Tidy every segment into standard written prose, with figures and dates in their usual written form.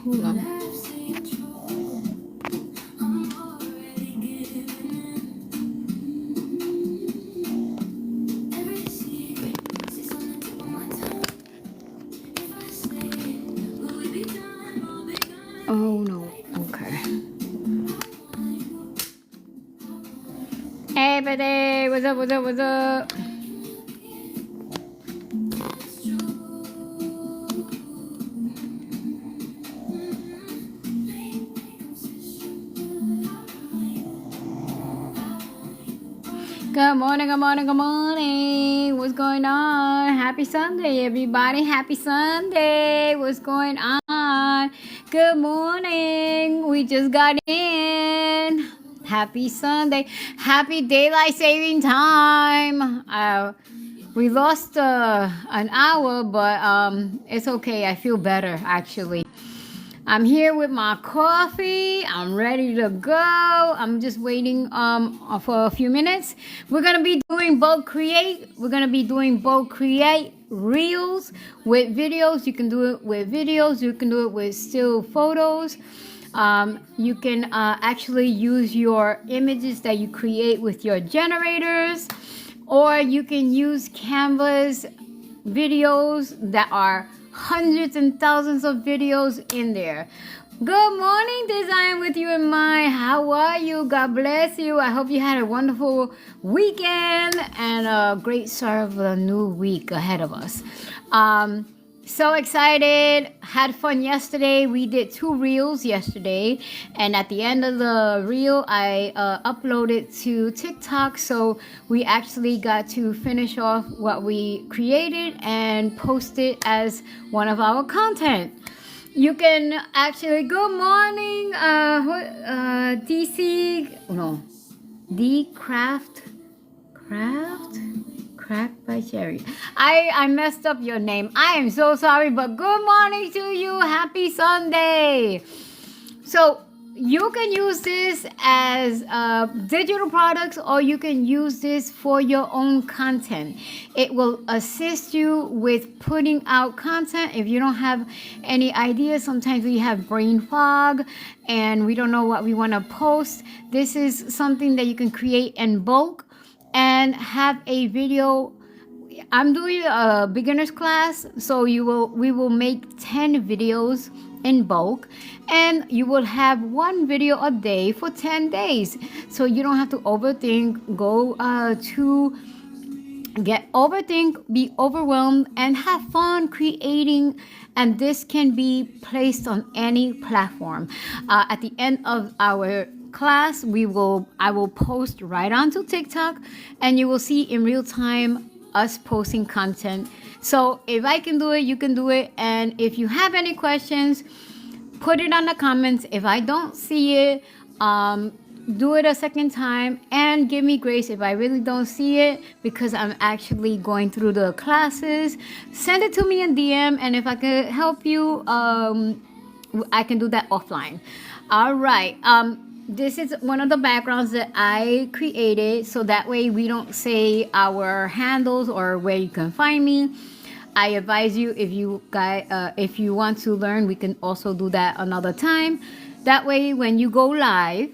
hold on. Oh no, okay. Hey buddy, what's up, what's up, what's up? Good morning, good morning, good morning. What's going on? Happy Sunday, everybody. Happy Sunday. What's going on? Good morning. We just got in. Happy Sunday. Happy daylight saving time. We lost an hour, but it's okay. I feel better, actually. I'm here with my coffee. I'm ready to go. I'm just waiting for a few minutes. We're gonna be doing bulk create. We're gonna be doing bulk create reels with videos. You can do it with videos. You can do it with still photos. You can actually use your images that you create with your generators, or you can use Canva's videos that are hundreds and thousands of videos in there. Good morning, Design with you in mind. How are you? God bless you. I hope you had a wonderful weekend and a great start of a new week ahead of us. So excited. Had fun yesterday. We did 2 reels yesterday, and at the end of the reel I uploaded to TikTok, so we actually got to finish off what we created and post it as one of our content. You can actually, good morning, D Craft Cracked by Cherry. I messed up your name. I am so sorry, but good morning to you. Happy Sunday. So you can use this as digital products, or you can use this for your own content. It will assist you with putting out content. If you don't have any ideas, sometimes we have brain fog and we don't know what we want to post. This is something that you can create in bulk and have a video. I'm doing a beginner's class, so we will make 10 videos in bulk, and you will have 1 video a day for 10 days. So you don't have to overthink, be overwhelmed, and have fun creating. And this can be placed on any platform. At the end of our class, I will post right onto TikTok, and you will see in real time us posting content. So if I can do it, you can do it. And if you have any questions, put it on the comments. If I don't see it, do it a second time and give me grace if I really don't see it, because I'm actually going through the classes. Send it to me in DM, and if I could help you, I can do that offline. All right. This is one of the backgrounds that I created, so that way we don't say our handles or where you can find me. I advise you, if you want to learn, we can also do that another time. That way, when you go live,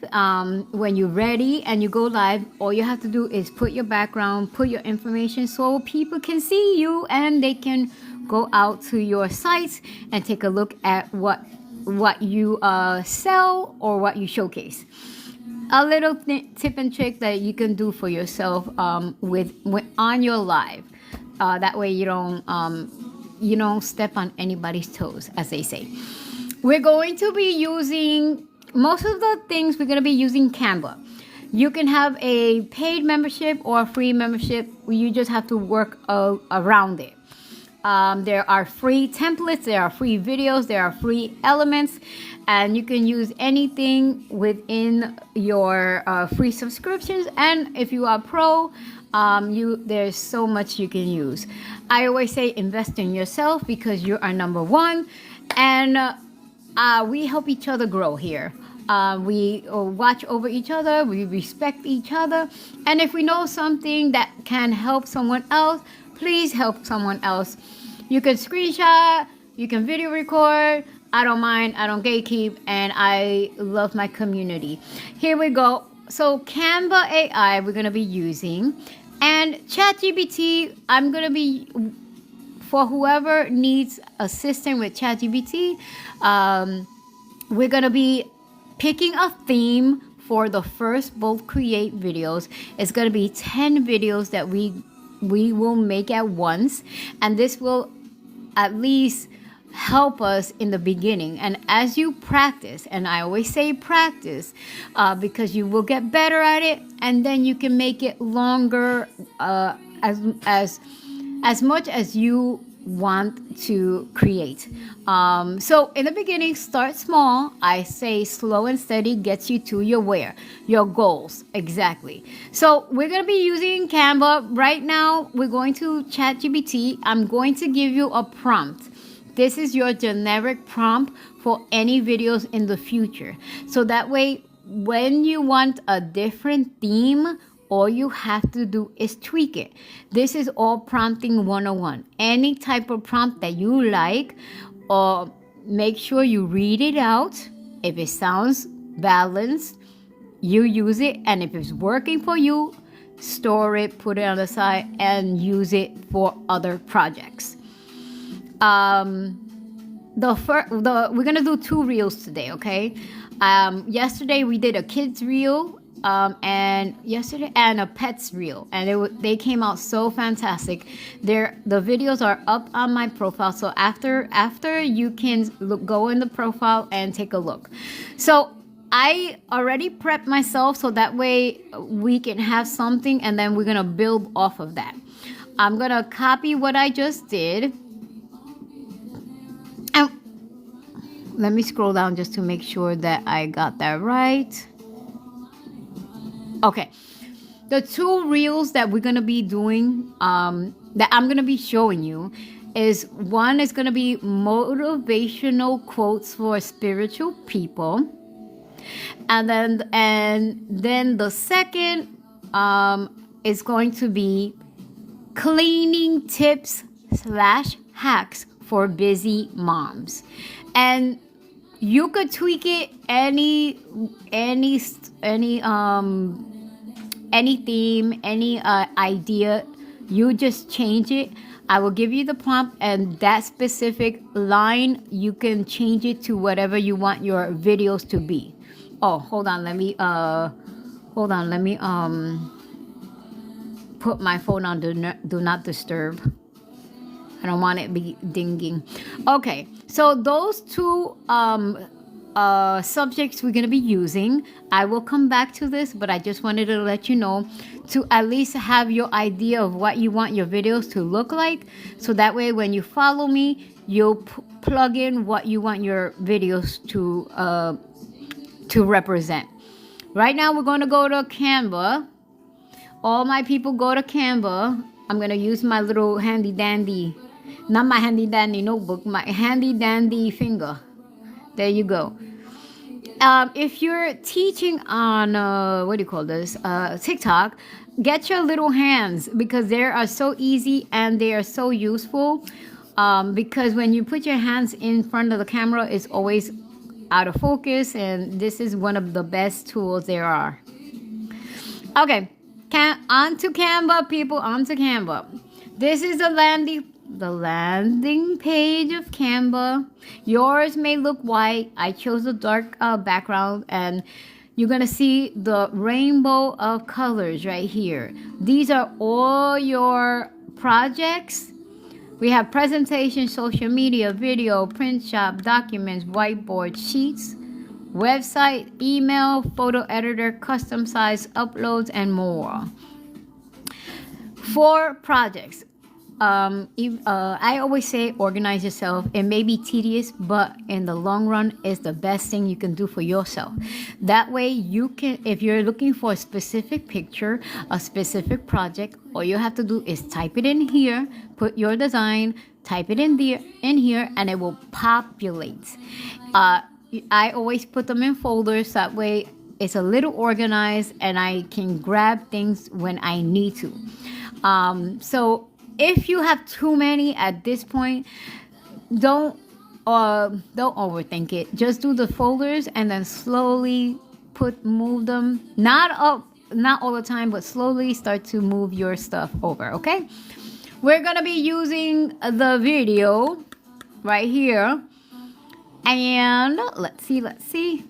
when you're ready and you go live, all you have to do is put your background, put your information, so people can see you and they can go out to your sites and take a look at what you sell or what you showcase. A little tip and trick that you can do for yourself with on your live. That way you don't step on anybody's toes, as they say. We're going to be using, most of the things we're going to be using Canva. You can have a paid membership or a free membership. You just have to work around it. There are free templates, there are free videos, there are free elements, and you can use anything within your free subscriptions. And if you are pro, there's so much you can use. I always say invest in yourself, because you are number one, and we help each other grow here. We watch over each other, we respect each other, and if we know something that can help someone else, please help someone else. You can screenshot, you can video record, I don't mind, I don't gatekeep, and I love my community. Here we go. So Canva AI we're gonna be using, and ChatGPT I'm gonna be, for whoever needs assistance with ChatGPT, we're gonna be picking a theme for the first Bulk Create videos. It's gonna be 10 videos that we will make at once, and this will at least help us in the beginning. And as you practice, and I always say practice, because you will get better at it, and then you can make it longer, as much as you want to create. So in the beginning, start small. I say slow and steady gets you to your goals. Exactly. So we're going to be using Canva. Right now, we're going to ChatGPT. I'm going to give you a prompt. This is your generic prompt for any videos in the future. So that way, when you want a different theme, all you have to do is tweak it. This is all prompting 101. Any type of prompt that you like, or make sure you read it out. If it sounds balanced, you use it. And if it's working for you, store it, put it on the side, and use it for other projects. We're gonna do 2 reels today, okay? Yesterday we did a kids reel, and a pets reel, and they came out so fantastic. The videos are up on my profile, so after you can go in the profile and take a look. So I already prepped myself, so that way we can have something, and then we're gonna build off of that. I'm gonna copy what I just did. And let me scroll down just to make sure that I got that right. Okay. The 2 reels that we're going to be doing, that I'm going to be showing you, is one is going to be motivational quotes for spiritual people. And then the second is going to be cleaning tips / hacks for busy moms. And you could tweak it any theme, any idea. You just change it. I will give you the prompt, and that specific line you can change it to whatever you want your videos to be. Oh, hold on, let me put my phone on do not disturb. I don't want it be dinging. Okay, so those 2 subjects we're going to be using. I will come back to this, but I just wanted to let you know, to at least have your idea of what you want your videos to look like, so that way when you follow me, you'll plug in what you want your videos to represent. Right now we're going to go to Canva. All my people go to Canva. I'm going to use my little handy dandy, not my handy dandy notebook, my handy dandy finger. There you go. If you're teaching on, TikTok, get your little hands, because they are so easy and they are so useful. Because when you put your hands in front of the camera, it's always out of focus, and this is one of the best tools there are. Okay, onto Canva, people, onto Canva. This is the landing page of Canva. Yours may look white. I chose a dark background, and you're gonna see the rainbow of colors right here. These are all your projects. We have presentation, social media, video, print shop, documents, whiteboard, sheets, website, email, photo editor, custom size, uploads, and more. For projects, I always say organize yourself. It may be tedious, but in the long run, it's the best thing you can do for yourself. That way you can, if you're looking for a specific picture, a specific project, all you have to do is type it in here, put your design, type it in here, and it will populate. I always put them in folders. That way it's a little organized, and I can grab things when I need to. So if you have too many at this point, don't Don't overthink it. Just do the folders and then slowly move them. Not all the time, but slowly start to move your stuff over, okay? We're gonna be using the video right here. And let's see.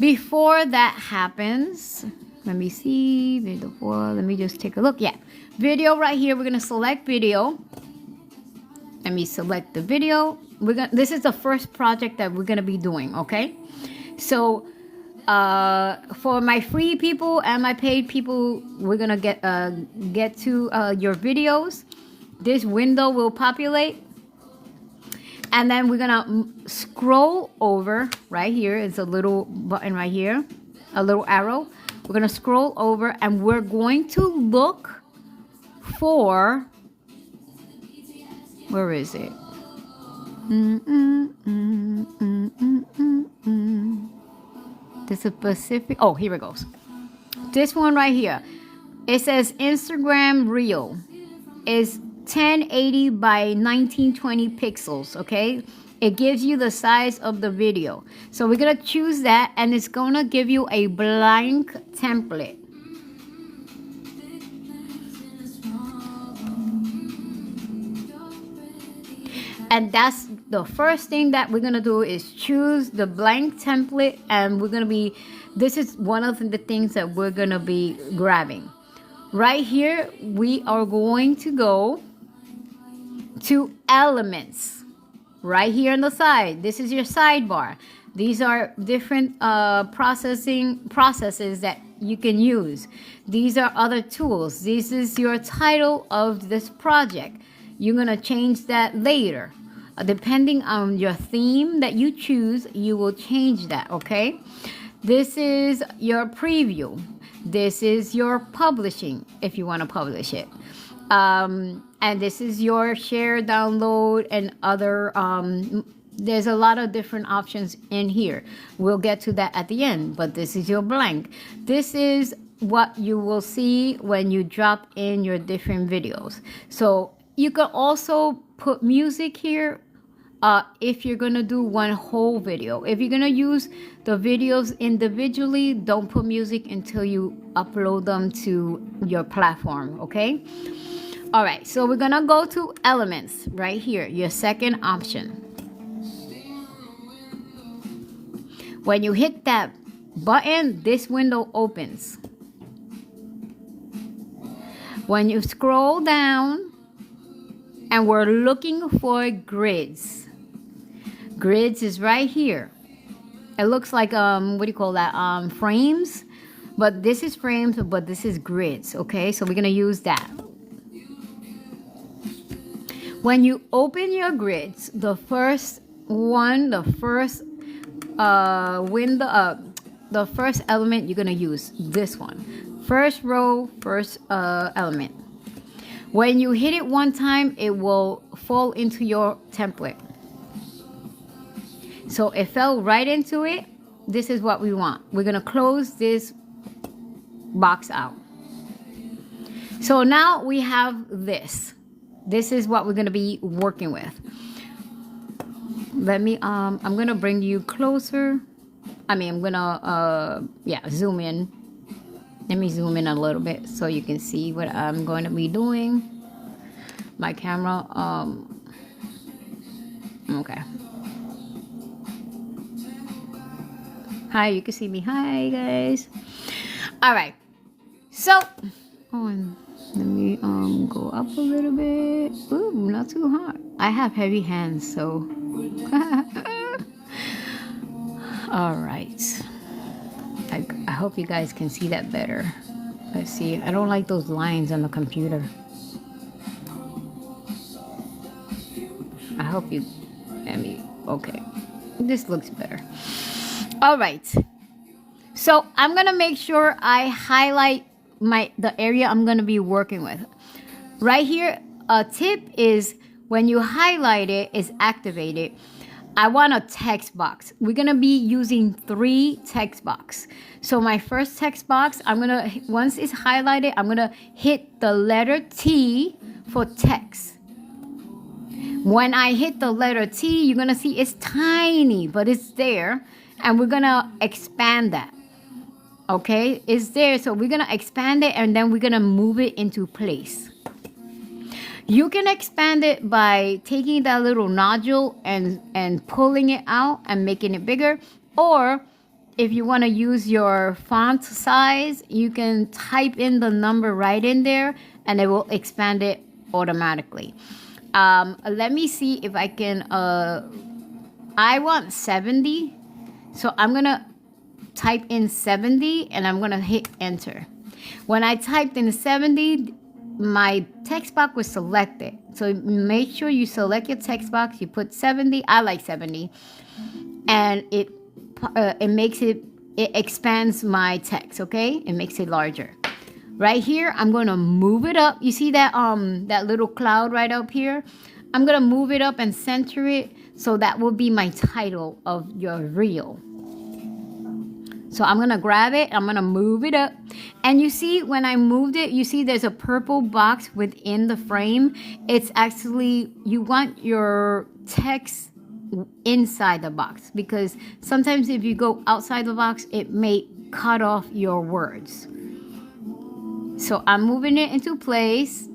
Before that happens, let me see. Let me just take a look. Yeah, video right here. We're gonna select video. Let me select the video. This is the first project that we're gonna be doing. Okay, so for my free people and my paid people, we're gonna get to your videos. This window will populate, and then we're gonna scroll over right here. It's a little button right here, a little arrow. We're gonna scroll over, and we're going to look for, where is it? The specific, oh, here it goes. This one right here. It says Instagram Reel is 1080 by 1920 pixels, okay? It gives you the size of the video. So we're gonna choose that, and it's gonna give you a blank template. And that's the first thing that we're gonna do, is choose the blank template, and this is one of the things that we're gonna be grabbing. Right here, we are going to go to elements. Right here on the side, this is your sidebar. These are different processes that you can use. These are other tools. This is your title of this project. You're gonna change that later. Depending on your theme that you choose, you will change that, okay? This is your preview. This is your publishing, if you want to publish it. And this is your share, download, and other, there's a lot of different options in here. We'll get to that at the end, but this is your blank. This is what you will see when you drop in your different videos. So you can also put music here if you're gonna do one whole video. If you're gonna use the videos individually, don't put music until you upload them to your platform, okay? All right, so we're gonna go to elements right here, your second option. When you hit that button, this window opens. When you scroll down, and we're looking for grids. Grids is right here. It looks like, what do you call that? Frames, but this is frames, but this is grids, okay? So we're gonna use that. When you open your grids, the first window, the first element you're gonna use, this one. First row, first element. When you hit it one time, it will fall into your template. So it fell right into it. This is what we want. We're gonna close this box out. So now we have this. This is what we're gonna be working with. Let me, I'm gonna bring you closer. I'm gonna, zoom in. Let me zoom in a little bit so you can see what I'm going to be doing. My camera, okay. Hi, you can see me. Hi, guys. All right. So, and let me go up a little bit. Ooh, not too hot. I have heavy hands, so. All right. I hope you guys can see that better. Let's see. I don't like those lines on the computer. I hope you, okay. This looks better. All right. So I'm going to make sure I highlight the area I'm going to be working with. Right here, a tip is when you highlight it, it's activated. I want a text box. We're gonna be using 3 text box. So my first text box, once it's highlighted, I'm gonna hit the letter T for text. When I hit the letter T, you're gonna see it's tiny, but it's there. And we're gonna expand that. Okay, it's there, so we're gonna expand it and then we're gonna move it into place. You can expand it by taking that little nodule and pulling it out and making it bigger, or if you want to use your font size, you can type in the number right in there and it will expand it automatically. Let me see if I can, I want 70, so I'm gonna type in 70 and I'm gonna hit enter. When I typed in 70, my text box was selected. So make sure you select your text box. You put 70. I like 70, and it expands my text. Okay, it makes it larger. Right here, I'm gonna move it up. You see that that little cloud right up here? I'm gonna move it up and center it, so that will be my title of your reel. So I'm gonna grab it, I'm gonna move it up. And you see when I moved it, you see there's a purple box within the frame. It's actually, you want your text inside the box, because sometimes if you go outside the box, it may cut off your words. So I'm moving it into place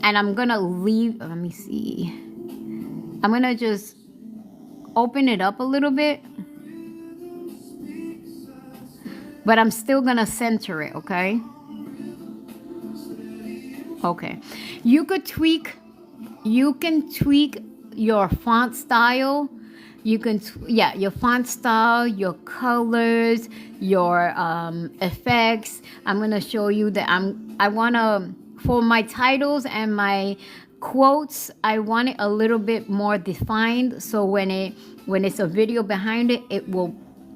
and I'm gonna leave, let me see. I'm gonna just open it up a little bit. But I'm still gonna center it, okay? Okay. You can tweak your font style. You can, your font style, your colors, your effects. I'm gonna show you that I wanna, for my titles and my quotes, I want it a little bit more defined. So when it's a video behind it, it will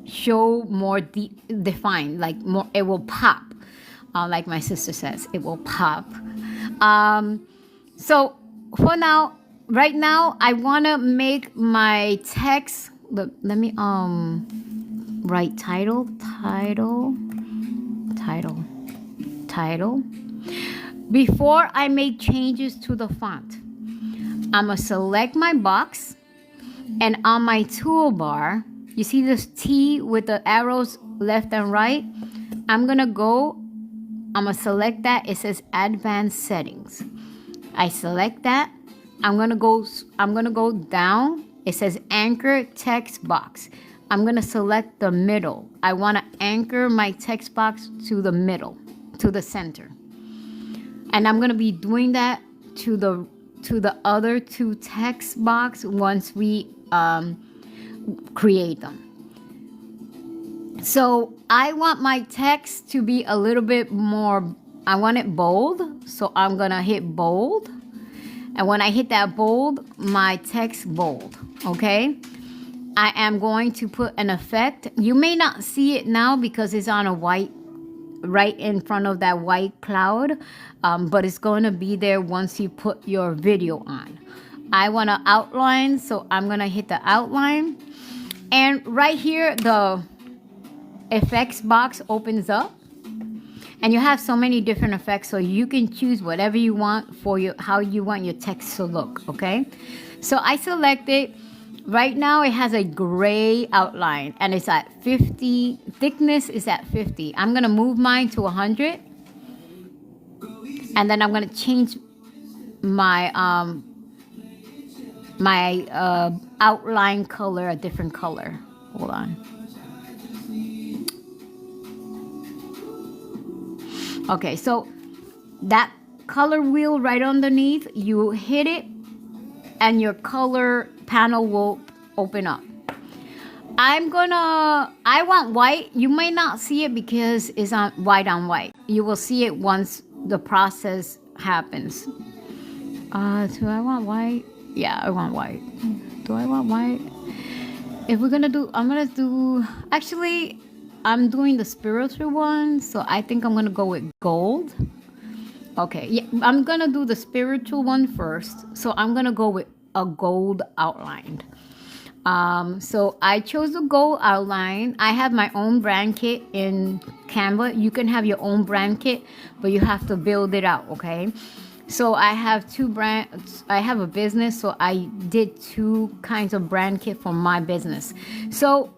show more defined, like more, it will pop, like my sister says, it will pop. So for now, right now, I want to make my text, let me write title. Before I make changes to the font, I'm gonna select my box, and on my toolbar, you see this T with the arrows left and right? I'm gonna select that. It says advanced settings. I select that. I'm gonna go down. It says anchor text box. I'm gonna select the middle. I wanna anchor my text box to the middle, to the center. And I'm gonna be doing that to the other two text box once we create them. So I want my text to be a little bit more, I want it bold, so I'm gonna hit bold. And when I hit that bold, my text bold, okay? I am going to put an effect. You may not see it now because it's on a white, right in front of that white cloud, but it's going to be there once you put your video on. I want to outline, so I'm going to hit the outline. And right here, the effects box opens up. And you have so many different effects, so you can choose whatever you want for how you want your text to look, okay? So I select it. Right now, it has a gray outline, and it's at 50. Thickness is at 50. I'm going to move mine to 100. And then I'm going to change my outline color a different color. Hold on. Okay, so that color wheel right underneath, you hit it and your color panel will open up. I want white. You might not see it because it's on white on white. You will see it once the process happens. Do I want white? Yeah, I want white. Do I want white? If we're gonna do, actually, I'm doing the spiritual one, so I think I'm gonna go with gold. Okay, yeah, I'm gonna do the spiritual one first, so I'm gonna go with a gold outline. So I chose the gold outline. I have my own brand kit in Canva. You can have your own brand kit, but you have to build it out, okay? So I have two brands. I have a business, so I did two kinds of brand kit for my business. So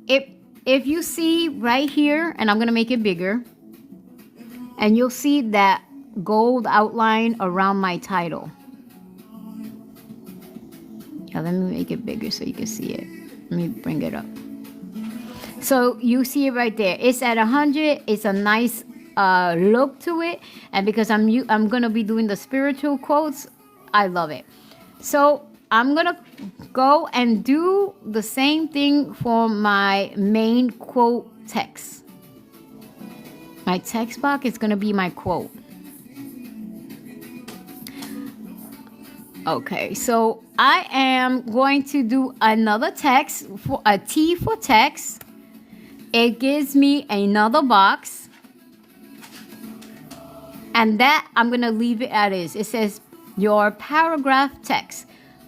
if you see right here, and I'm gonna make it bigger, and you'll see that gold outline around my title. Yeah, let me make it bigger so you can see it. Let me bring it up. So you see it right there. It's at 100. It's a nice look to it, and because I'm gonna be doing the spiritual quotes, I love it. So I'm gonna go and do the same thing for my main quote text. My text box is gonna be my quote. Okay, so I am going to do another text for a T for text. It gives me another box, and that I'm gonna leave it as is. It says your paragraph text.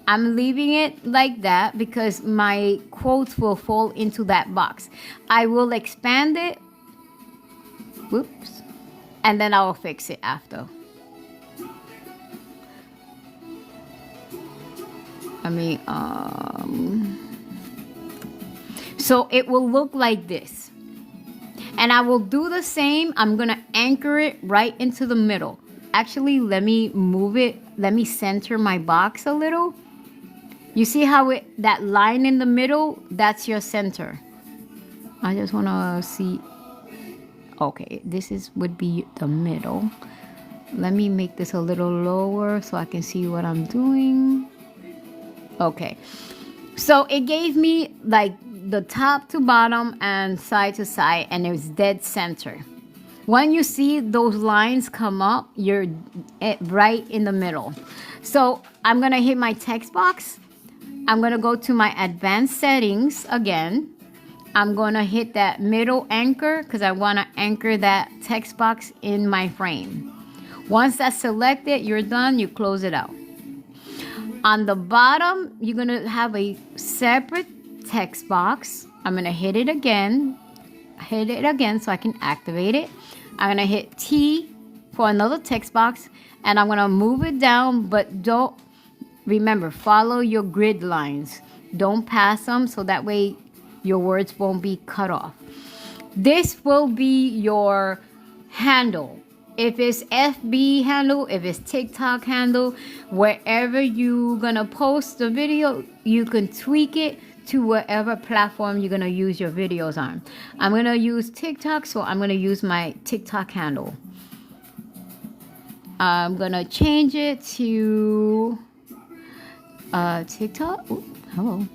I'm leaving it like that because my quotes will fall into that box. I will expand it, whoops, and then I will fix it after. So it will look like this. And I will do the same. I'm going to anchor it right into the middle. Actually, let me move it. Let me center my box a little. You see how that line in the middle, that's your center. I just want to see. Okay, would be the middle. Let me make this a little lower so I can see what I'm doing. Okay, so it gave me like the top to bottom and side to side, and it was dead center. When you see those lines come up, you're right in the middle. So I'm gonna hit my text box. I'm gonna go to my advanced settings again. I'm gonna hit that middle anchor because I wanna anchor that text box in my frame. Once that's selected, you're done, you close it out. On the bottom, you're gonna have a separate text box. I'm gonna hit it again so I can activate it. I'm gonna hit T for another text box, and I'm gonna move it down, but don't, remember, follow your grid lines. Don't pass them so that way your words won't be cut off. This will be your handle. If it's FB handle, if it's TikTok handle, wherever you're gonna post the video, you can tweak it to whatever platform you're gonna use your videos on. I'm gonna use TikTok, so I'm gonna use my TikTok handle. I'm gonna change it to TikTok. Ooh, hello.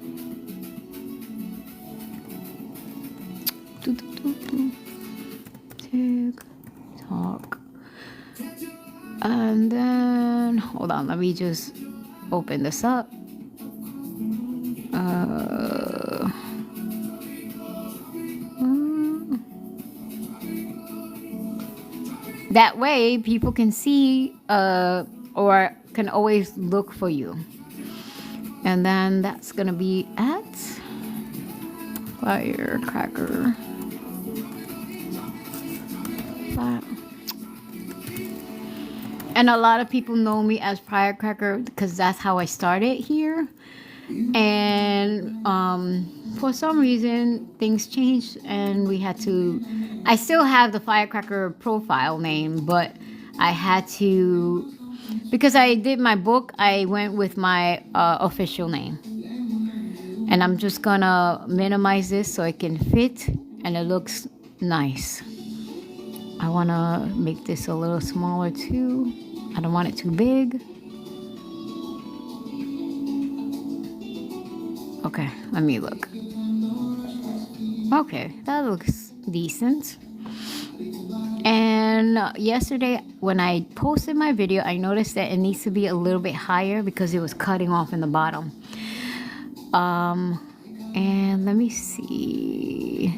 TikTok. And then, hold on, let me just open this up. That way, people can see or can always look for you. And then that's gonna be at Firecracker. And a lot of people know me as Firecracker because that's how I started here. And for some reason, things changed and we had to... I still have the Firecracker profile name, but I had to... Because I did my book, I went with my official name. And I'm just gonna minimize this so it can fit and it looks nice. I wanna make this a little smaller too. I don't want it too big. Okay, let me look. Okay, that looks decent. And yesterday when I posted my video, I noticed that it needs to be a little bit higher because it was cutting off in the bottom. And let me see.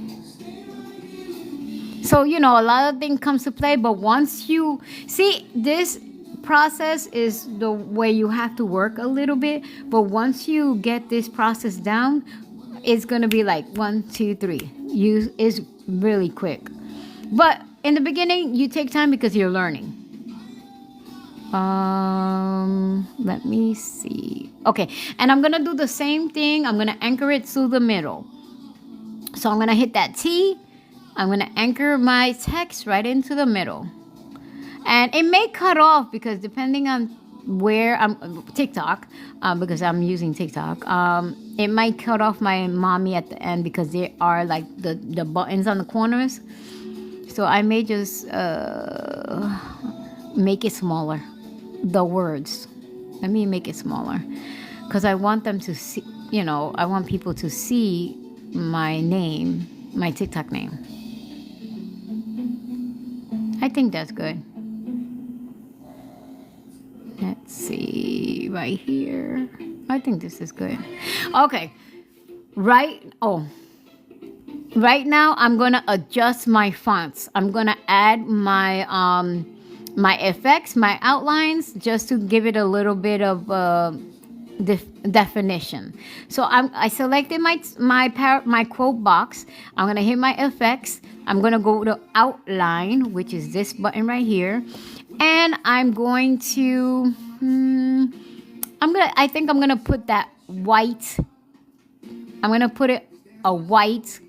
So, you know, a lot of things comes to play, but once you see, this process is the way you have to work a little bit, but once you get this process down, it's gonna be like 1, 2, 3. It's really quick. But in the beginning, you take time because you're learning. Let me see. Okay, and I'm gonna do the same thing. I'm gonna anchor it to the middle. So I'm gonna hit that T. I'm gonna anchor my text right into the middle. And it may cut off because depending on where I'm TikTok, because I'm using TikTok, it might cut off my mommy at the end because there are like the buttons on the corners. So I may just make it smaller. The words. Let me make it smaller because I want them to see, I want people to see my name, my TikTok name. I think that's good. Let's see right here. I think this is good. Okay. Right now I'm gonna adjust my fonts. I'm gonna add my my effects, my outlines, just to give it a little bit of definition. So I selected my quote box. I'm gonna hit my effects. I'm gonna go to outline, which is this button right here, and I'm going to. I think I'm gonna put that white. I'm gonna put it a white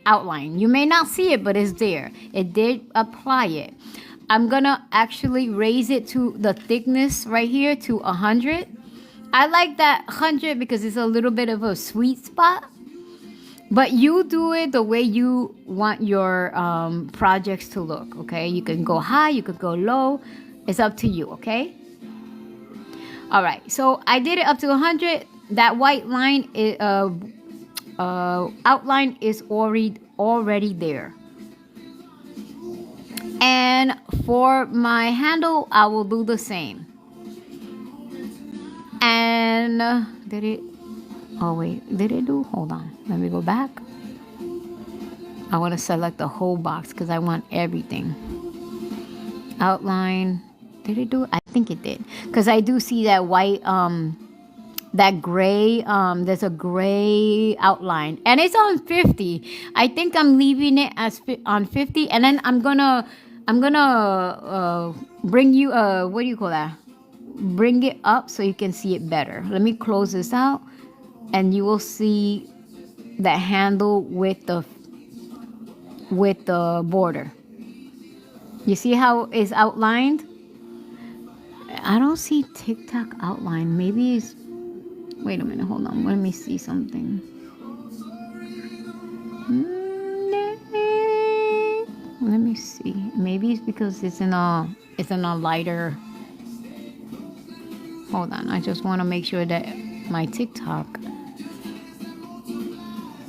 outline. You may not see it, but it's there. It did apply it. I'm gonna actually raise it to the thickness right here to 100. I like that 100 because it's a little bit of a sweet spot. But you do it the way you want your projects to look, okay? You can go high, you could go low. It's up to you, okay? All right, so I did it up to 100. That white line, outline is already there. And for my handle, I will do the same. And did it? Oh wait, did it do? Hold on, let me go back. I want to select the whole box because I want everything. Outline, did it do it? I think it did because I do see that white, that gray. There's a gray outline, and it's on 50. I think I'm leaving it as on 50, and then I'm gonna bring you what do you call that? Bring it up so you can see it better. Let me close this out, and you will see the handle with the border. You see how it's outlined? I don't see TikTok outline. Maybe it's. Wait a minute. Hold on. Let me see something. Let me see. Maybe it's because it's in a lighter. Hold on. I just want to make sure that my TikTok.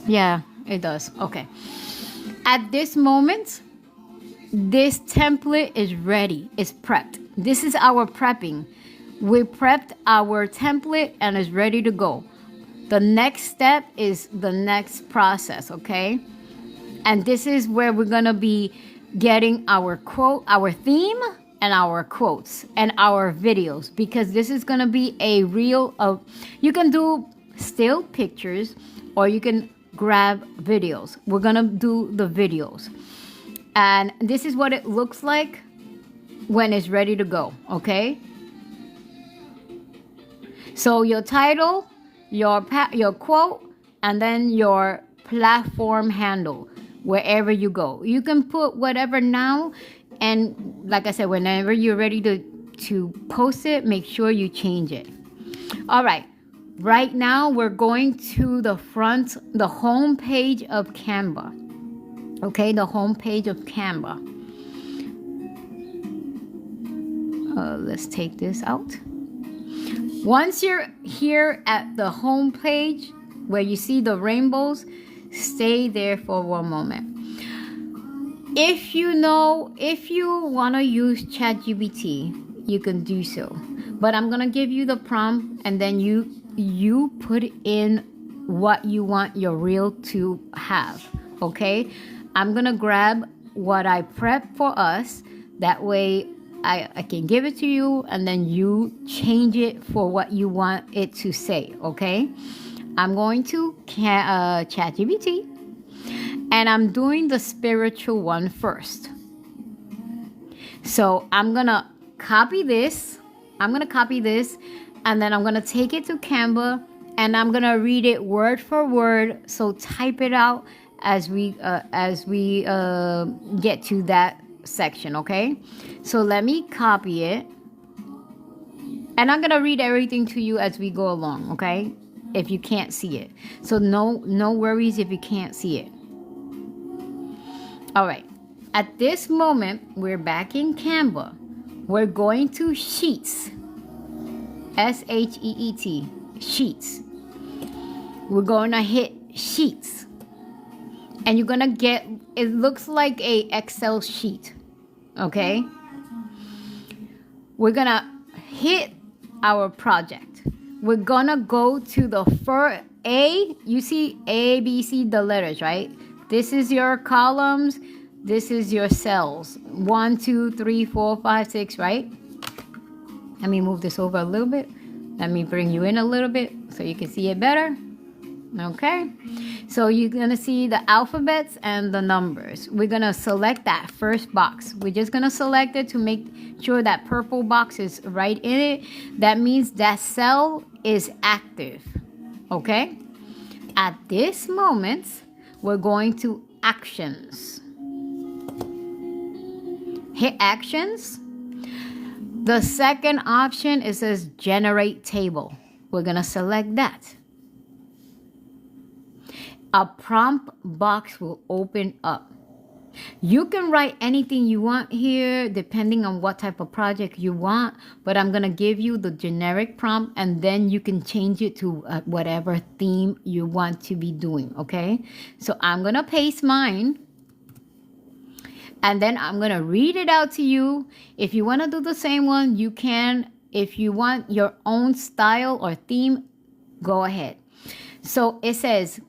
Yeah, it does. Okay. At this moment, this template is ready. It's prepped. This is our prepping. We prepped our template and it's ready to go. The next step is the next process, okay? And this is where we're gonna be getting our quote, our theme, and our quotes and our videos, because this is gonna be a reel of. You can do still pictures, or you can grab videos. We're gonna do the videos, and this is what it looks like when it's ready to go. Okay. So your title, your quote, and then your platform handle, wherever you go. You can put whatever now, and like I said, whenever you're ready to post it, make sure you change it. All right. Right now, we're going to the home page of Canva. Okay, the home page of Canva. Let's take this out. Once you're here at the home page where you see the rainbows, stay there for one moment. If you want to use ChatGPT, you can do so. But I'm going to give you the prompt, and then you put in what you want your reel to have. Okay? I'm going to grab what I prepped for us. That way I can give it to you, and then you change it for what you want it to say, okay? I'm going to ChatGPT, and I'm doing the spiritual one first. So I'm going to copy this, I'm going to copy this, and then I'm going to take it to Canva, and I'm going to read it word for word. So type it out as we get to that section, okay? So let me copy it. And I'm going to read everything to you as we go along, okay? If you can't see it. So no worries if you can't see it. All right. At this moment, we're back in Canva. We're going to Sheets. S-H-E-E-T. Sheets. We're going to hit Sheets. And you're going to get, it looks like a Excel sheet, okay? We're going to hit our project. We're gonna go to the first A. You see A, B, C, the letters, right? This is your columns. This is your cells. 1, 2, 3, 4, 5, 6, right? Let me move this over a little bit. Let me bring you in a little bit so you can see it better. Okay, so you're gonna see the alphabets and the numbers. We're gonna select that first box. We're just gonna select it to make sure that purple box is right in it. That means that cell is active. Okay, at this moment, we're going to actions. Hit actions. The second option, it says generate table. We're gonna select that. A prompt box will open up. You can write anything you want here depending on what type of project you want, but I'm going to give you the generic prompt and then you can change it to whatever theme you want to be doing, okay? So I'm going to paste mine and then I'm going to read it out to you. If you want to do the same one, you can. If you want your own style or theme, go ahead. So it says,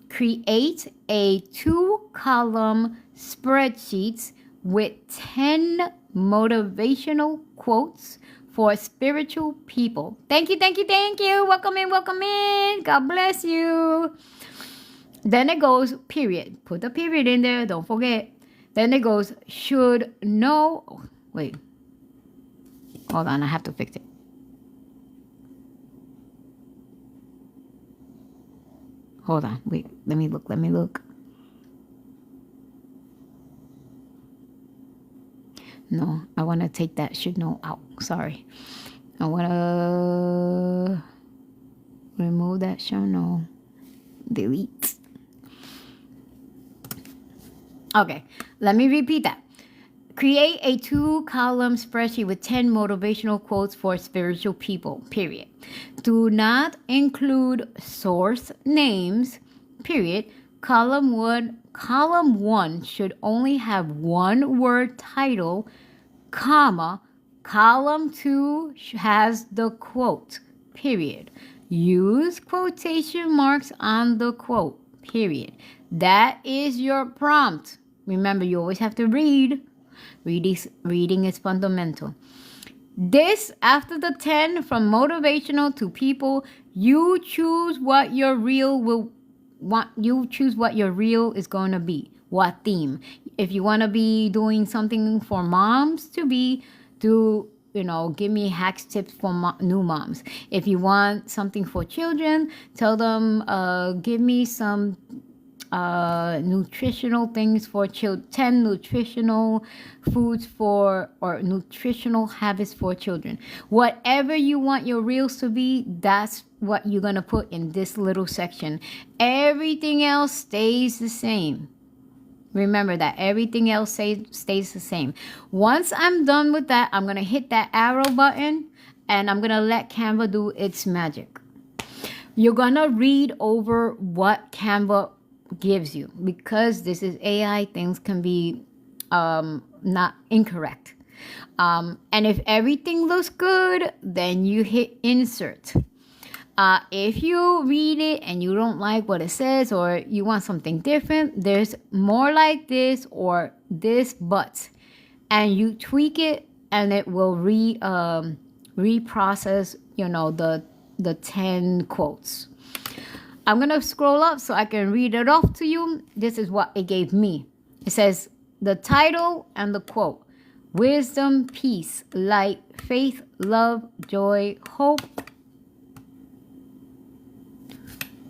create a 2-column spreadsheet with 10 motivational quotes for spiritual people. Thank you, thank you, thank you. Welcome in, welcome in. God bless you. Then it goes, period. Put the period in there. Don't forget. Then it goes, should know. Oh, wait. Hold on. I have to fix it. Hold on. Wait. Let me look. Let me look. No, I want to take that should know out. Sorry. I want to remove that should know. Delete. Okay. Let me repeat that. Create a 2-column spreadsheet with 10 motivational quotes for spiritual people, period. Do not include source names, period. Column 1 should only have one word title, comma. Column 2 has the quote, period. Use quotation marks on the quote, period. That is your prompt. Remember, you always have to read. Reading is fundamental. This, after the 10, from motivational to people, you choose what your reel will want. You choose what your reel is going to be. What theme? If you want to be doing something for moms to be, give me hacks, tips for new moms. If you want something for children, tell them, give me some nutritional things for children, 10 nutritional foods or nutritional habits for children. Whatever you want your reels to be, that's what you're going to put in this little section. Everything else stays the same. Remember that everything else stays the same. Once I'm done with that, I'm going to hit that arrow button and I'm going to let Canva do its magic. You're going to read over what Canva gives you, because this is AI, things can be not incorrect. And if everything looks good, then you hit insert. If you read it and you don't like what it says or you want something different, there's more like this or this but, and you tweak it and it will reprocess the 10 quotes. I'm going to scroll up so I can read it off to you. This is what it gave me. It says the title and the quote. wisdom, peace, light, faith, love, joy, hope,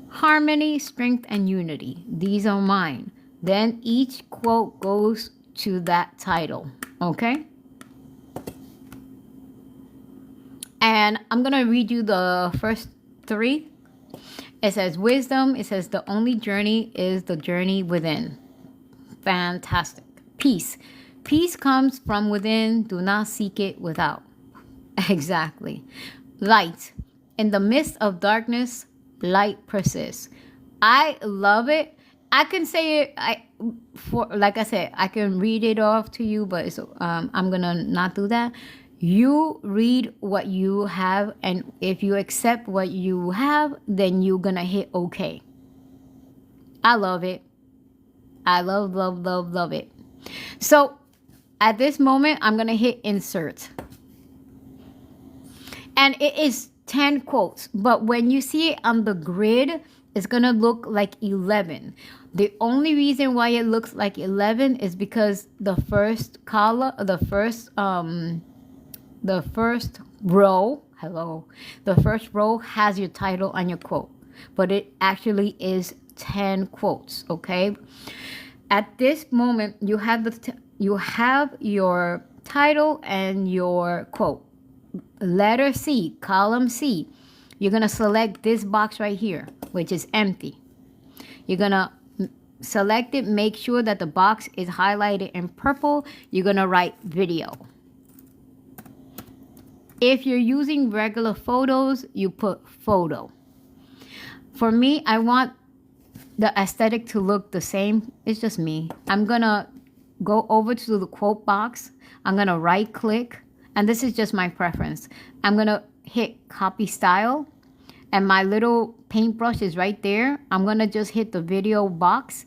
harmony, strength, and unity. These are mine. Then each quote goes to that title. Okay? And I'm going to read you the first 3. It says wisdom. It says the only journey is the journey within. Fantastic. Peace. Peace comes from within. Do not seek it without. Exactly. Light. In the midst of darkness, light persists. I love it. I can say it. Like I said, I can read it off to you, but I'm gonna not do that. You read what you have, and if you accept what you have, then you're gonna hit OK. I love it. I love it. So at this moment, I'm gonna hit insert, and it is 10 quotes, but when you see it on the grid, it's gonna look like 11. The only reason why it looks like 11 is because the first column, the first row has your title and your quote, but it actually is 10 quotes. Okay, at this moment you have your title and your quote. Letter C, column C, you're gonna select this box right here, which is empty. You're gonna select it, make sure that the box is highlighted in purple. You're gonna write video. If you're using regular photos, you put photo. For me, I want the aesthetic to look the same. It's just me. I'm gonna go over to the quote box. I'm gonna right click, and this is just my preference. I'm gonna hit copy style, and my little paintbrush is right there. I'm gonna just hit the video box,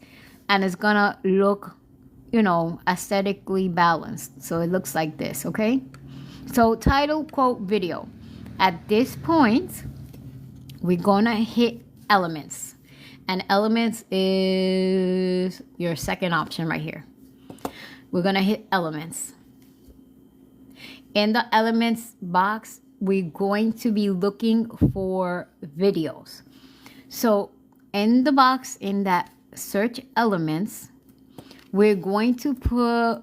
and it's gonna look, aesthetically balanced. So it looks like this, okay? So title, quote, video. At this point, we're gonna hit elements. And elements is your second option right here. We're gonna hit elements. In the elements box, we're going to be looking for videos. So in the box, in that search elements, we're going to put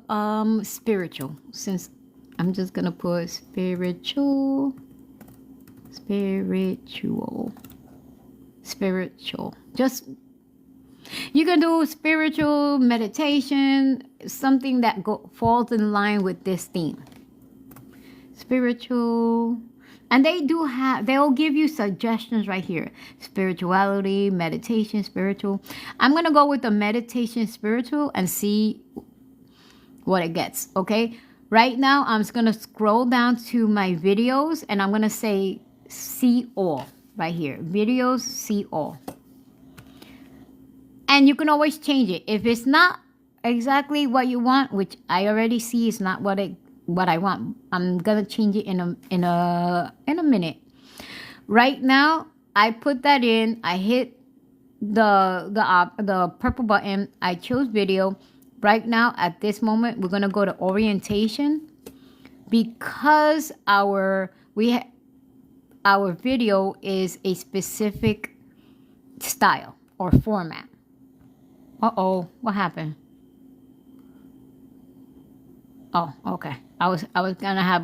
spiritual. Since I'm just gonna put spiritual. Just, you can do spiritual meditation, something that falls in line with this theme. Spiritual, and they'll give you suggestions right here. Spirituality, meditation, spiritual. I'm gonna go with the meditation spiritual and see what it gets. Okay, right now I'm just gonna scroll down to my videos, and I'm gonna say see all right here. Videos, see all. And you can always change it if it's not exactly what you want, which I already see is not what I want. I'm gonna change it in a minute. Right now, I put that in. I hit the purple button. I chose video. Right now, at this moment, we're gonna go to orientation, because our video is a specific style or format. Uh-oh, what happened? Oh, okay. I was gonna have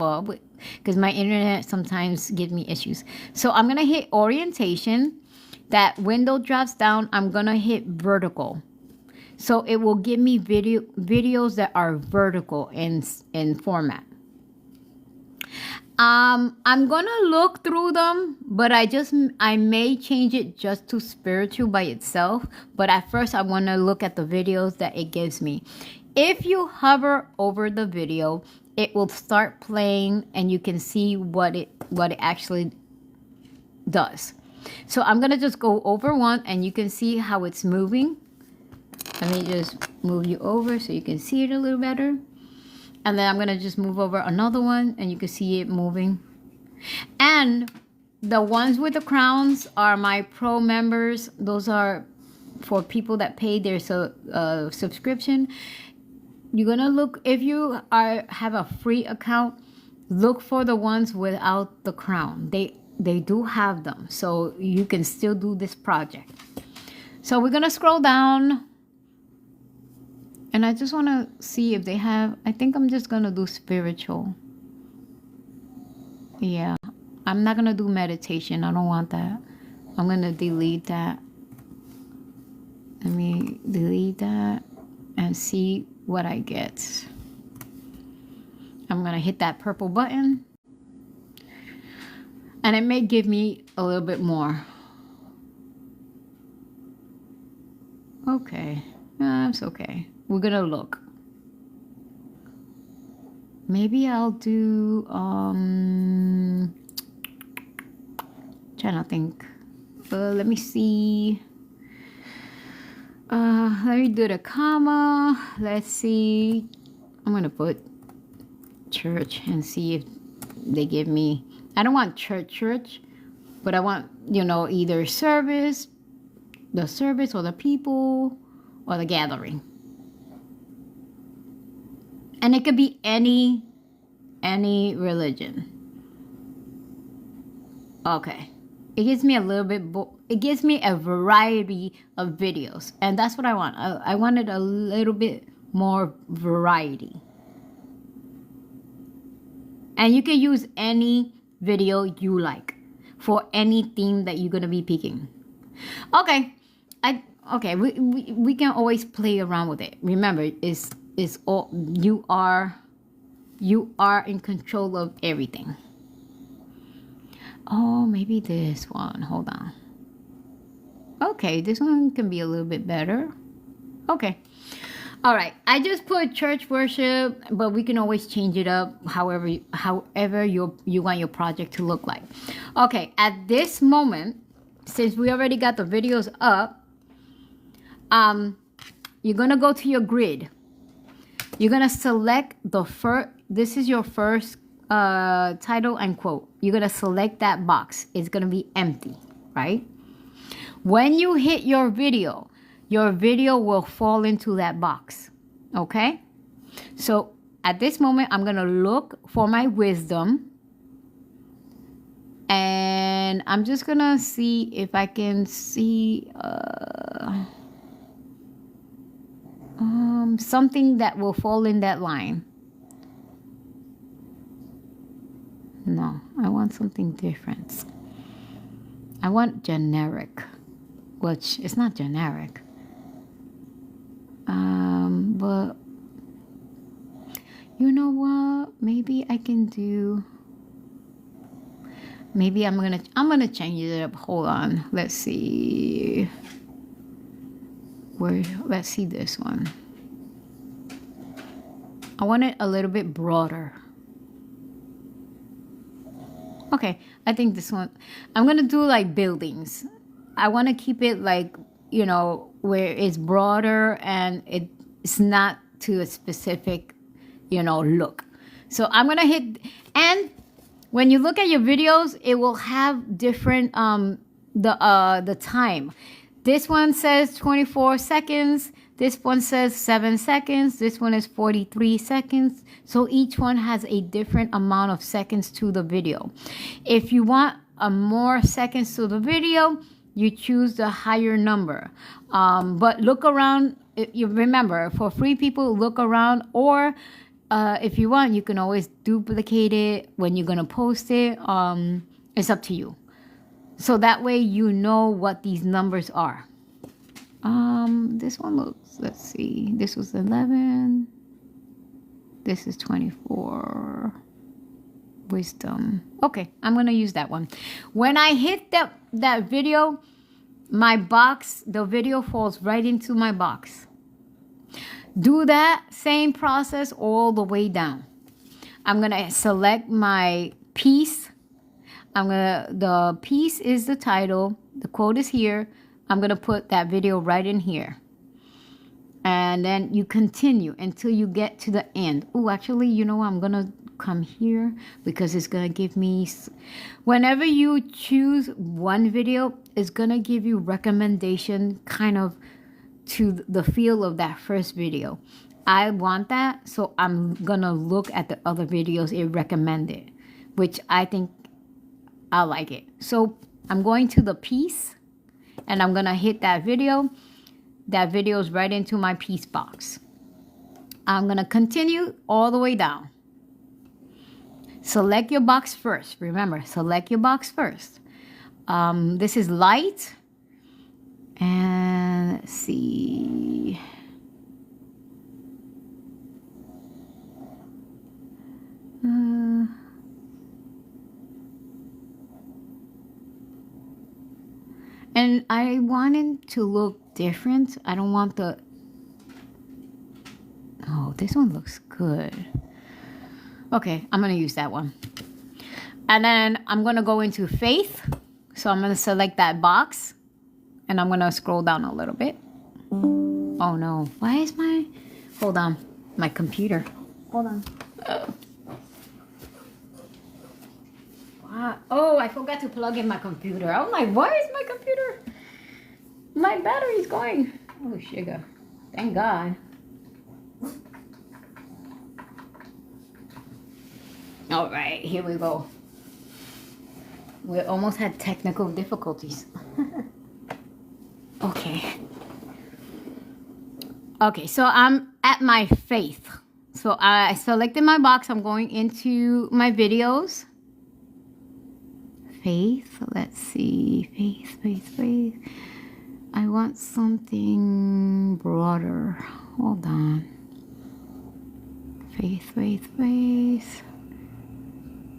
because my internet sometimes gives me issues. So I'm gonna hit orientation. That window drops down. I'm gonna hit vertical. So it will give me videos that are vertical in format. I'm gonna look through them, but I may change it just to spiritual by itself. But at first, I want to look at the videos that it gives me. If you hover over the video, it will start playing, and you can see what it actually does. So I'm gonna just go over one, and you can see how it's moving. Let me just move you over so you can see it a little better. And then I'm going to just move over another one, and you can see it moving. And the ones with the crowns are my pro members. Those are for people that pay their subscription. you're gonna look, if you have a free account, look for the ones without the crown. They do have them, so you can still do this project. So we're gonna scroll down, and I just want to see if they have, I think I'm just gonna do spiritual. Yeah, I'm not gonna do meditation. I don't want that. I'm gonna delete that. Let me delete that and see what I get. I'm gonna hit that purple button, and it may give me a little bit more. Okay, it's okay. We're gonna look. Maybe I'll do trying to think. Let me see. Let me do the comma. Let's see. I'm gonna put church and see if they give me. I don't want church, but I want, you know, either service, the service, or the people, or the gathering. And it could be any religion. Okay. It gives me a little bit, it gives me a variety of videos. And that's what I want. I wanted a little bit more variety. And you can use any video you like for any theme that you're going to be picking. Okay. We can always play around with it. Remember, it's all, you are in control of everything. Oh, maybe this one. Hold on. Okay, this one can be a little bit better. Okay. All right. I just put church worship, but we can always change it up however you want your project to look like. Okay, at this moment, since we already got the videos up, you're going to go to your grid. You're going to select the first, this is your first title and quote. You're going to select that box. It's going to be empty, right? When you hit your video will fall into that box, okay? So at this moment, I'm going to look for my wisdom. And I'm just going to see if I can see something that will fall in that line. No, I want something different. I want generic, which is not generic. But you know what? Maybe I can do. Maybe I'm gonna change it up. Hold on. Let's see. Let's see this one. I want it a little bit broader. Okay, I think this one, I'm going to do like buildings. I want to keep it like, you know, where it's broader and it's not to a specific, you know, look. So I'm going to hit, and when you look at your videos, it will have different, the time. This one says 24 seconds. This one says 7 seconds. This one is 43 seconds. So each one has a different amount of seconds to the video. If you want more seconds to the video, you choose the higher number. But look around. You remember, for free people, look around. Or if you want, you can always duplicate it when you're going to post it. It's up to you. So that way you know what these numbers are. This one looks, let's see, this was 11. This is 24. Wisdom. Okay, I'm going to use that one. When I hit that video, my box, the video falls right into my box. Do that same process all the way down. I'm going to select my piece. The piece is the title. The quote is here. I'm going to put that video right in here. And then you continue until you get to the end. Oh, actually, you know what? I'm going to come here because it's going to give me... Whenever you choose one video, it's going to give you recommendation kind of to the feel of that first video. I want that, so I'm gonna look at the other videos it recommended, which I think I like it. So I'm going to the piece and I'm gonna hit that video. That video is right into my piece box. I'm gonna continue all the way down. Select your box first. Remember, select your box first. This is light. And let's see. And I want it to look different. I don't want the... Oh, this one looks good. Okay, I'm going to use that one. And then I'm going to go into Faith. So I'm going to select that box. And I'm going to scroll down a little bit. Oh, no. Why is my... Hold on. My computer. Hold on. Oh, I forgot to plug in my computer. I'm like, why is my computer? My battery's going. Oh, sugar. Thank God. All right, here we go. We almost had technical difficulties. Okay. Okay, so I'm at my Faith. So I selected my box. I'm going into my videos. Faith, let's see. Faith. I want something broader. Hold on. Faith.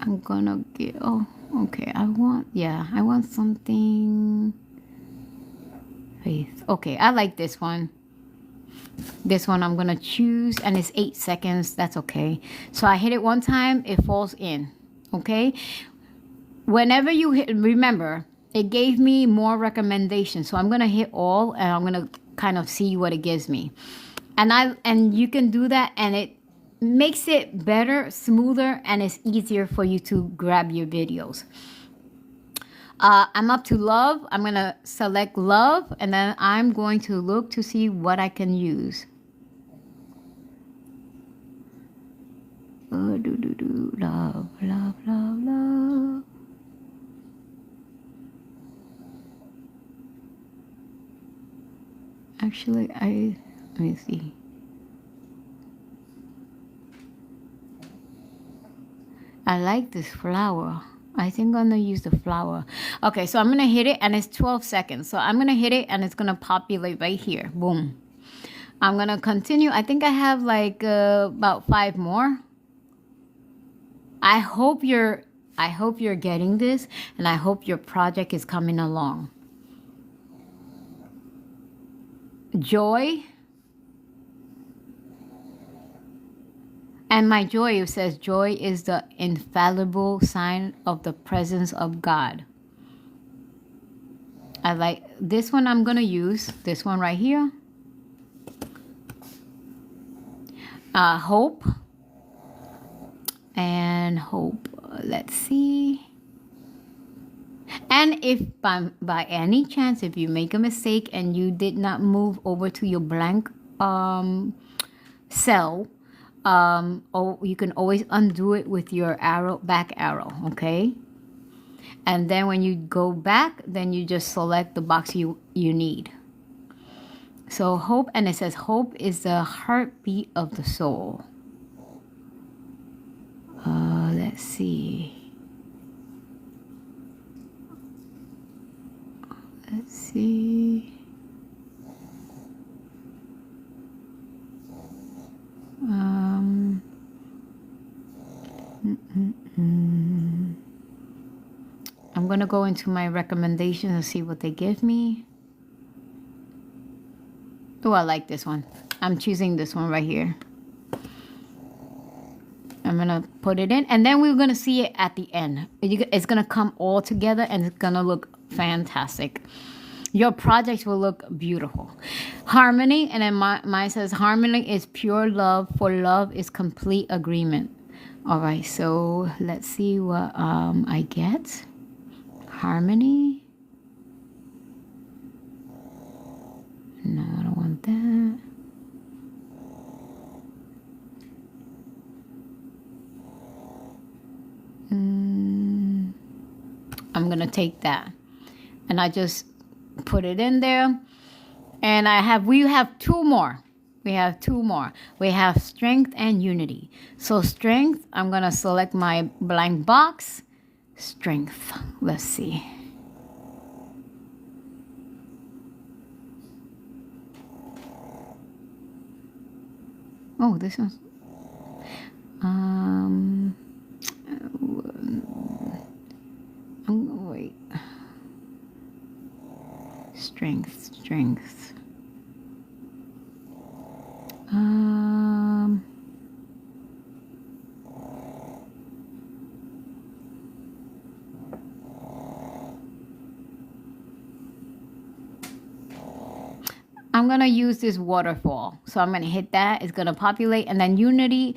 I'm gonna get, oh, okay. I want something. Faith. Okay, I like this one. This one I'm gonna choose, and it's 8 seconds. That's okay. So I hit it one time, it falls in. Okay. Whenever you hit, remember, it gave me more recommendations. So I'm gonna hit all, and I'm gonna kind of see what it gives me. And you can do that, and it makes it better, smoother, and it's easier for you to grab your videos. I'm up to love. I'm gonna select love, and then I'm going to look to see what I can use. Oh, love. Actually, let me see. I like this flower. I think I'm gonna use the flower. Okay, so I'm gonna hit it, and it's 12 seconds. So I'm gonna hit it, and it's gonna populate right here. Boom. I'm gonna continue. I think I have like about 5 more. I hope you're getting this, and I hope your project is coming along. Joy. And my joy, it says joy is the infallible sign of the presence of God. I like this one. I'm going to use this one right here. Hope. And hope. Let's see. And if by any chance, if you make a mistake and you did not move over to your blank cell, you can always undo it with your back arrow, okay? And then when you go back, then you just select the box you need. So hope, and it says hope is the heartbeat of the soul. Let's see. Let's see. I'm gonna go into my recommendations and see what they give me. Oh, I like this one. I'm choosing this one right here. I'm gonna put it in, and then we're gonna see it at the end. It's gonna come all together, and it's gonna look fantastic. Your projects will look beautiful. Harmony, and then mine says harmony is pure love, for love is complete agreement. All right, so let's see what I get. Harmony. No, I don't want that. going to take that and I just put it in there. And we have two more. We have two more. We have strength and unity. So strength, I'm going to select my blank box. Strength. Let's see. Oh, this one's... wait. Strength. I'm going to use this waterfall. So I'm going to hit that. It's going to populate. And then unity,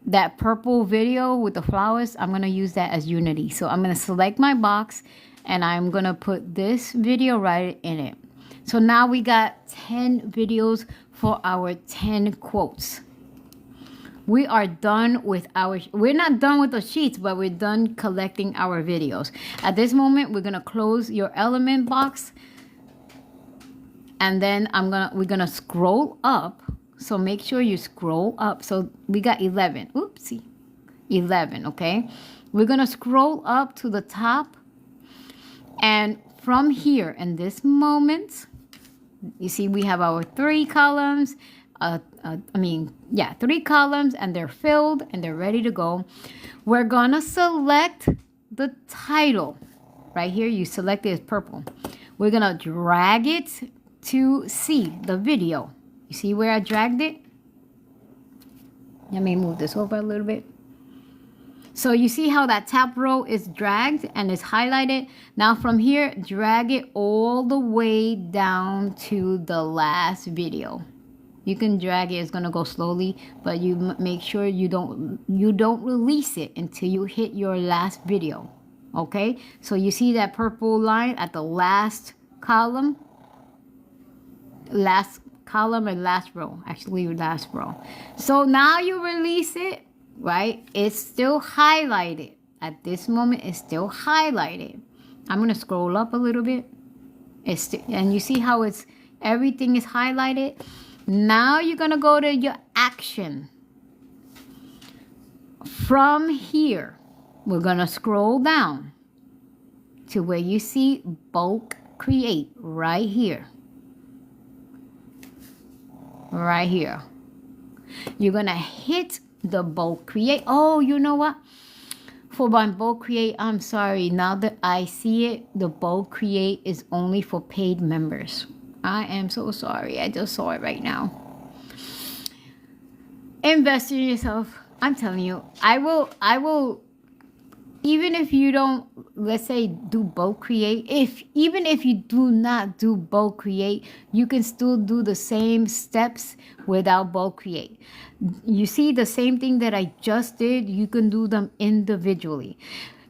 that purple video with the flowers, I'm going to use that as unity. So I'm going to select my box and I'm going to put this video right in it. So now we got 10 videos for our 10 quotes. We are done with we're not done with the sheets, but we're done collecting our videos. At this moment, we're going to close your element box. And then we're gonna scroll up. So make sure you scroll up. So we got 11. Oopsie. 11, okay? We're gonna scroll up to the top. And from here, in this moment, you see we have our 3 columns. 3 columns, and they're filled and they're ready to go. We're gonna select the title. Right here, you select it as purple. We're gonna drag it to see the video. You see where I dragged it? Let me move this over a little bit. So you see how that top row is dragged and is highlighted. Now from here, drag it all the way down to the last video. You can drag it, it's gonna go slowly, but you make sure you don't release it until you hit your last video. Okay? So you see that purple line at the last column? Last column and last row, actually last row. So now you release it, right? It's still highlighted. At this moment, it's still highlighted. I'm gonna scroll up a little bit. And you see how everything is highlighted. Now you're gonna go to your action. From here, we're gonna scroll down to where you see bulk create right here. Right here. You're gonna hit the bulk create. Oh, you know what? For my bulk create, I'm sorry. Now that I see it, the bulk create is only for paid members. I am so sorry. I just saw it right now. Invest in yourself. I'm telling you, I will even if you don't, let's say, do bulk create, even if you do not do bulk create, you can still do the same steps without bulk create. You see the same thing that I just did, you can do them individually.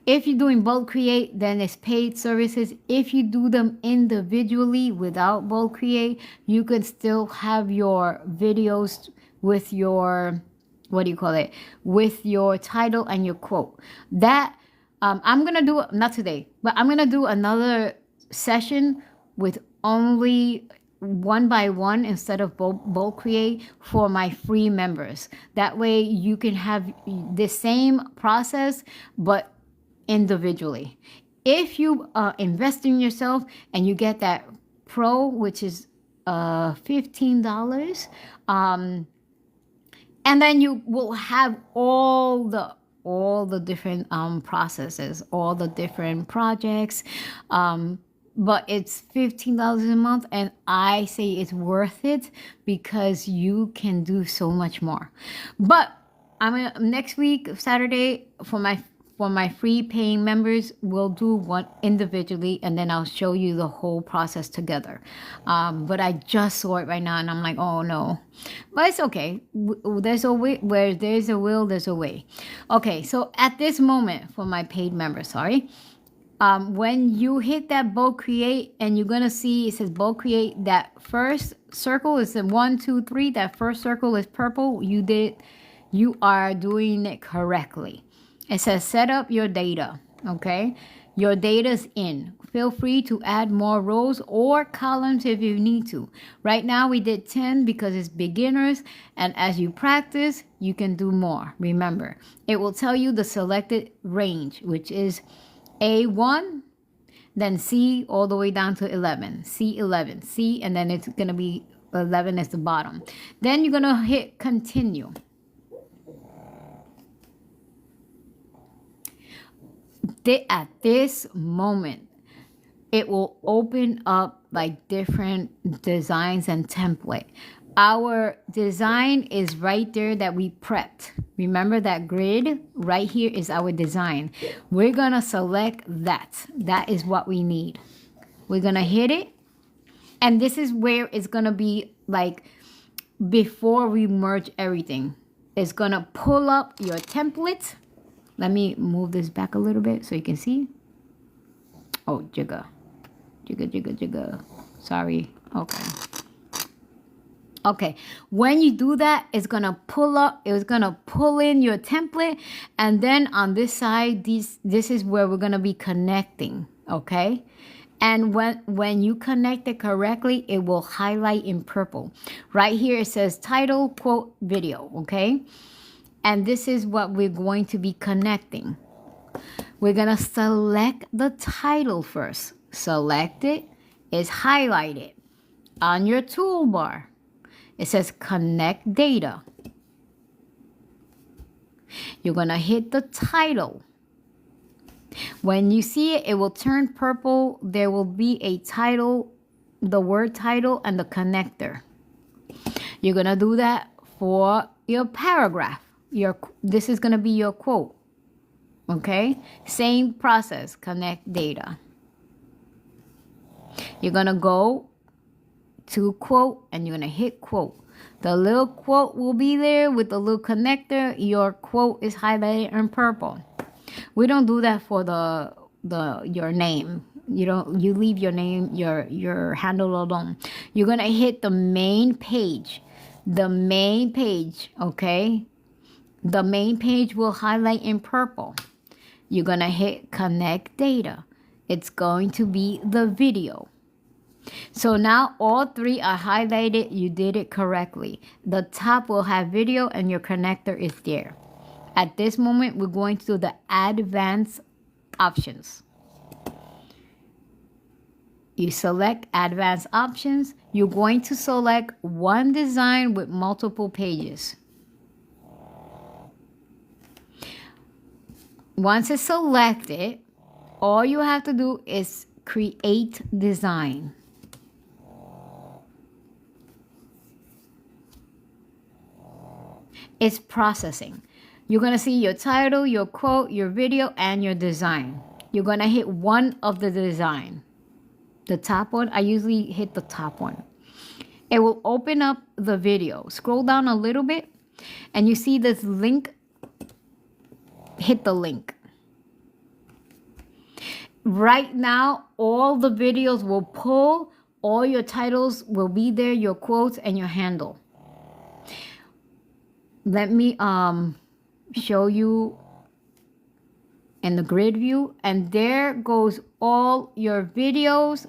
If you're doing bulk create, then it's paid services. If you do them individually without bulk create, you can still have your videos with your, with your title and your quote. That I'm gonna do, not today, but I'm gonna do another session with only 1 by 1 instead of bulk create for my free members. That way you can have the same process but individually. If you invest in yourself and you get that pro, which is $15, and then you will have all the different processes, all the different projects, but it's $15 a month, and I say it's worth it because you can do so much more. But next week, Saturday, for my free paying members, we'll do one individually, and then I'll show you the whole process together. But I just saw it right now, and I'm like, oh no. But it's okay. There's a way. Where there's a will, there's a way. Okay, so at this moment, for my paid members, when you hit that bulk create, and you're gonna see it says bulk create, that first circle is the 1, 2, 3. That first circle is purple. You are doing it correctly. It says set up your data, okay? Your data's in. Feel free to add more rows or columns if you need to. Right now we did 10 because it's beginners, and as you practice, you can do more. Remember, it will tell you the selected range, which is A1, then C all the way down to 11. C11, C, and then it's going to be 11 is the bottom. Then you're going to hit continue. At this moment, it will open up like different designs and template. Our design is right there that we prepped. Remember that grid right here is our design. We're gonna select that. That is what we need. We're gonna hit it, and this is where it's gonna be like before we merge everything. It's gonna pull up your template. Let me move this back a little bit so you can see. Oh, jigga. Sorry. Okay. When you do that, it's going to pull up. It's going to pull in your template. And then on this side, this is where we're going to be connecting. Okay. And when you connect it correctly, it will highlight in purple. Right here, it says title, quote, video. Okay. And this is what we're going to be connecting. We're going to select the title first. Select it. It's highlighted. On your toolbar, it says connect data. You're going to hit the title. When you see it, it will turn purple. There will be a title, the word title, and the connector. You're going to do that for your paragraph. This is going to be your quote. Okay, same process. Connect data. You're going to go to quote, and you're going to hit quote. The little quote will be there with the little connector. Your quote is highlighted in purple. We don't do that for your name. You leave your name, your handle alone. You're going to hit the main page. The main page, okay? The main page will highlight in purple. You're going to hit connect data. It's going to be the video. So now all three are highlighted. You did it correctly. The top will have video and your connector is there. At this moment, we're going to do the advanced options. You select advanced options. You're going to select one design with multiple pages. Once it's selected, all you have to do is create design. It's processing. You're going to see your title, your quote, your video, and your design. You're going to hit one of the design. The top one, I usually hit the top one. It will open up the video. Scroll down a little bit, and you see this link. Hit the link. Right now, all the videos will pull. All your titles will be there, your quotes, and your handle. Let me show you in the grid view, and there goes all your videos.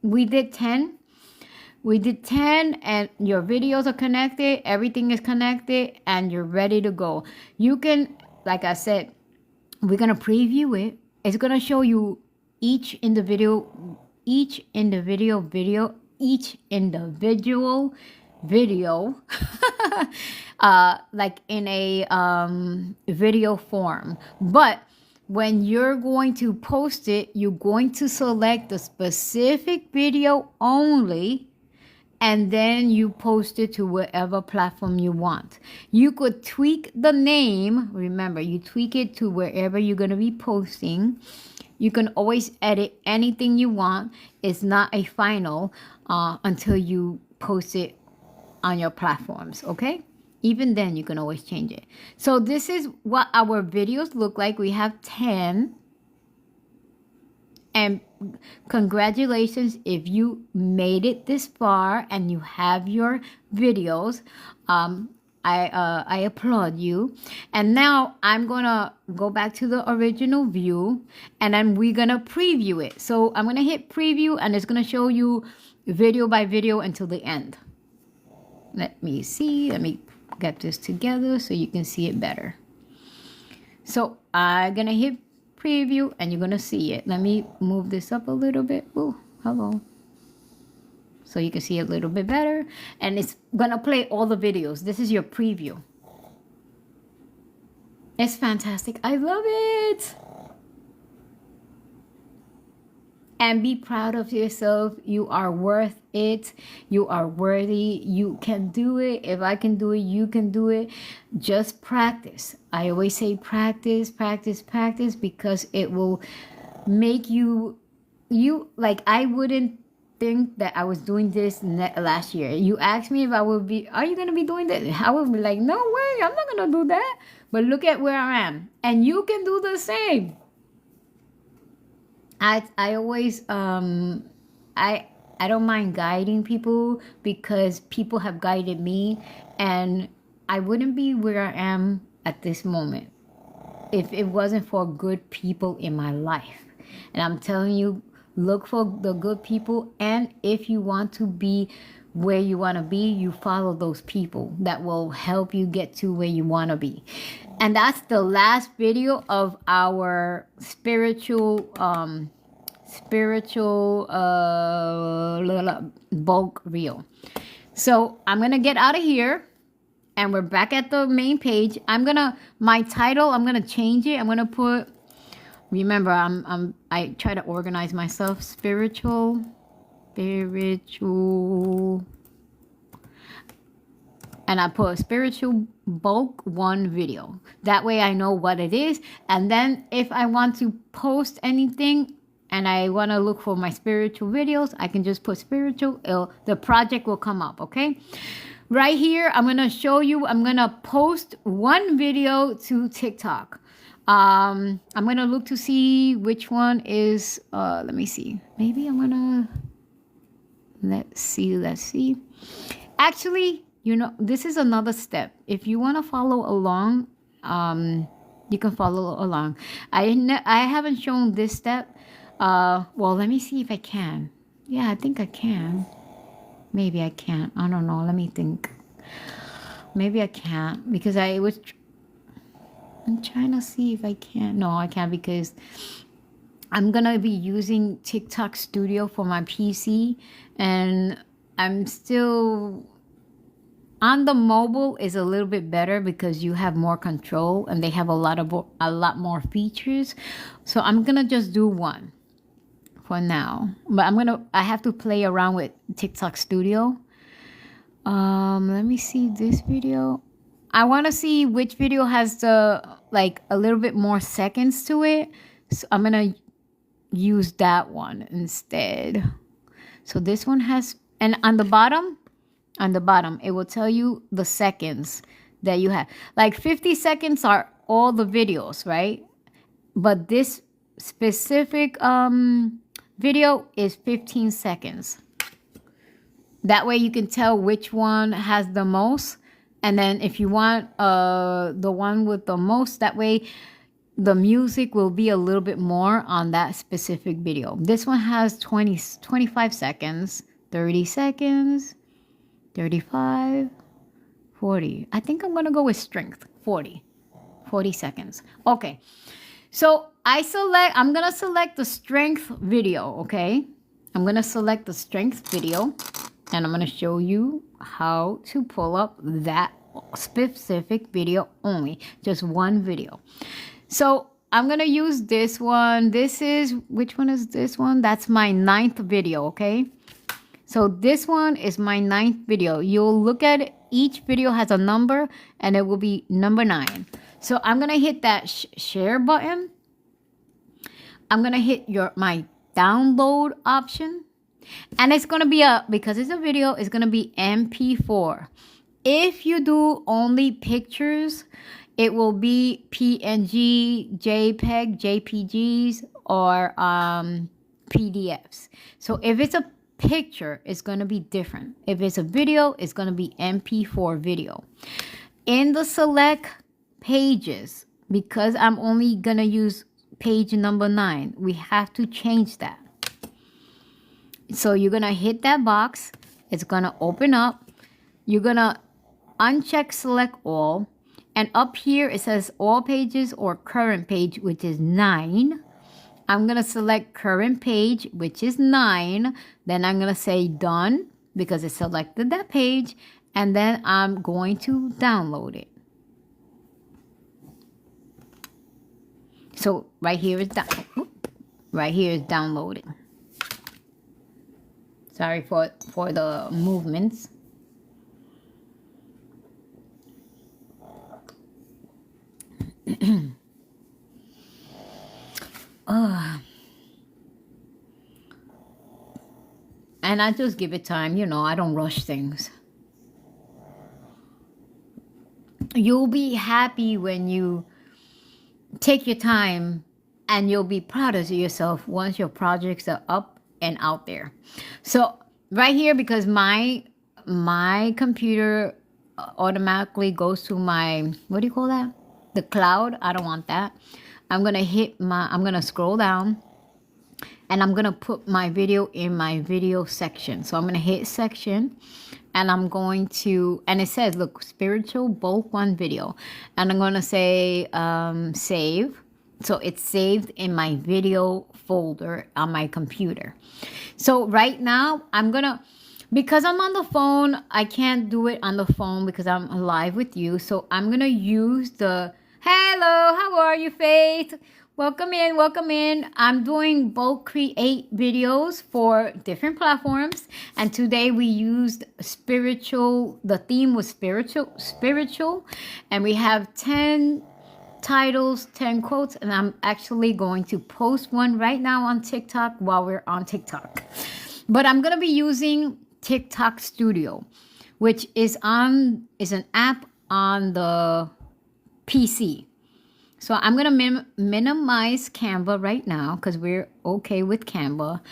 We did 10. We did 10, and your videos are connected. Everything is connected, and you're ready to go. You can, like I said, we're going to preview it. It's going to show you each individual video, like in a video form. But when you're going to post it, you're going to select the specific video only, and then you post it to whatever platform you want. You could tweak the name. Remember, you tweak it to wherever you're going to be posting. You can always edit anything you want. It's not a final until you post it on your platforms, okay? Even then, you can always change it. So this is what our videos look like. We have 10. And congratulations if you made it this far and you have your videos. I applaud you. And now I'm gonna go back to the original view, and then we're gonna preview it. So I'm gonna hit preview, and it's gonna show you video by video until the end. Let me see. Let me get this together so you can see it better. So I'm gonna hit preview, and you're gonna see it. Let me move this up a little bit. Oh, hello. So you can see it a little bit better, and it's gonna play all the videos. This is your preview. It's fantastic. I love it. And be proud of yourself. You are worth it. You are worthy. You can do it. If I can do it, you can do it. Just practice. I always say practice, practice, practice, because it will make you like, I wouldn't think that I was doing this last year. You asked me if I would be, are you going to be doing this? I would be like, no way, I'm not going to do that. But look at where I am. And you can do the same. I always, I don't mind guiding people, because people have guided me, and I wouldn't be where I am at this moment if it wasn't for good people in my life. And I'm telling you, look for the good people, and if you want to be where you want to be, you follow those people that will help you get to where you want to be. And that's the last video of our spiritual bulk reel. So I'm gonna get out of here, and we're back at the main page. My title, I'm gonna change it. I'm gonna put, remember, I try to organize myself. Spiritual, and I put spiritual bulk 1 video. That way I know what it is. And then if I want to post anything and I want to look for my spiritual videos, I can just put spiritual. The project will come up, okay? Right here, I'm going to show you, I'm going to post 1 video to TikTok. I'm going to look to see which one is, let me see. Maybe I'm going to, let's see. Actually, you know, this is another step. If you want to follow along, you can follow along. I haven't shown this step. Well, let me see if I can. Yeah, I think I can. Maybe I can't. I don't know. Let me think. Maybe I can't, because I'm trying to see if I can. No, I can't, because I'm going to be using TikTok Studio for my PC, and I'm still... On the mobile is a little bit better because you have more control, and they have a lot more features. So I'm gonna just do 1 for now. But I have to play around with TikTok Studio. Let me see this video. I want to see which video has a little bit more seconds to it. So I'm gonna use that one instead. So this one has, and on the bottom, it will tell you the seconds that you have. Like 50 seconds are all the videos, right? But this specific video is 15 seconds. That way you can tell which one has the most. And then if you want the one with the most, that way the music will be a little bit more on that specific video. This one has 25 seconds, 30 seconds, 35, 40. I think I'm going to go with strength. 40 seconds. Okay. So I'm going to select the strength video. Okay. I'm going to select the strength video, and I'm going to show you how to pull up that specific video only. Just 1 video. So I'm going to use this one. Which one is this one? That's my 9th video. Okay. So this one is my 9th video. You'll look at it. Each video has a number, and it will be number 9. So I'm going to hit that share button. I'm going to hit my download option. And it's going to be because it's a video, it's going to be MP4. If you do only pictures, it will be PNG, JPEG, JPGs, or PDFs. So if it's a picture, it's going to be different. If it's a video, it's going to be MP4 video. in the select pages, because I'm only going to use page number 9, we have to change that. So you're going to hit that box. It's going to open up. You're going to uncheck select all. And up here it says all pages or current page, which is 9. I'm going to select current page, which is 9. Then I'm going to say done because it selected that page. And then I'm going to download it. So right here is downloading. Sorry for the movements. And I just give it time, you know, I don't rush things. You'll be happy when you take your time, and you'll be proud of yourself once your projects are up and out there. So right here, because my computer automatically goes to my, what do you call that? The cloud. I don't want that. I'm going to scroll down, and I'm going to put my video in my video section. So I'm going to hit section, and I'm going to, and it says, look, spiritual bulk 1 video. And I'm going to say save. So it's saved in my video folder on my computer. So right now because I'm on the phone, I can't do it on the phone because I'm live with you. So I'm going to use the, hello, how are you, Faith? Welcome in, welcome in. I'm doing bulk create videos for different platforms. And today we used spiritual, the theme was spiritual. And we have 10 titles, 10 quotes. And I'm actually going to post one right now on TikTok while we're on TikTok. But I'm going to be using TikTok Studio, which is an app on the PC. So I'm going to minimize Canva right now because we're okay with Canva.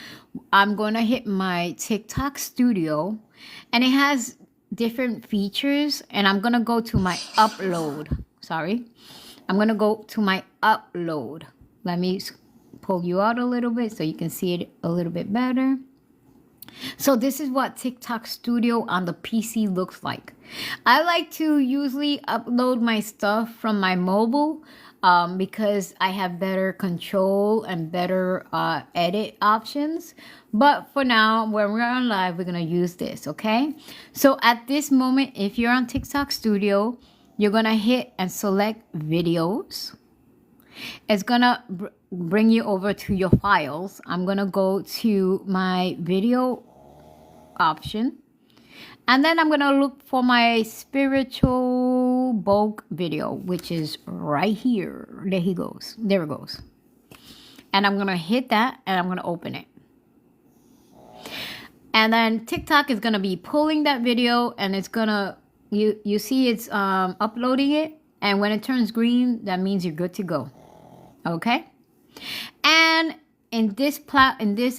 I'm going to hit my TikTok Studio, and it has different features, and I'm going to go to my upload. Sorry. I'm going to go to my upload. Let me pull you out a little bit so you can see it a little bit better. So this is what TikTok Studio on the PC looks like. I like to usually upload my stuff from my mobile because I have better control and better edit options. But for now, when we're on live, we're going to use this, okay? So at this moment, if you're on TikTok Studio, you're going to hit and select videos. It's going to bring you over to your files. I'm going to go to my video option. And then I'm going to look for my spiritual bulk video, which is right here. There he goes. There it goes. And I'm going to hit that, and I'm going to open it. And then TikTok is going to be pulling that video, and it's going to, you see it's uploading it. And when it turns green, that means you're good to go. Okay? And in this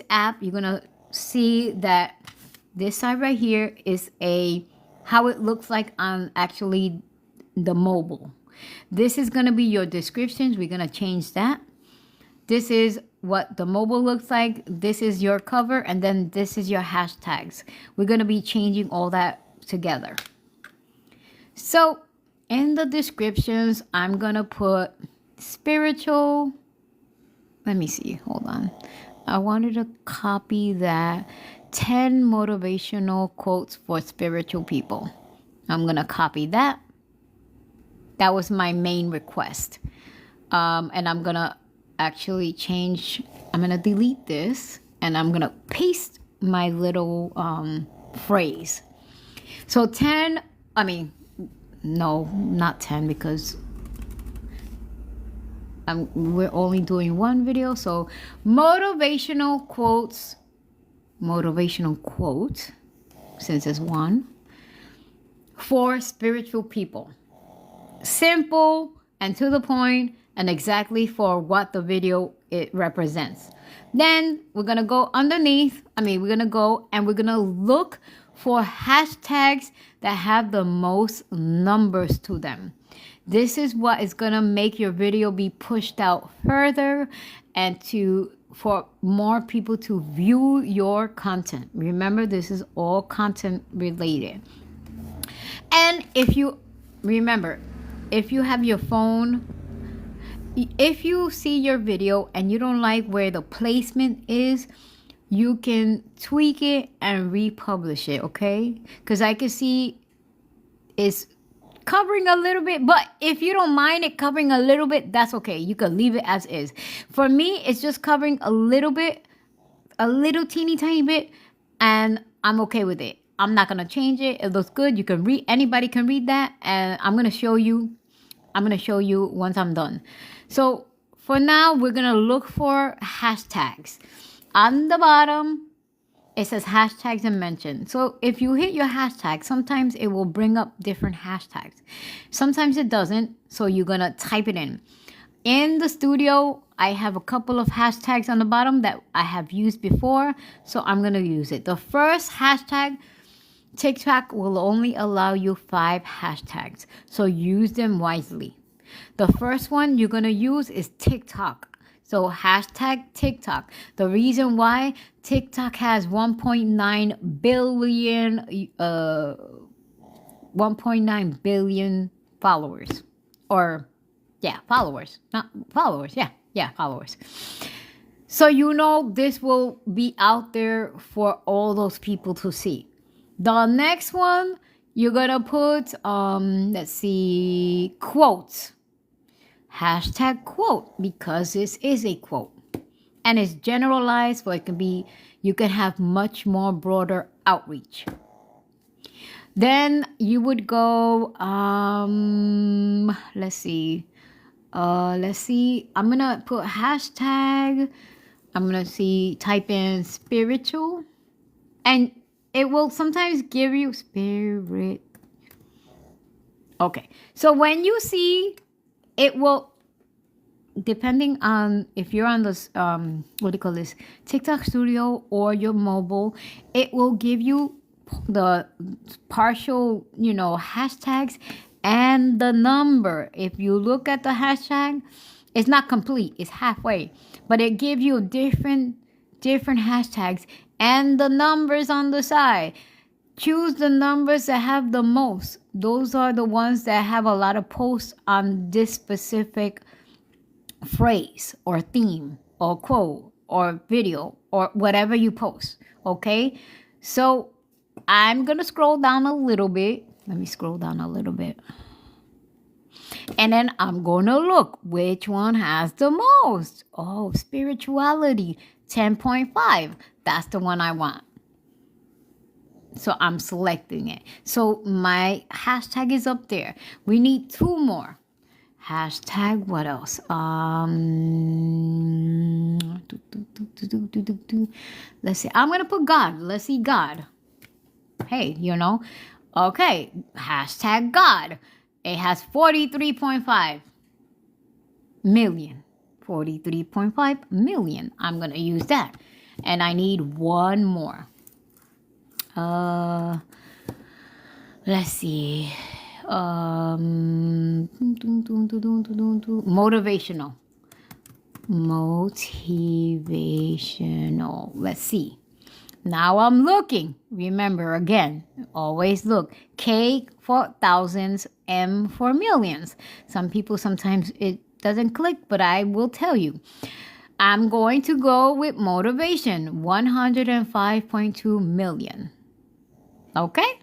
app, you're going to see that this side right here is how it looks like on actually the mobile. This is going to be your descriptions. We're going to change that. This is what the mobile looks like. This is your cover, and then this is your hashtags. We're going to be changing all that together. So in the descriptions, I'm going to put spiritual. Let me see. Hold on. I wanted to copy that 10 motivational quotes for spiritual people. I'm going to copy that. That was my main request. And I'm going to actually change. I'm going to delete this, and I'm going to paste my little phrase. So 10, no, not 10 because we're only doing one video. So motivational quote, since it's one, for spiritual people. Simple and to the point, and exactly for what the video it represents. Then we're going to go underneath. We're going to go and we're going to look for hashtags that have the most numbers to them. This is what is going to make your video be pushed out further and for more people to view your content. Remember, this is all content related. And if you have your phone, if you see your video and you don't like where the placement is, you can tweak it and republish it, okay? Because I can see it's covering a little bit, but if you don't mind it covering a little bit, that's okay. You can leave it as is. For me, it's just covering a little bit, a little teeny tiny bit, and I'm okay with it. I'm not gonna change it. It looks good. You can read, anybody can read that, and I'm gonna show you once I'm done. So for now, we're gonna look for hashtags. On the bottom, it says hashtags and mention. So if you hit your hashtag, sometimes it will bring up different hashtags. Sometimes it doesn't, so you're gonna type it in. In the studio, I have a couple of hashtags on the bottom that I have used before, so I'm gonna use it. The first hashtag, TikTok will only allow you 5 hashtags, so use them wisely. The first one you're gonna use is TikTok. So hashtag TikTok. The reason why TikTok has 1.9 billion followers. Followers. Not followers. Yeah, followers. So this will be out there for all those people to see. The next one, you're gonna put quotes. Hashtag quote, because this is a quote. And it's generalized, so you can have much more broader outreach. Then you would go, let's see. I'm gonna put hashtag, type in spiritual, and it will sometimes give you spirit. Okay, so when you see, it will, depending on if you're on this, TikTok Studio or your mobile, it will give you the partial, hashtags and the number. If you look at the hashtag, it's not complete, it's halfway, but it gives you different hashtags and the numbers on the side. Choose the numbers that have the most. Those are the ones that have a lot of posts on this specific phrase or theme or quote or video or whatever you post. Okay? So I'm going to scroll down a little bit. Let me scroll down a little bit. And then I'm going to look which one has the most. Oh, spirituality, 10.5. That's the one I want. So I'm selecting it. So my hashtag is up there. We need 2 more. Hashtag, what else? Let's see. I'm going to put God. Let's see God. Hey, Okay. Hashtag God. It has 43.5 million. 43.5 million. I'm going to use that. And I need 1 more. Let's see. Motivational. Let's see. Now I'm looking. Remember, again, always look. K for thousands, M for millions. Some people, sometimes it doesn't click, but I will tell you. I'm going to go with motivation, 105.2 million. Okay?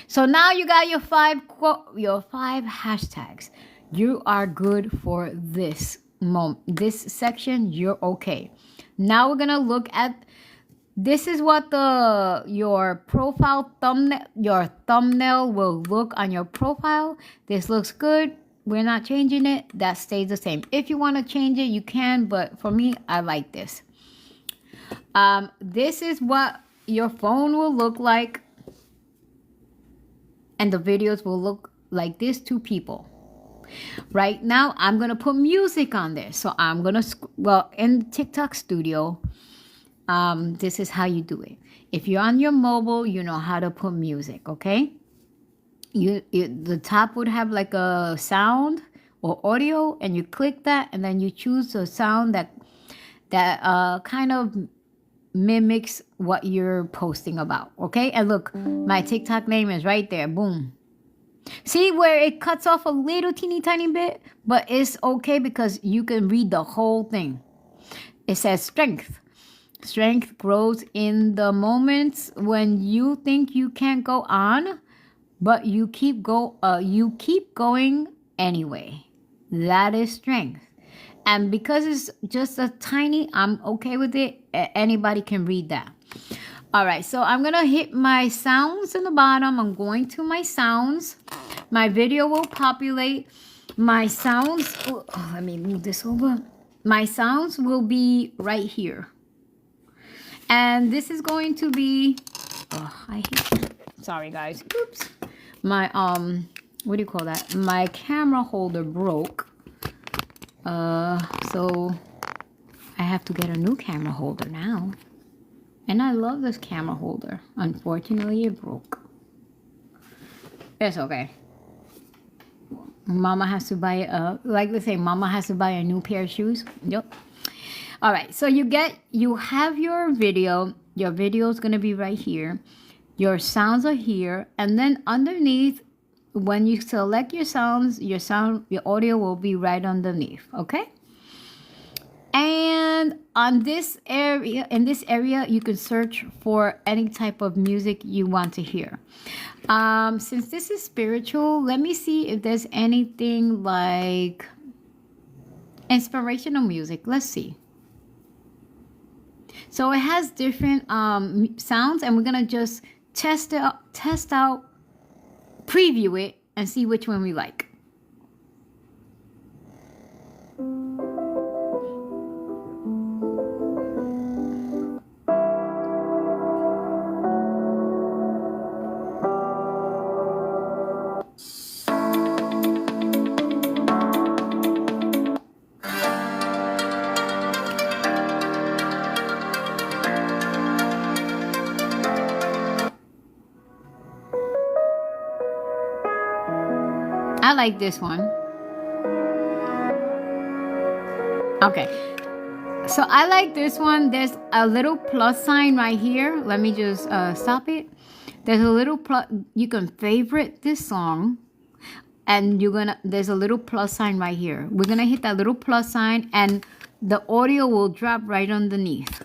So now you got your 5 hashtags. You are good for this section. You're okay. Now we're gonna look at, this is what your profile thumbnail will look on your profile. This looks good. We're not changing it. That stays the same. If you want to change it, you can, but for me, I like this. This is what your phone will look like. And the videos will look like this to people. Right now, I'm going to put music on there. So I'm going to, in TikTok Studio, this is how you do it. If you're on your mobile, you know how to put music, okay? The top would have like a sound or audio, and you click that, and then you choose the sound that kind of mimics what you're posting about, okay? And look, my TikTok name is right there. Boom. See where it cuts off a little teeny tiny bit, but it's okay because you can read the whole thing. It says strength. Strength grows in the moments when you think you can't go on, but you keep going anyway. That is strength. And because it's just a tiny, I'm okay with it. Anybody can read that. All right, so I'm going to hit my sounds in the bottom. I'm going to my sounds. My video will populate. My sounds, let me move this over. My sounds will be right here. And this is going to be, sorry guys, oops. My, what do you call that? My camera holder broke. So I have to get a new camera holder now. And I love this camera holder. Unfortunately, it broke. It's okay. Mama has to buy like they say, Mama has to buy a new pair of shoes. Yep. All right. So you have your video. Your video is going to be right here. Your sounds are here. And then underneath, when you select your sounds, your audio will be right underneath. Okay. And on this area, in this area, you can search for any type of music you want to hear. Since this is spiritual, let me see if there's anything like inspirational music. Let's see. So it has different sounds, and we're gonna just test out, preview it, and see which one we like. I like this one. Okay. So I like this one. There's a little plus sign right here. Let me just stop it. There's a little plus. You can favorite this song. And there's a little plus sign right here. We're going to hit that little plus sign, and the audio will drop right underneath.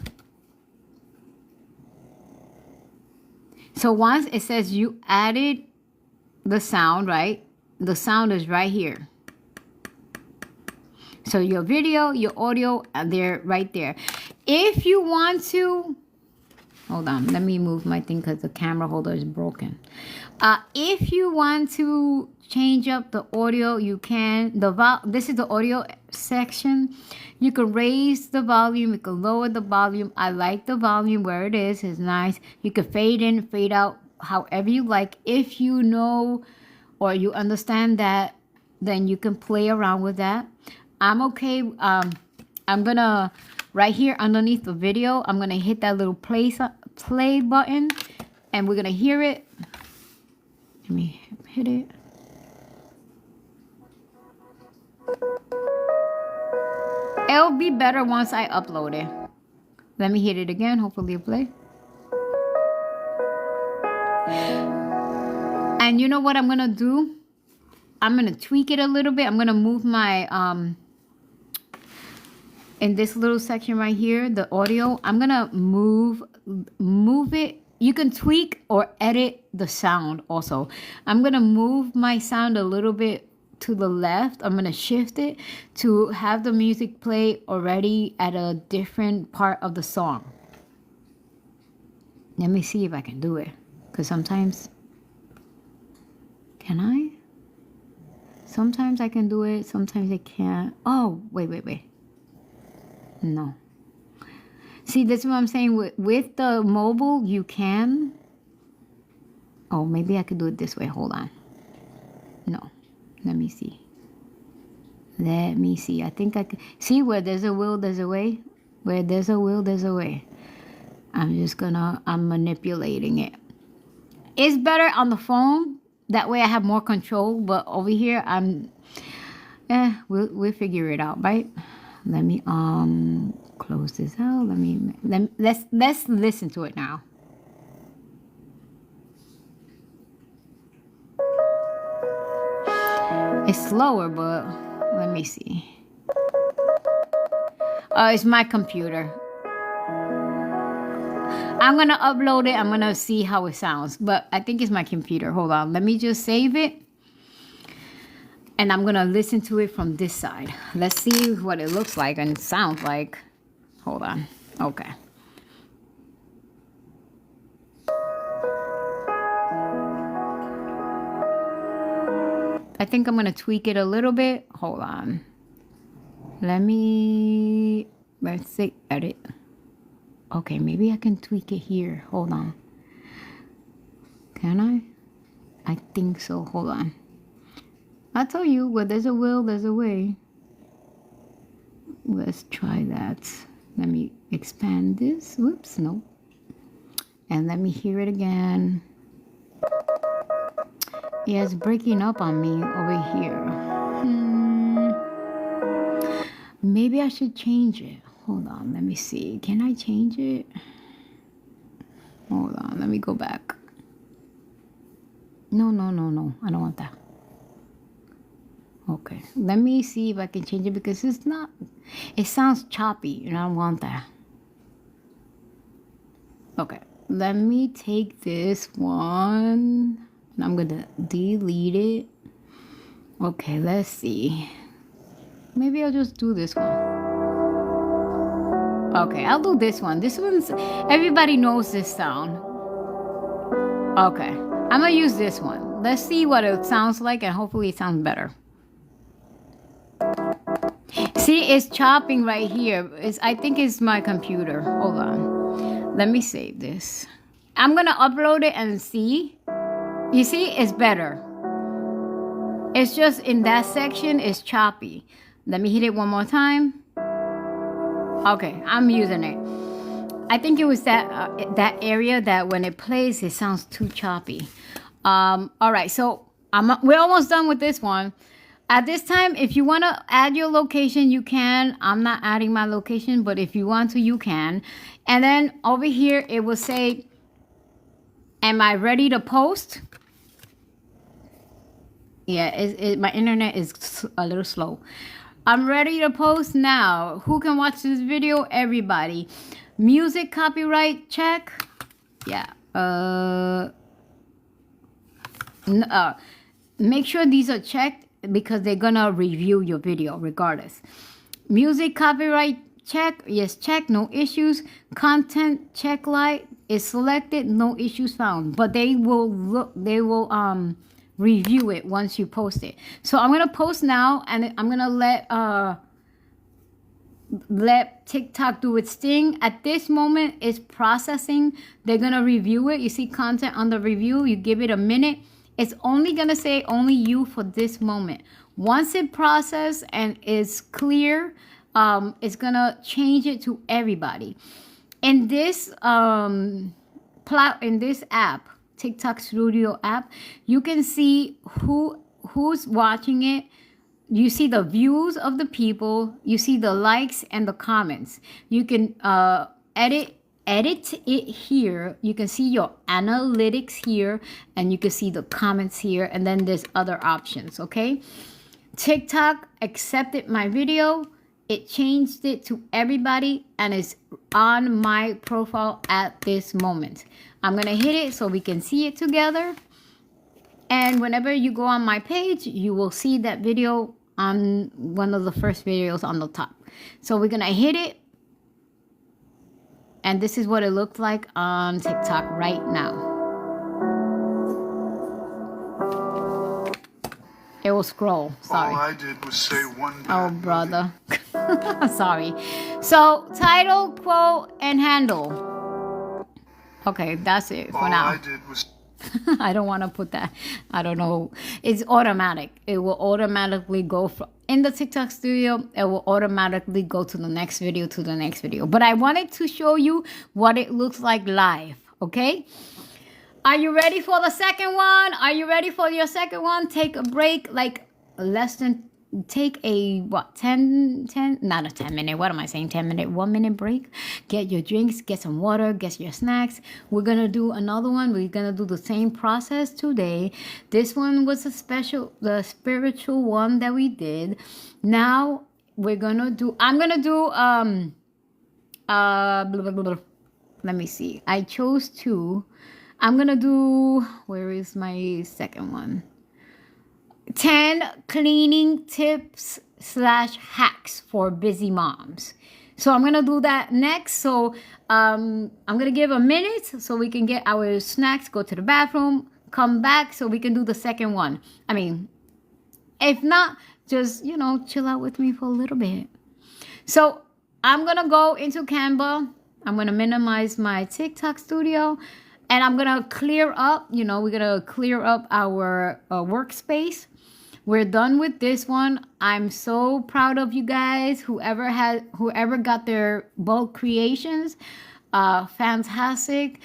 So once it says you added the sound, right? The sound is right here. So your video, your audio, they're right there. If you want to, hold on, let me move my thing because the camera holder is broken. If you want to change up the audio, you can. This is the audio section. You can raise the volume, you can lower the volume. I like the volume where it is. It's nice. You can fade in, fade out, however you like. If you know or you understand that, then you can play around with that. I'm okay. I'm gonna, right here underneath the video, I'm gonna hit that little play button, and we're gonna hear it. Let me hit it. It'll be better once I upload it. Let me hit it again. Hopefully it'll play. And you know what I'm gonna do? I'm gonna tweak it a little bit. I'm gonna move my in this little section right here, the audio. I'm gonna move it. You can tweak or edit the sound also. I'm gonna move my sound a little bit to the left. I'm gonna shift it to have the music play already at a different part of the song. Let me see if I can do it, because sometimes, can I? Sometimes I can do it, sometimes I can't. Oh, wait. No. See, this is what I'm saying. With the mobile, you can. Oh, maybe I could do it this way. Hold on. No. Let me see. I think I could. See, where there's a will, there's a way. Where there's a will, there's a way. I'm manipulating it. It's better on the phone. That way I have more control. But over here, we'll figure it out, right? Let me close this out. Let's listen to it now. It's slower, but let me see. Oh, it's my computer. I'm going to upload it. I'm going to see how it sounds. But I think it's my computer. Hold on. Let me just save it. And I'm going to listen to it from this side. Let's see what it looks like and sounds like. Hold on. Okay. I think I'm going to tweak it a little bit. Hold on. Let's say edit. Okay, maybe I can tweak it here. Hold on. Can I? I think so. Hold on. I tell you, where there's a will, there's a way. Let's try that. Let me expand this. Whoops, no. And let me hear it again. Yeah, it's breaking up on me over here. Maybe I should change it. Hold on, let me see. Can I change it? Hold on, let me go back. No. I don't want that. Okay, let me see if I can change it because it sounds choppy and I don't want that. Okay, let me take this one and I'm gonna delete it. Okay, let's see. Maybe I'll just do this one. Okay, I'll do this one. This one's, everybody knows this sound. Okay, I'm gonna use this one. Let's see what it sounds like and hopefully it sounds better. See, it's chopping right here. I think it's my computer. Hold on. Let me save this. I'm gonna upload it and see. You see, it's better. It's just in that section, it's choppy. Let me hit it one more time. Okay, I'm using it. I think it was that area that when it plays, it sounds too choppy. All right, so we're almost done with this one. At this time, if you want to add your location, you can. I'm not adding my location, but if you want to, you can. And then over here, it will say, am I ready to post? Yeah, my internet is a little slow. I'm ready to post now. Who can watch this video? Everybody. Music copyright check. Yeah. Make sure these are checked because they're gonna review your video regardless. Music copyright check. Yes, check. No issues. Content check light is selected. No issues found. But they will review it once you post it. So I'm gonna post now and I'm gonna let TikTok do its thing. At this moment, it's processing. They're gonna review it. You see content on the review. You give it a minute. It's only gonna say only you for this moment. Once it processes and is clear, it's gonna change it to everybody. In this app, TikTok Studio app, you can see who's watching it. You see the views of the people. You see the likes and the comments. You can edit it here. You can see your analytics here, and you can see the comments here, and then there's other options, okay? TikTok accepted my video. It changed it to everybody, and it's on my profile at this moment. I'm gonna hit it so we can see it together. And whenever you go on my page, you will see that video on one of the first videos on the top. So we're gonna hit it. And this is what it looked like on TikTok right now. It will scroll. Sorry. All I did was say one. Oh, brother. Sorry. So, title, quote, and handle. Okay, that's it for now. All I did was. I don't want to put that. I don't know. It's automatic. It will automatically go in the TikTok studio. It will automatically go to the next video, to the next video. But I wanted to show you what it looks like live. Okay. Are you ready for the second one? Are you ready for your second one? Take a break, like take a, what, 10, not a 10 minute, what am I saying, 10 minute, 1 minute break. Get your drinks, get some water, get your snacks. We're going to do another one. We're going to do the same process today. This one was the spiritual one that we did. Now we're going to do, I'm going to do, blah, blah, blah, blah. Let me see. I chose two. I'm going to do, where is my second one? 10 cleaning tips / hacks for busy moms. So I'm going to do that next. So I'm going to give a minute so we can get our snacks, go to the bathroom, come back so we can do the second one. I mean, if not, just, chill out with me for a little bit. So I'm going to go into Canva. I'm going to minimize my TikTok studio. And I'm going to clear up, we're going to clear up our workspace. We're done with this one. I'm so proud of you guys. Whoever got their bulk creations, fantastic.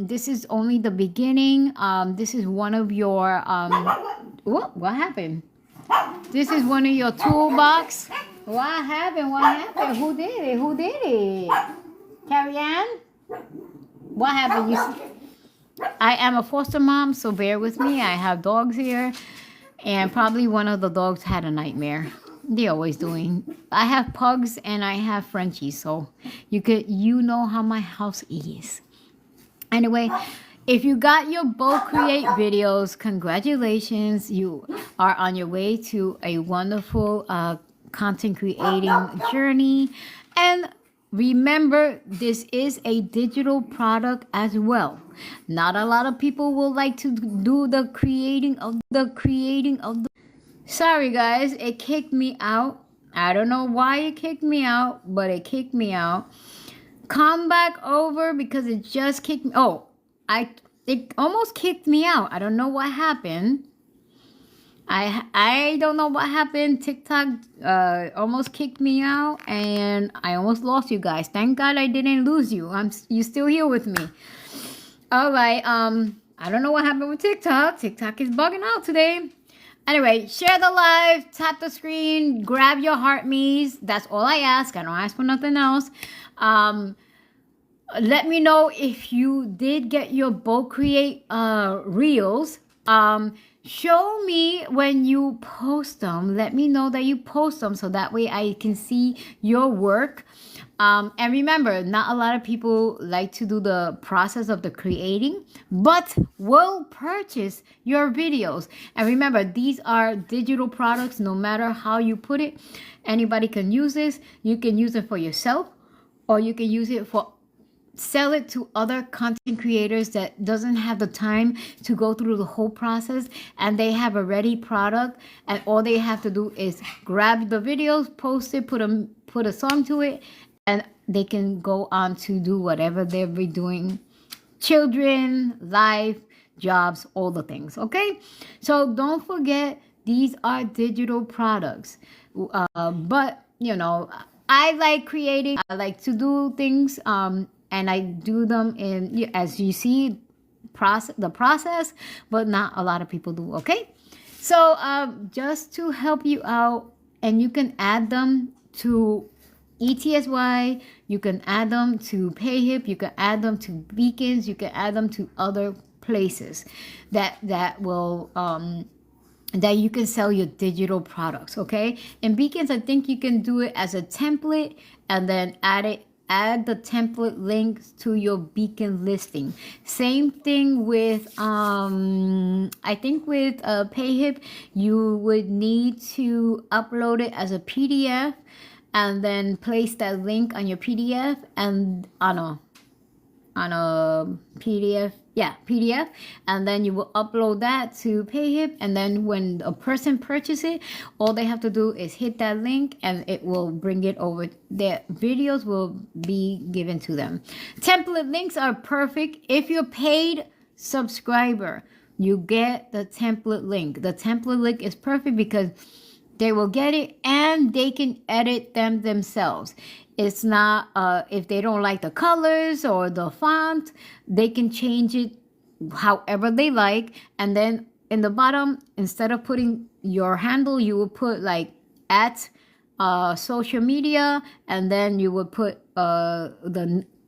This is only the beginning. This is one of your, what happened? This is one of your toolbox. What happened? Who did it? Carrie Ann? What happened? I am a foster mom, so bear with me. I have dogs here, and probably one of the dogs had a nightmare. They're always doing. I have pugs and I have Frenchies, so you know how my house is. Anyway, if you got your bulk create videos, congratulations. You are on your way to a wonderful content creating journey. And remember, this is a digital product as well. Not a lot of people will like to do the creating of the. Sorry guys, it kicked me out. I don't know why it kicked me out, but it kicked me out. Come back over because it just kicked me. Oh, it almost kicked me out. I don't know what happened. I don't know what happened. TikTok almost kicked me out, and I almost lost you guys. Thank God I didn't lose you. You still here with me. All right. I don't know what happened with TikTok. TikTok is bugging out today. Anyway, share the live, tap the screen, grab your heart me's. That's all I ask. I don't ask for nothing else. Let me know if you did get your bulk create reels. Show me when you post them. Let me know that you post them so that way I can see your work. And remember, not a lot of people like to do the process of the creating, but will purchase your videos. And remember, these are digital products. No matter how you put it, anybody can use this. You can use it for yourself, or you can use it for sell it to other content creators that doesn't have the time to go through the whole process, and they have a ready product, and all they have to do is grab the videos, post it, put a song to it, and they can go on to do whatever they'll be doing. Children, life, jobs, all the things. Okay, so don't forget, these are digital products, but I like creating. I like to do things, and I do them in, as you see, the process, but not a lot of people do. Okay, so just to help you out, and you can add them to ETSY, you can add them to PayHip, you can add them to Beacons, you can add them to other places that will that you can sell your digital products. Okay, in Beacons, I think you can do it as a template and then add the template links to your Beacon listing. Same thing with I think with PayHip, you would need to upload it as a PDF and then place that link on your PDF and on a PDF. Yeah, PDF, and then you will upload that to PayHip, and then when a person purchases it, all they have to do is hit that link and it will bring it over. Their videos will be given to them. Template links are perfect if you're paid subscriber, you get the template link. The template link is perfect because they will get it and they can edit them themselves. It's not, if they don't like the colors or the font, they can change it however they like. And then in the bottom, instead of putting your handle, you will put like at social media, and then you would put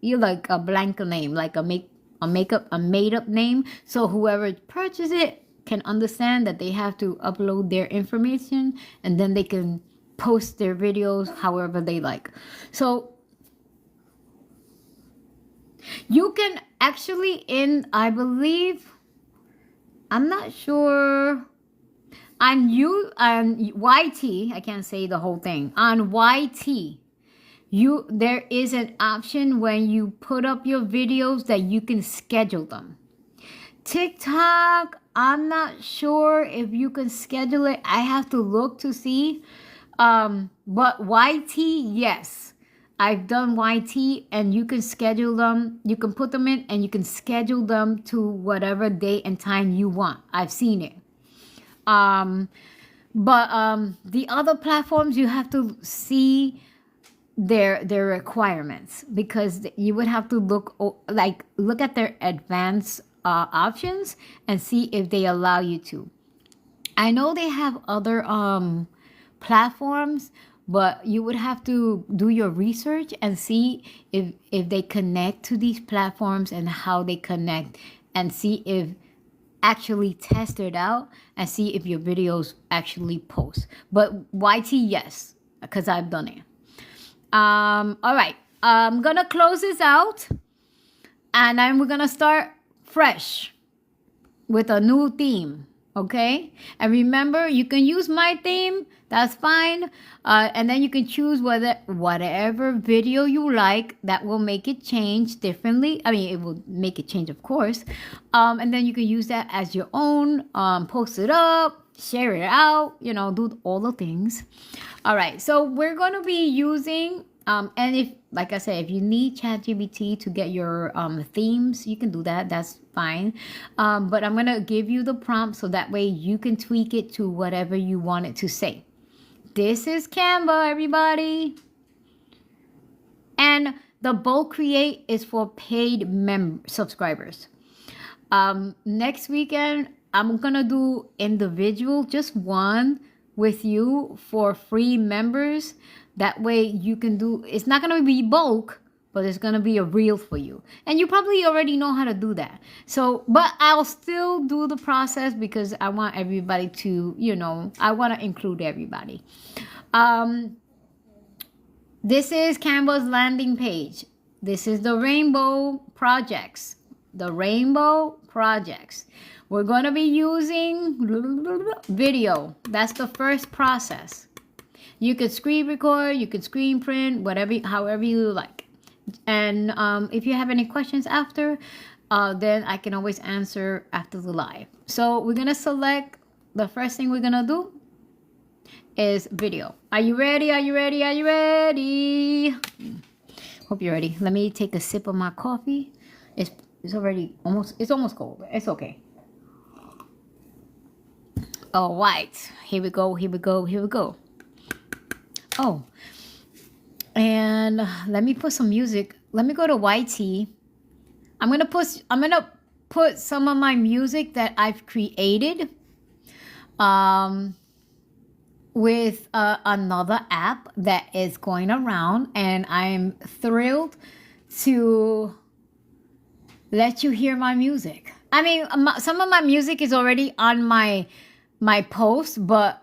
you like a blank name, like a made up name, so whoever purchases it can understand that they have to upload their information, and then they can post their videos however they like. So you can actually, I believe, I'm not sure, on YT, I can't say the whole thing, on YT, there is an option when you put up your videos that you can schedule them. TikTok, I'm not sure if you can schedule it. I have to look to see. But YT, yes. I've done YT, and you can schedule them. You can put them in and you can schedule them to whatever date and time you want. I've seen it. But the other platforms, you have to see their requirements, because you would have to look at their advanced options and see if they allow you to. I know they have other platforms, but you would have to do your research and see if they connect to these platforms and how they connect, and see if actually test it out and see if your videos actually post. But YT, yes, because I've done it. All right, I'm gonna close this out, and then we're gonna start fresh with a new theme. Okay, and remember, you can use my theme, that's fine, and then you can choose whatever video you like that will make it change differently. I mean, it will make it change, of course, and then you can use that as your own. Post it up, share it out, do all the things. All right, so we're going to be using, and if, like I said, if you need ChatGPT to get your themes, you can do that. That's fine. But I'm going to give you the prompt so that way you can tweak it to whatever you want it to say. This is Canva, everybody. And the Bulk Create is for paid subscribers. Next weekend, I'm going to do individual, just one with you for free members. That way you can do, it's not going to be bulk, but it's going to be a reel for you. And you probably already know how to do that. So, but I'll still do the process because I want everybody to, I want to include everybody. This is Canva's landing page. This is the rainbow projects. The rainbow projects. We're going to be using video. That's the first process. You could screen record, you could screen print, however you like. And if you have any questions after, then I can always answer after the live. So we're going to select, the first thing we're going to do is video. Are you ready? Are you ready? Are you ready? Hope you're ready. Let me take a sip of my coffee. It's already almost cold. It's okay. All right. Here we go. Here we go. Here we go. Oh, and let me put some music. Let me go to YT. I'm gonna put some of my music that I've created with another app that is going around, and I'm thrilled to let you hear my music. I mean, some of my music is already on my post, but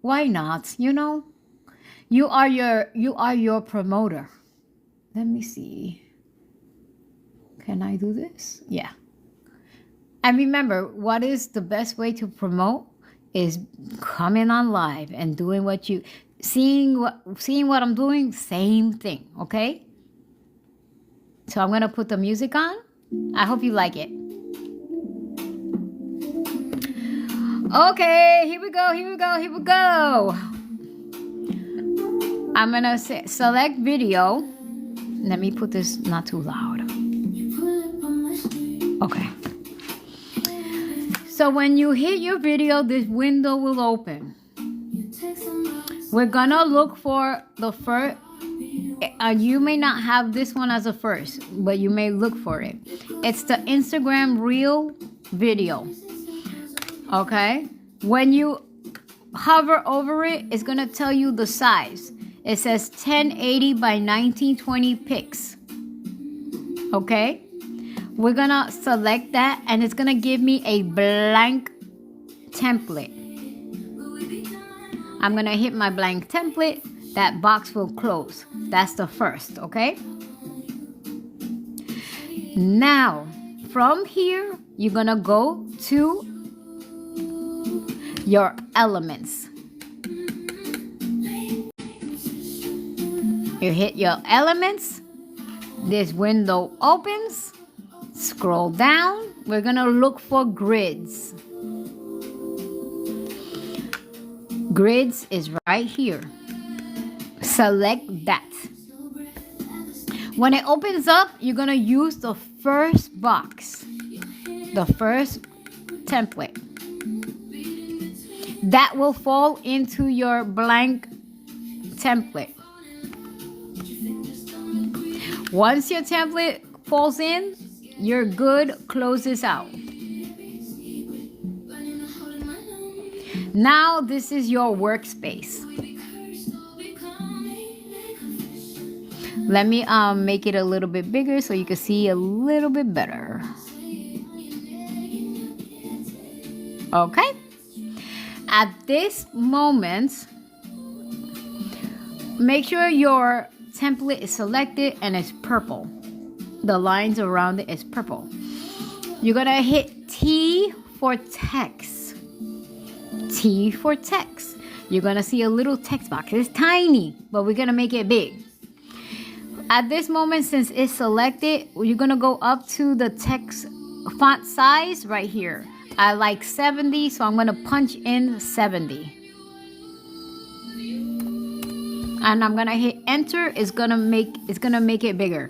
why not? You are your promoter. Let me see. Can I do this? Yeah. And remember, what is the best way to promote is coming on live and doing seeing what I'm doing, same thing, okay? So I'm going to put the music on. I hope you like it. Okay, here we go, here we go, here we go. I'm going to select video. Let me put this not too loud. Okay. So when you hit your video, this window will open. We're gonna look for the first. You may not have this one as a first, but you may look for it. It's the Instagram Reel video. Okay? When you hover over it, it's gonna tell you the size. It says 1080 by 1920 pics. Okay? We're gonna select that, and it's gonna give me a blank template. I'm gonna hit my blank template. That box will close. That's the first, okay? Now, from here, you're gonna go to your elements. You hit your elements. This window opens. Scroll down. We're gonna look for grids. Grids is right here. Select that. When it opens up, you're gonna use the first box, the first template. That will fall into your blank template. Once your template falls in, you're good. Close this out. Now this is your workspace. Let me make it a little bit bigger so you can see a little bit better. Okay? At this moment, make sure your template is selected and it's purple. The lines around it is purple. You're gonna hit T for text. T for text. You're gonna see a little text box. It's tiny, but we're gonna make it big. At this moment, since it's selected, you're gonna go up to the text font size right here. I like 70, so I'm gonna punch in 70. And I'm gonna hit enter. It's gonna make it bigger.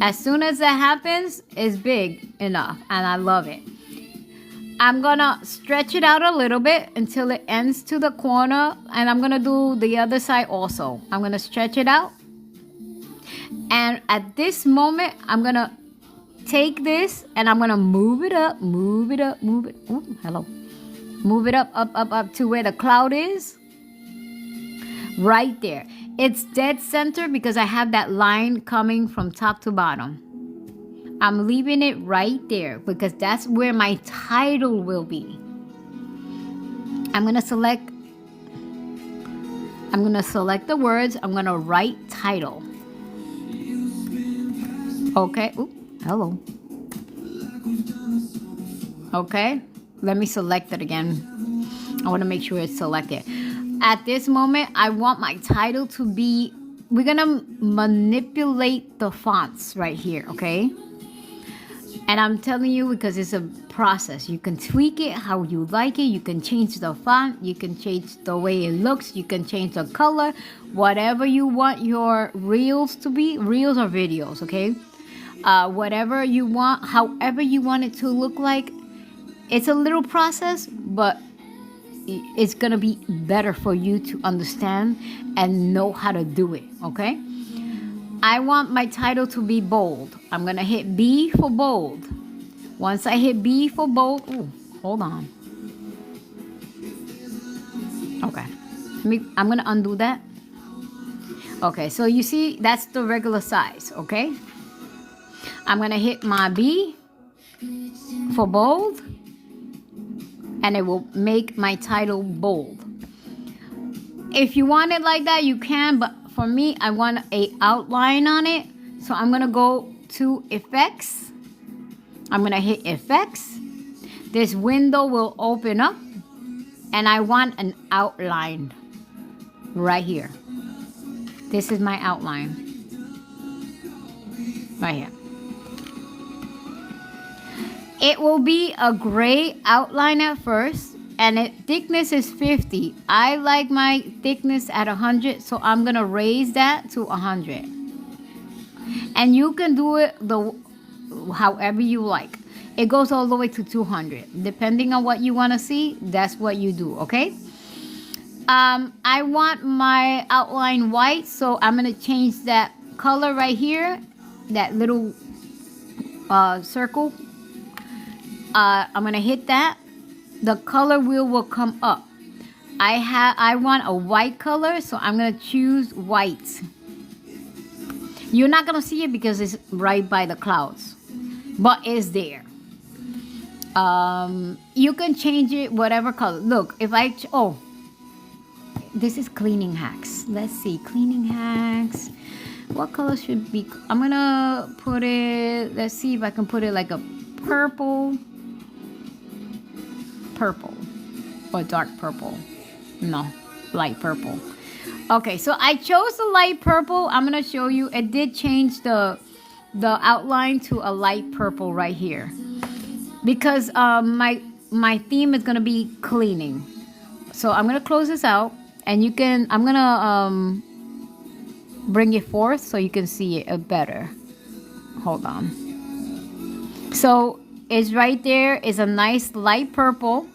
As soon as that happens, it's big enough, and I love it. I'm gonna stretch it out a little bit until it ends to the corner, and I'm gonna do the other side also. I'm gonna stretch it out, and at this moment, I'm gonna take this and I'm gonna move it up, move it up, move it. Oh, hello. Move it up to where the cloud is. Right there. It's dead center because I have that line coming from top to bottom. I'm leaving it right there because that's where my title will be. I'm gonna select the words. I'm gonna write title. Okay. Ooh, hello. Okay. Let me select it again. I want to make sure it's selected. At this moment, I want my title to be, we're gonna manipulate the fonts right here, okay? And I'm telling you because it's a process. You can tweak it how you like it. You can change the font. You can change the way it looks. You can change the color. Whatever you want your reels to be. Reels or videos, okay? Whatever you want, however you want it to look like. It's a little process, but it's gonna be better for you to understand and know how to do it, okay? I want my title to be bold. I'm gonna hit B for bold. Once I hit B for bold, ooh, hold on. Okay, I'm gonna undo that. Okay, so you see, that's the regular size, okay? I'm gonna hit my B for bold, and it will make my title bold. If you want it like that, you can, but for me, I want a outline on it. So I'm gonna go to effects. I'm gonna hit effects. This window will open up, and I want an outline right here. This is my outline right here. It will be a gray outline at first, and thickness is 50. I like my thickness at 100, so I'm gonna raise that to 100. And you can do it however you like. It goes all the way to 200. Depending on what you want to see, that's what you do, okay? I want my outline white, so I'm going to change that color right here, that little circle. I'm going to hit that. The color wheel will come up. I want a white color, so I'm going to choose white. You're not going to see it because it's right by the clouds, but it's there. You can change it whatever color. Look, if I this is cleaning hacks. Let's see, cleaning hacks. What color should be? I'm gonna put it, let's see if I can put it like a purple or dark purple. No, light purple. Okay, so I chose the light purple. I'm gonna show you. It did change the outline to a light purple right here, because my theme is gonna be cleaning. So I'm gonna close this out, and I'm gonna bring it forth so you can see it better. Hold on. So it's right there. It's a nice light purple,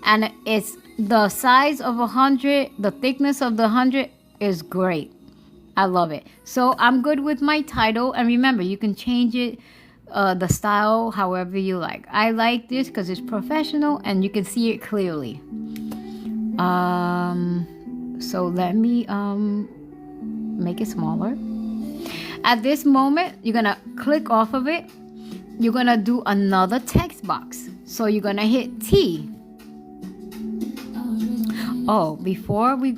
and it's the size of 100. The thickness of the 100 is great. I love it. So I'm good with my title, and remember, you can change it, the style, however you like. I like this because it's professional and you can see it clearly. So let me make it smaller. At this moment, you're gonna click off of it. You're gonna do another text box. So you're gonna hit T. Oh, before we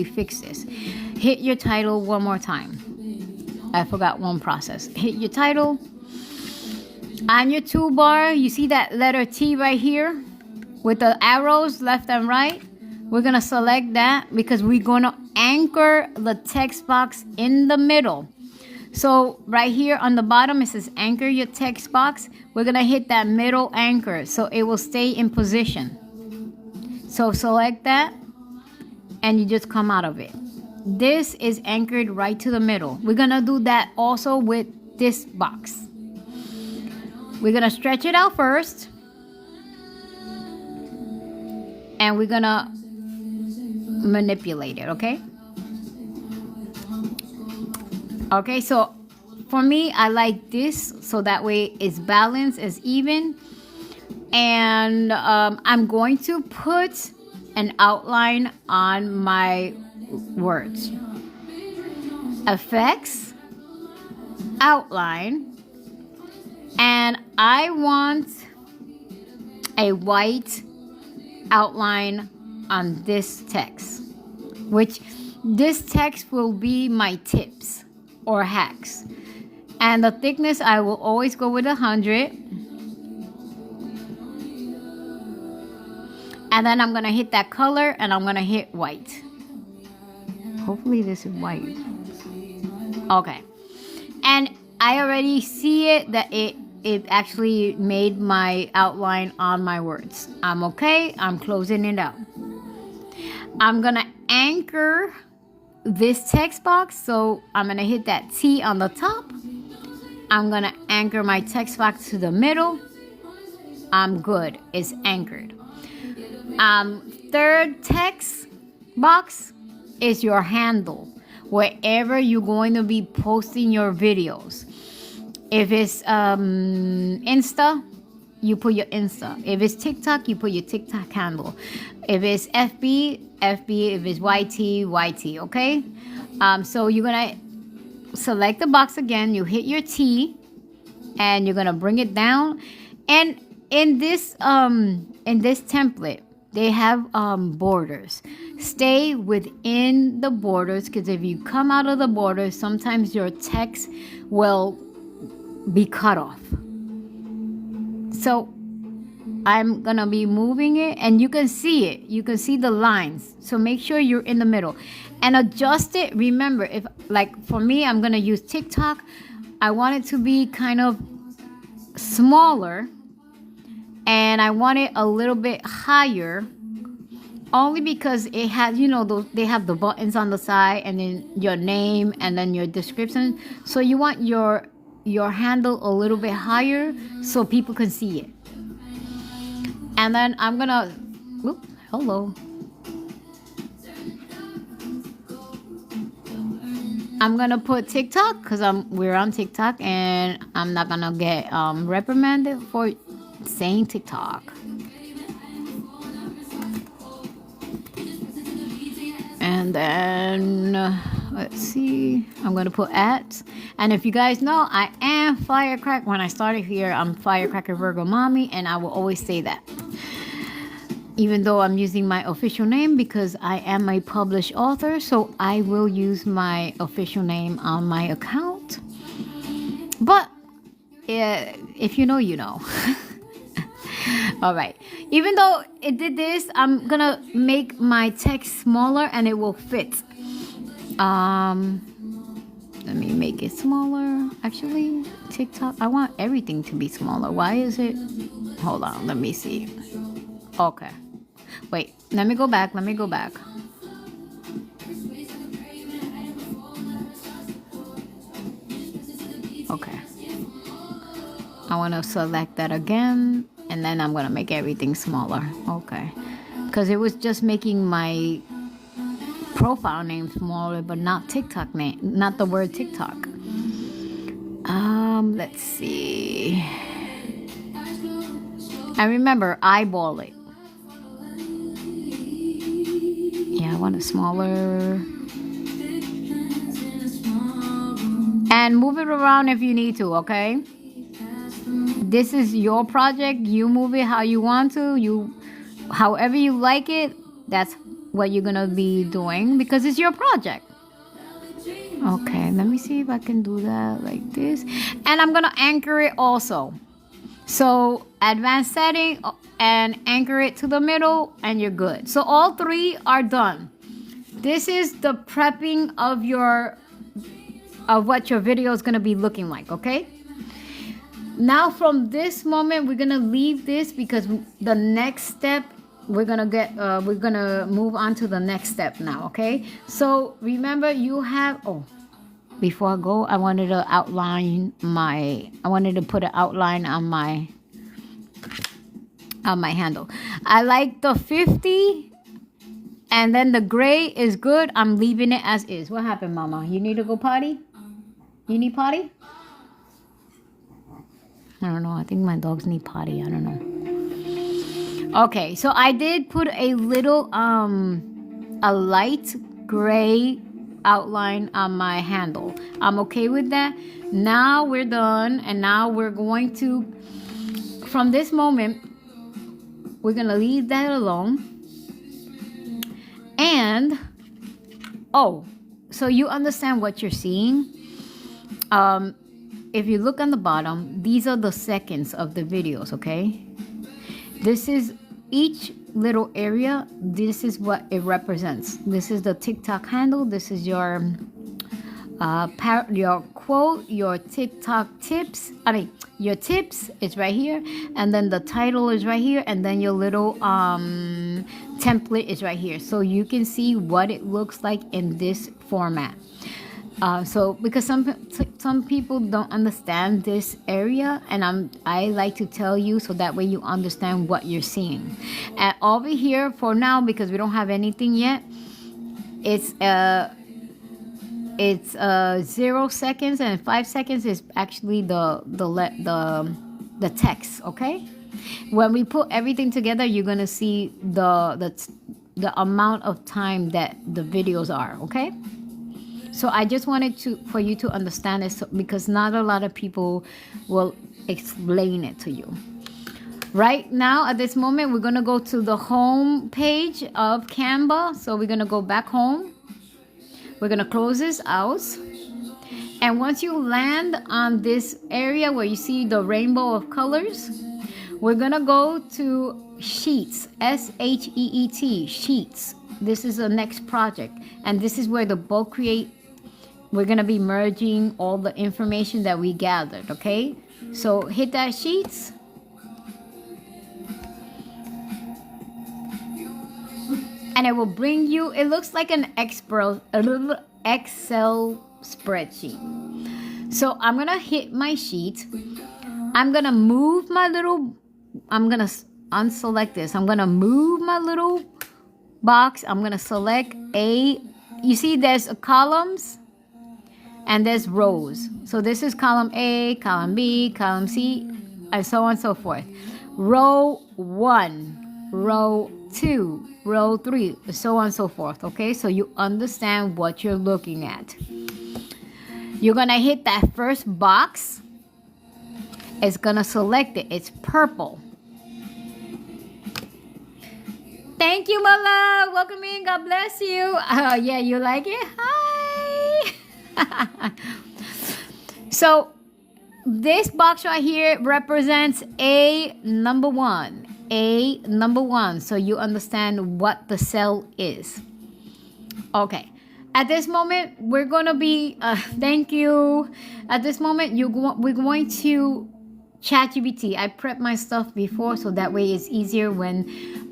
fix this, hit your title one more time. I forgot one process. Hit your title. On your toolbar, you see that letter T right here with the arrows left and right. We're gonna select that because we're gonna anchor the text box in the middle. So right here on the bottom, it says anchor your text box. We're gonna hit that middle anchor so it will stay in position. So select that and you just come out of it. This is anchored right to the middle. We're gonna do that also with this box. We're gonna stretch it out first, and we're gonna manipulate it, okay? Okay, so for me, I like this so that way it's balanced, it's even. And I'm going to put an outline on my words. Effects, outline, and I want a white outline on this text, which this text will be my tips or hacks. And the thickness, I will always go with 100. And then I'm gonna hit that color and I'm gonna hit white. Hopefully this is white. Okay. And I already see it that it actually made my outline on my words. I'm okay. I'm closing it out. I'm gonna anchor this text box. So I'm gonna hit that T on the top. I'm gonna anchor my text box to the middle. I'm good. It's anchored. Third text box is your handle, wherever you're going to be posting your videos. If it's Insta, you put your Insta. If it's TikTok, you put your TikTok handle. If it's FB. If it's YT, okay? So you're gonna select the box again. You hit your T, and you're gonna bring it down. And in this template, they have borders. Stay within the borders, because if you come out of the borders, sometimes your text will be cut off. So I'm gonna be moving it, and you can see it. You can see the lines. So make sure you're in the middle and adjust it. Remember, if like for me, I'm gonna use TikTok. I want it to be kind of smaller, and I want it a little bit higher, only because it has, they have the buttons on the side, and then your name, and then your description. So you want your your handle a little bit higher so people can see it. And then I'm gonna, hello. I'm gonna put TikTok because we're on TikTok, and I'm not gonna get reprimanded for saying TikTok. And then let's see, I'm gonna put ads. And if you guys know, I am Firecracker. When I started here, I'm Firecracker Virgo Mommy, and I will always say that. Even though I'm using my official name because I am a published author, so I will use my official name on my account. But if you know, you know. All right. Even though it did this, I'm gonna make my text smaller and it will fit. Let me make it smaller. Actually, TikTok, I want everything to be smaller. Why is it? Hold on, let me see. Okay. Wait, let me go back. Okay. I want to select that again, and then I'm going to make everything smaller. Okay. Because it was just making my profile name smaller, but not TikTok name, not the word TikTok. Let's see. And remember, eyeball it. Yeah, I want it smaller. And move it around if you need to, okay? This is your project. You move it how you want to. However you like it, that's what you're gonna be doing because it's your project. Okay, let me see if I can do that like this. And I'm gonna anchor it also. So advanced setting and anchor it to the middle and you're good. So all three are done. This is the prepping of what your video is gonna be looking like, okay? Now from this moment, we're gonna leave this because the next step, we're gonna move on to the next step now, okay? So remember you have, before I go, I wanted to put an outline on my handle. I like the 50 and then the gray is good. I'm leaving it as is. What happened, Mama? You need to go potty? You need potty? I don't know. I think my dogs need potty. I don't know. Okay, so I did put a little a light gray outline on my handle. I'm okay with that. Now we're done, and now we're going to, from this moment, we're gonna leave that alone. And so you understand what you're seeing. If you look on the bottom, these are the seconds of the videos, okay? This is each little area. This is what it represents. This is the TikTok handle. This is your quote, your TikTok tips. Your tips is right here, and then the title is right here, and then your little template is right here, so you can see what it looks like in this format. So because some people don't understand this area, and I like to tell you so that way you understand what you're seeing. And over here for now, because we don't have anything yet, it's 0 seconds, and 5 seconds is actually the text. Okay, when we put everything together, you're gonna see the amount of time that the videos are. Okay. So I just wanted for you to understand this because not a lot of people will explain it to you. Right now, at this moment, we're going to go to the home page of Canva. So we're going to go back home. We're going to close this out. And once you land on this area where you see the rainbow of colors, we're going to go to Sheets, SHEET, Sheets. This is the next project. And this is where the Bulk Create, we're going to be merging all the information that we gathered, okay? So hit that Sheets. And it will bring you, it looks like an Excel spreadsheet. So I'm gonna hit my sheet. I'm gonna move my little, I'm gonna unselect this. I'm gonna move my little box. I'm gonna select you see there's columns and there's rows. So this is column A, column B, column C, and so on and so forth. Row 1, row 2, row 3, so on and so forth. Okay, so you understand what you're looking at. You're gonna hit that first box. It's gonna select it. It's purple. Thank you, my love. Welcome in. God bless you. Yeah, you like it? Hi. So this box right here represents A number 1. A number 1. So you understand what the cell is. Okay. At this moment, we're gonna be. Thank you. At this moment, we're going to ChatGPT. I prep my stuff before, so that way it's easier when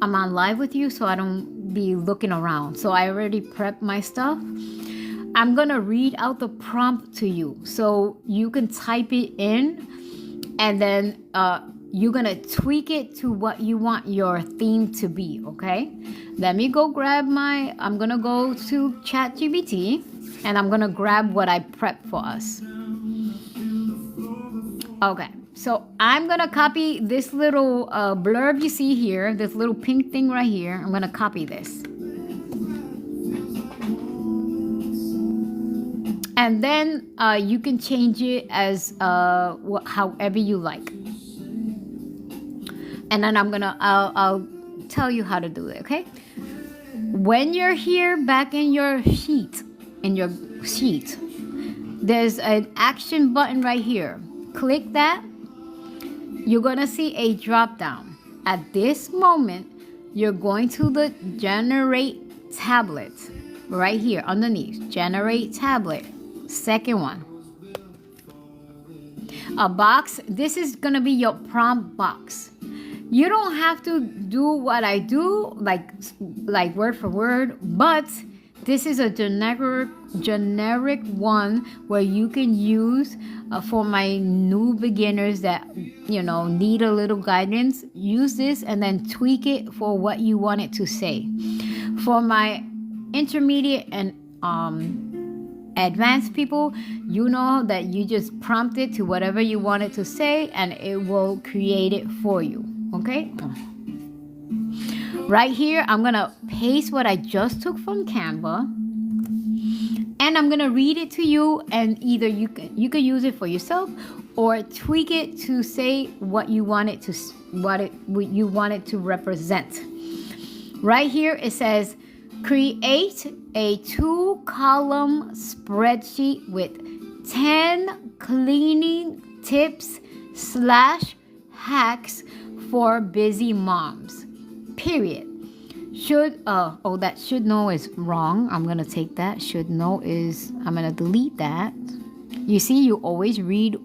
I'm on live with you, so I don't be looking around. So I already prepped my stuff. I'm gonna read out the prompt to you, so you can type it in, and then you're gonna tweak it to what you want your theme to be. Okay? Let me go grab I'm gonna go to ChatGPT, and I'm gonna grab what I prepped for us. Okay. So I'm going to copy this little blurb you see here, this little pink thing right here. I'm going to copy this. And then you can change it as however you like. And then I'll tell you how to do it, okay? When you're here back in your sheet, there's an action button right here. Click that. You're going to see a drop down. At this moment, you're going to the generate tablet right here underneath. Generate tablet. Second one. A box. This is going to be your prompt box. You don't have to do what I do, like word for word, but this is a generic one where you can use for my new beginners that need a little guidance. Use this and then tweak it for what you want it to say. For my intermediate and advanced people, you know that you just prompt it to whatever you want it to say, and it will create it for you. Okay? Right here, I'm gonna paste what I just took from Canva, and I'm gonna read it to you, and either you can use it for yourself or tweak it to say what you want it to represent. Right here it says, create a 2-column spreadsheet with 10 cleaning tips / hacks for busy moms. Period. That should know is wrong. I'm gonna take that. Should know is, I'm gonna delete that. You see, you always read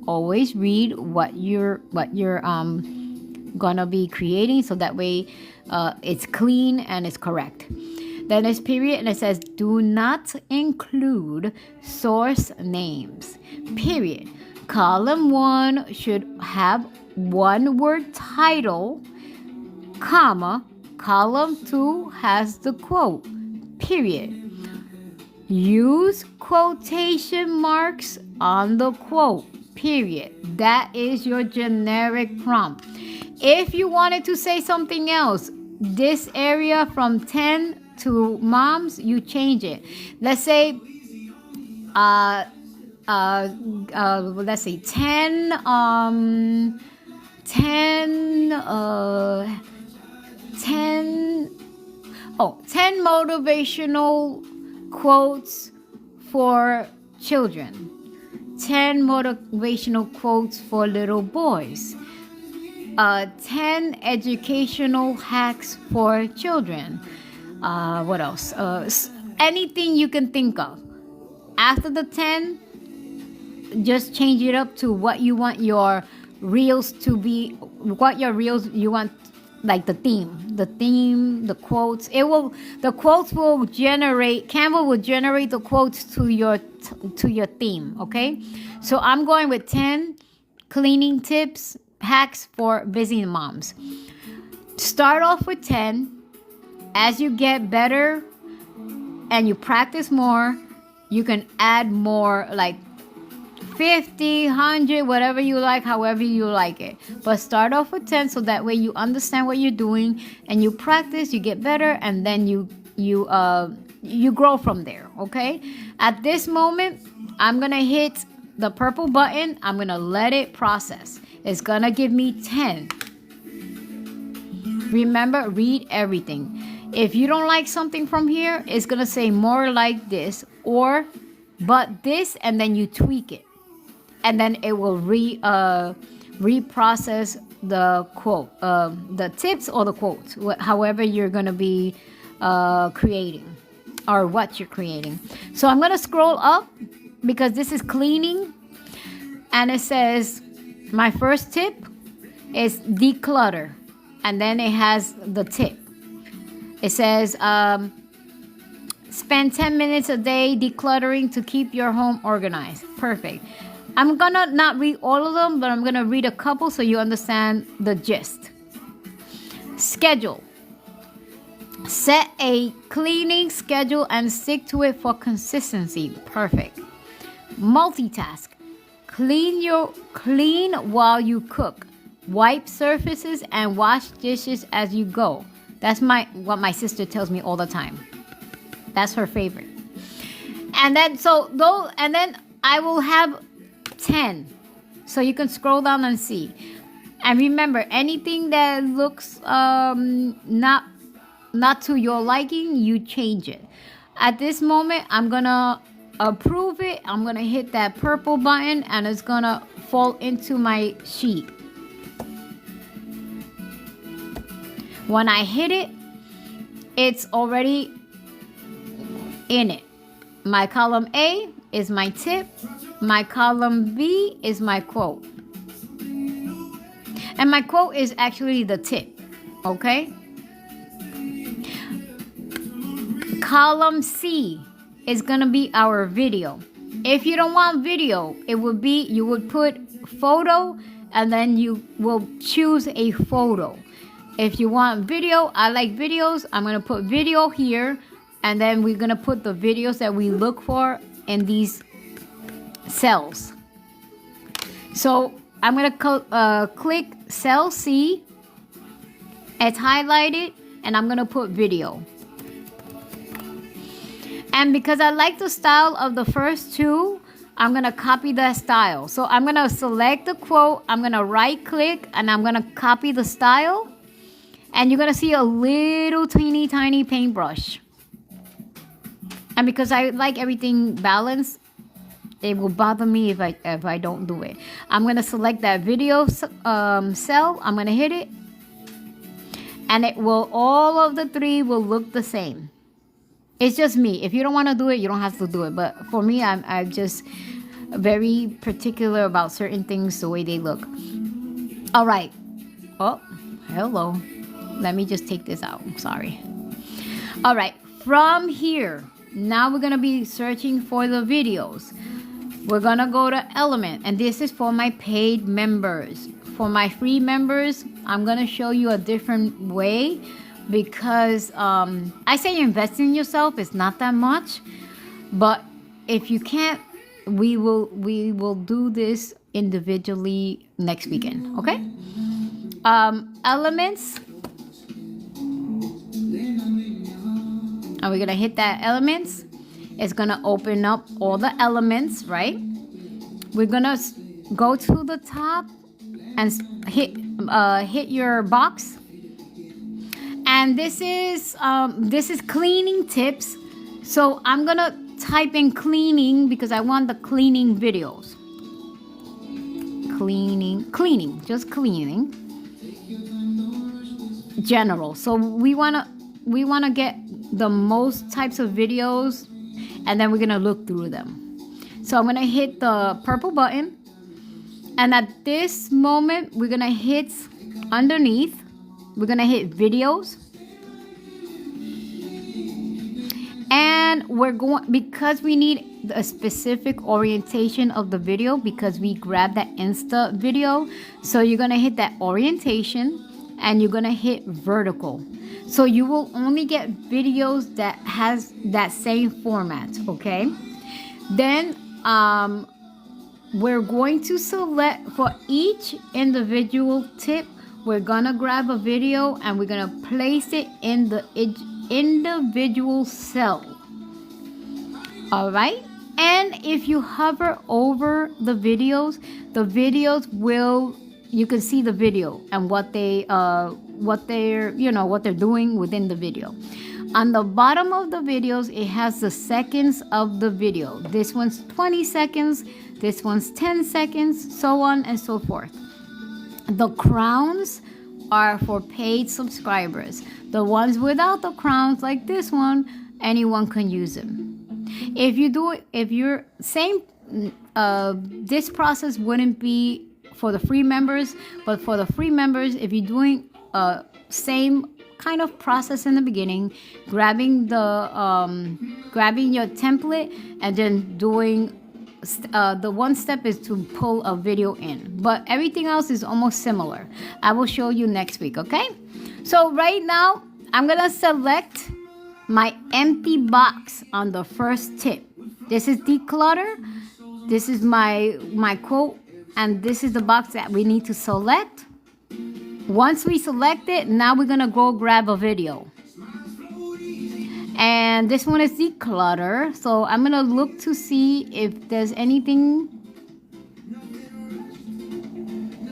what you're gonna be creating, so that way it's clean and it's correct. Then there's period, and it says do not include source names. Period. Column 1 should have one word title, comma. Column 2 has the quote. Period. Use quotation marks on the quote. Period. That is your generic prompt. If you wanted to say something else, this area from 10 to moms, you change it. Let's say 10 motivational quotes for children, 10 motivational quotes for little boys, 10 educational hacks for children. What else? Anything you can think of. After the 10, just change it up to what you want your reels to be, what your reels you want like the theme, the quotes. The quotes will generate, Canva will generate the quotes to your theme, okay? So I'm going with 10 cleaning tips, hacks for busy moms. Start off with 10. As you get better and you practice more, you can add more, like 50, 100, whatever you like, however you like it. But start off with 10 so that way you understand what you're doing and you practice, you get better, and then you grow from there, okay? At this moment, I'm going to hit the purple button. I'm going to let it process. It's going to give me 10. Remember, read everything. If you don't like something from here, it's going to say more like this or but this, and then you tweak it. And then it will reprocess the quote, the tips or the quotes, however you're going to be creating or what you're creating. So I'm going to scroll up because this is cleaning. And it says, my first tip is declutter. And then it has the tip. It says, spend 10 minutes a day decluttering to keep your home organized. Perfect. I'm going to not read all of them, but I'm going to read a couple so you understand the gist. Schedule. Set a cleaning schedule and stick to it for consistency. Perfect. Multitask. Clean while you cook. Wipe surfaces and wash dishes as you go. That's what my sister tells me all the time. That's her favorite. And then I will have 10. So you can scroll down and see. And remember, anything that looks not to your liking, you change it. At this moment, I'm gonna approve it. I'm gonna hit that purple button and it's gonna fall into my sheet. When I hit it, it's already in it. My column A is my tip. My column B is my quote. And my quote is actually the tip, okay? Column C is gonna be our video. If you don't want video, you would put photo and then you will choose a photo. If you want video, I like videos. I'm gonna put video here, and then we're gonna put the videos that we look for in these cells. So I'm gonna click cell C. It's highlighted, and I'm gonna put video. And because I like the style of the first two, I'm gonna copy that style. So I'm gonna select the quote, I'm gonna right click, and I'm gonna copy the style. And you're gonna see a little teeny tiny paintbrush. And because I like everything balanced, it will bother me if I don't do it. I'm gonna select that video cell. I'm gonna hit it, and all of the three will look the same. It's just me. If you don't want to do it, you don't have to do it. But for me, I'm just very particular about certain things, the way they look. All right. Oh, hello. Let me just take this out. Sorry. All right. From here, now we're going to be searching for the videos. We're going to go to Element. And this is for my paid members. For my free members, I'm going to show you a different way. Because I say invest in yourself. It's not that much. But if you can't, we will do this individually next weekend. Okay? Elements. And we're going to hit that elements. It's going to open up all the elements, right? We're going to go to the top and hit your box. And this is cleaning tips. So I'm going to type in cleaning because I want the cleaning videos. Cleaning, just cleaning. General. So we want to get the most types of videos, and then we're going to look through them. So I'm going to hit the purple button, and at this moment we're going to hit underneath, we're gonna hit videos. And we're going, because we need a specific orientation of the video, because we grabbed that Insta video. So you're gonna hit that orientation and you're gonna hit vertical. So you will only get videos that has that same format, okay? Then we're going to select for each individual tip, we're gonna grab a video and we're gonna place it in the individual cell. All right, and if you hover over the videos will, you can see the video and what they're doing within the video. On the bottom of the videos, it has the seconds of the video. This one's 20 seconds, this one's 10 seconds, so on and so forth. The crowns are for paid subscribers. The ones without the crowns, like this one, anyone can use them. If you're same, this process wouldn't be for the free members, but for the free members, if you're doing same kind of process in the beginning, grabbing your template and then doing the one step is to pull a video in, but everything else is almost similar. I will show you next week, okay? So right now I'm gonna select my empty box on the first tip. This is declutter, this is my quote, and this is the box that we need to select. Once we select it, now we're gonna go grab a video. And this one is declutter, so I'm gonna look to see if there's anything.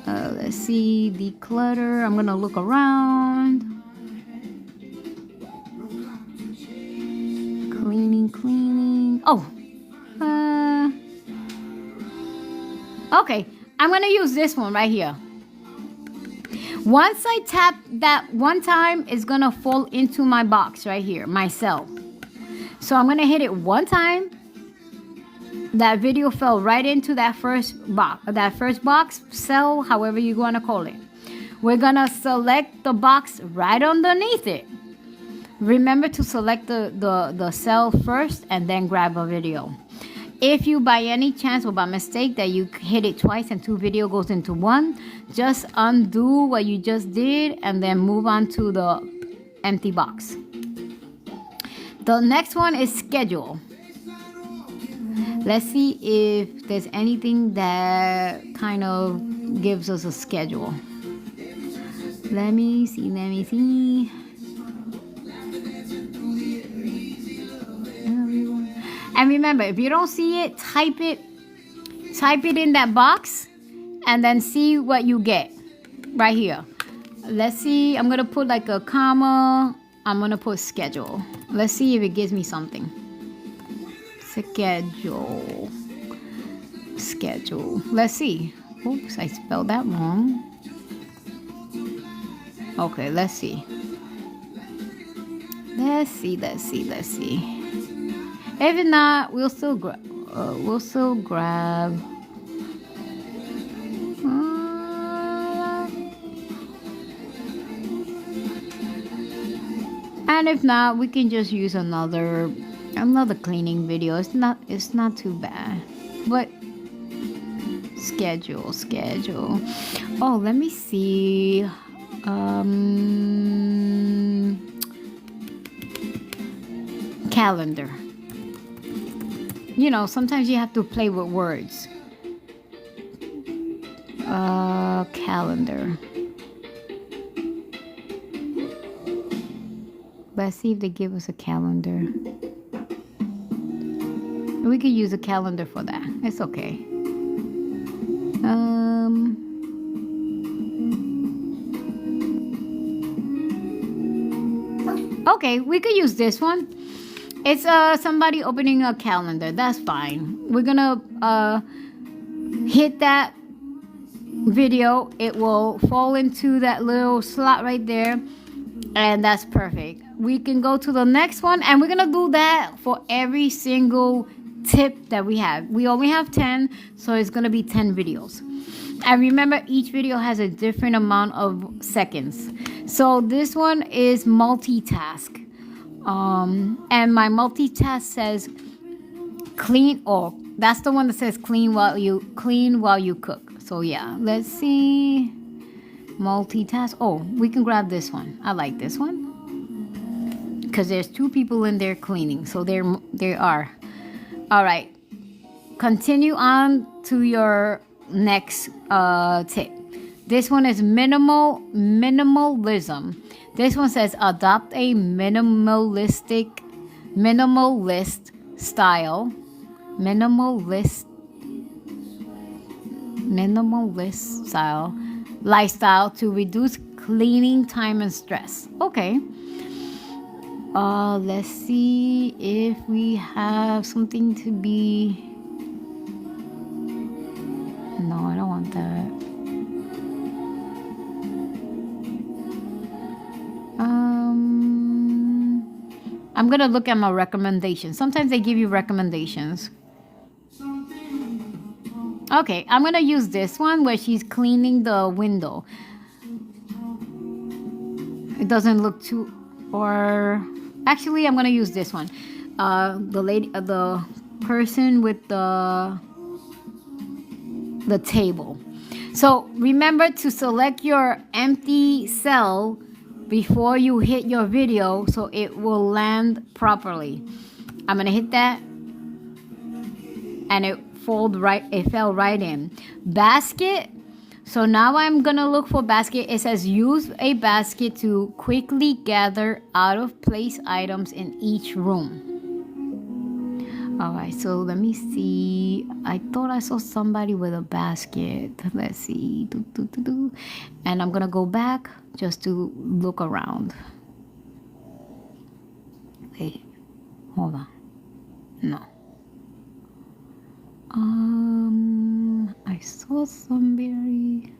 Let's see, declutter. I'm gonna look around. Cleaning. Oh, okay. I'm gonna use this one right here. Once I tap that one time, it's gonna fall into my box right here, my cell. So I'm gonna hit it one time. That video fell right into that first box, cell, however you wanna call it. We're gonna select the box right underneath it. Remember to select the cell first and then grab a video. If you by any chance or by mistake that you hit it twice and two video goes into one, just undo what you just did and then move on to the empty box. The next one is schedule. Let's see if there's anything that kind of gives us a schedule. Let me see. And remember, if you don't see it, type it in that box and then see what you get right here. Let's see, I'm gonna put like a comma, I'm gonna put schedule. Let's see if it gives me something. Schedule. Let's see. Oops, I spelled that wrong. Okay, let's see. If not, we'll still grab. And if not, we can just use another cleaning video. It's not too bad. But schedule. Oh, let me see. Calendar. You know, sometimes you have to play with words. Calendar. Let's see if they give us a calendar. We could use a calendar for that. It's okay. Okay, we could use this one. It's somebody opening a calendar. That's fine. We're gonna hit that video. It will fall into that little slot right there, and that's perfect. We can go to the next one, and we're gonna do that for every single tip that we have. We only have 10, so it's gonna be 10 videos. And remember, each video has a different amount of seconds. So this one is multitask. And my multitask says clean. Oh, that's the one that says clean while you cook. So yeah, let's see. Multitask. Oh, we can grab this one. I like this one because there's 2 people in there cleaning. So there are. All right. Continue on to your next tip. This one is minimalism. This one says adopt a minimalist style. Minimalist style lifestyle to reduce cleaning time and stress. Okay. Let's see if we have something to be. No, I don't want that. I'm gonna look at my recommendations. Sometimes they give you recommendations. Okay, I'm gonna use this one where she's cleaning the window. It doesn't look too, or actually, I'm gonna use this one. The person with the table. So remember to select your empty cell before you hit your video so it will land properly. I'm gonna hit that, and it fell right in. Basket. So now I'm gonna look for basket. It says use a basket to quickly gather out of place items in each room. All right, so let me see. I thought I saw somebody with a basket. Let's see. And I'm gonna go back just to look around. Wait, hold on. No. I saw somebody.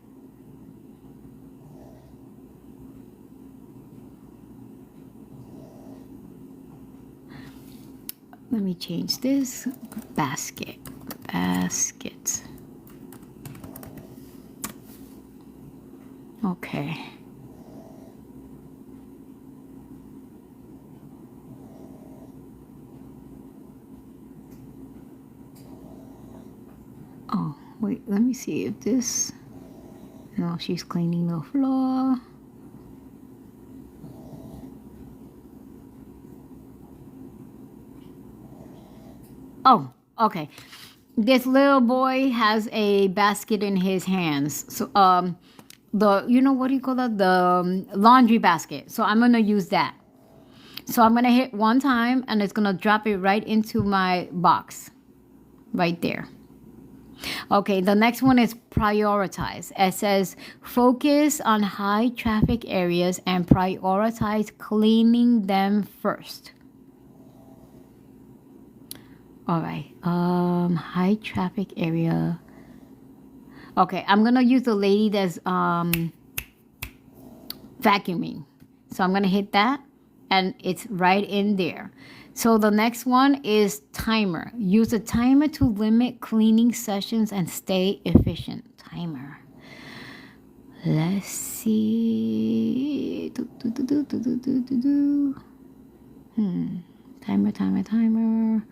Let me change this. Basket. Okay. Oh, wait, let me see if this. No, she's cleaning the floor. Oh, okay. This little boy has a basket in his hands. So, what do you call that? The laundry basket. So I'm gonna use that. So I'm gonna hit one time, and it's gonna drop it right into my box, right there. Okay, the next one is prioritize. It says focus on high traffic areas and prioritize cleaning them first. All right, high traffic area. Okay, I'm gonna use the lady that's vacuuming. So I'm gonna hit that, and it's right in there. So the next one is timer. Use a timer to limit cleaning sessions and stay efficient. Timer. Let's see. Timer.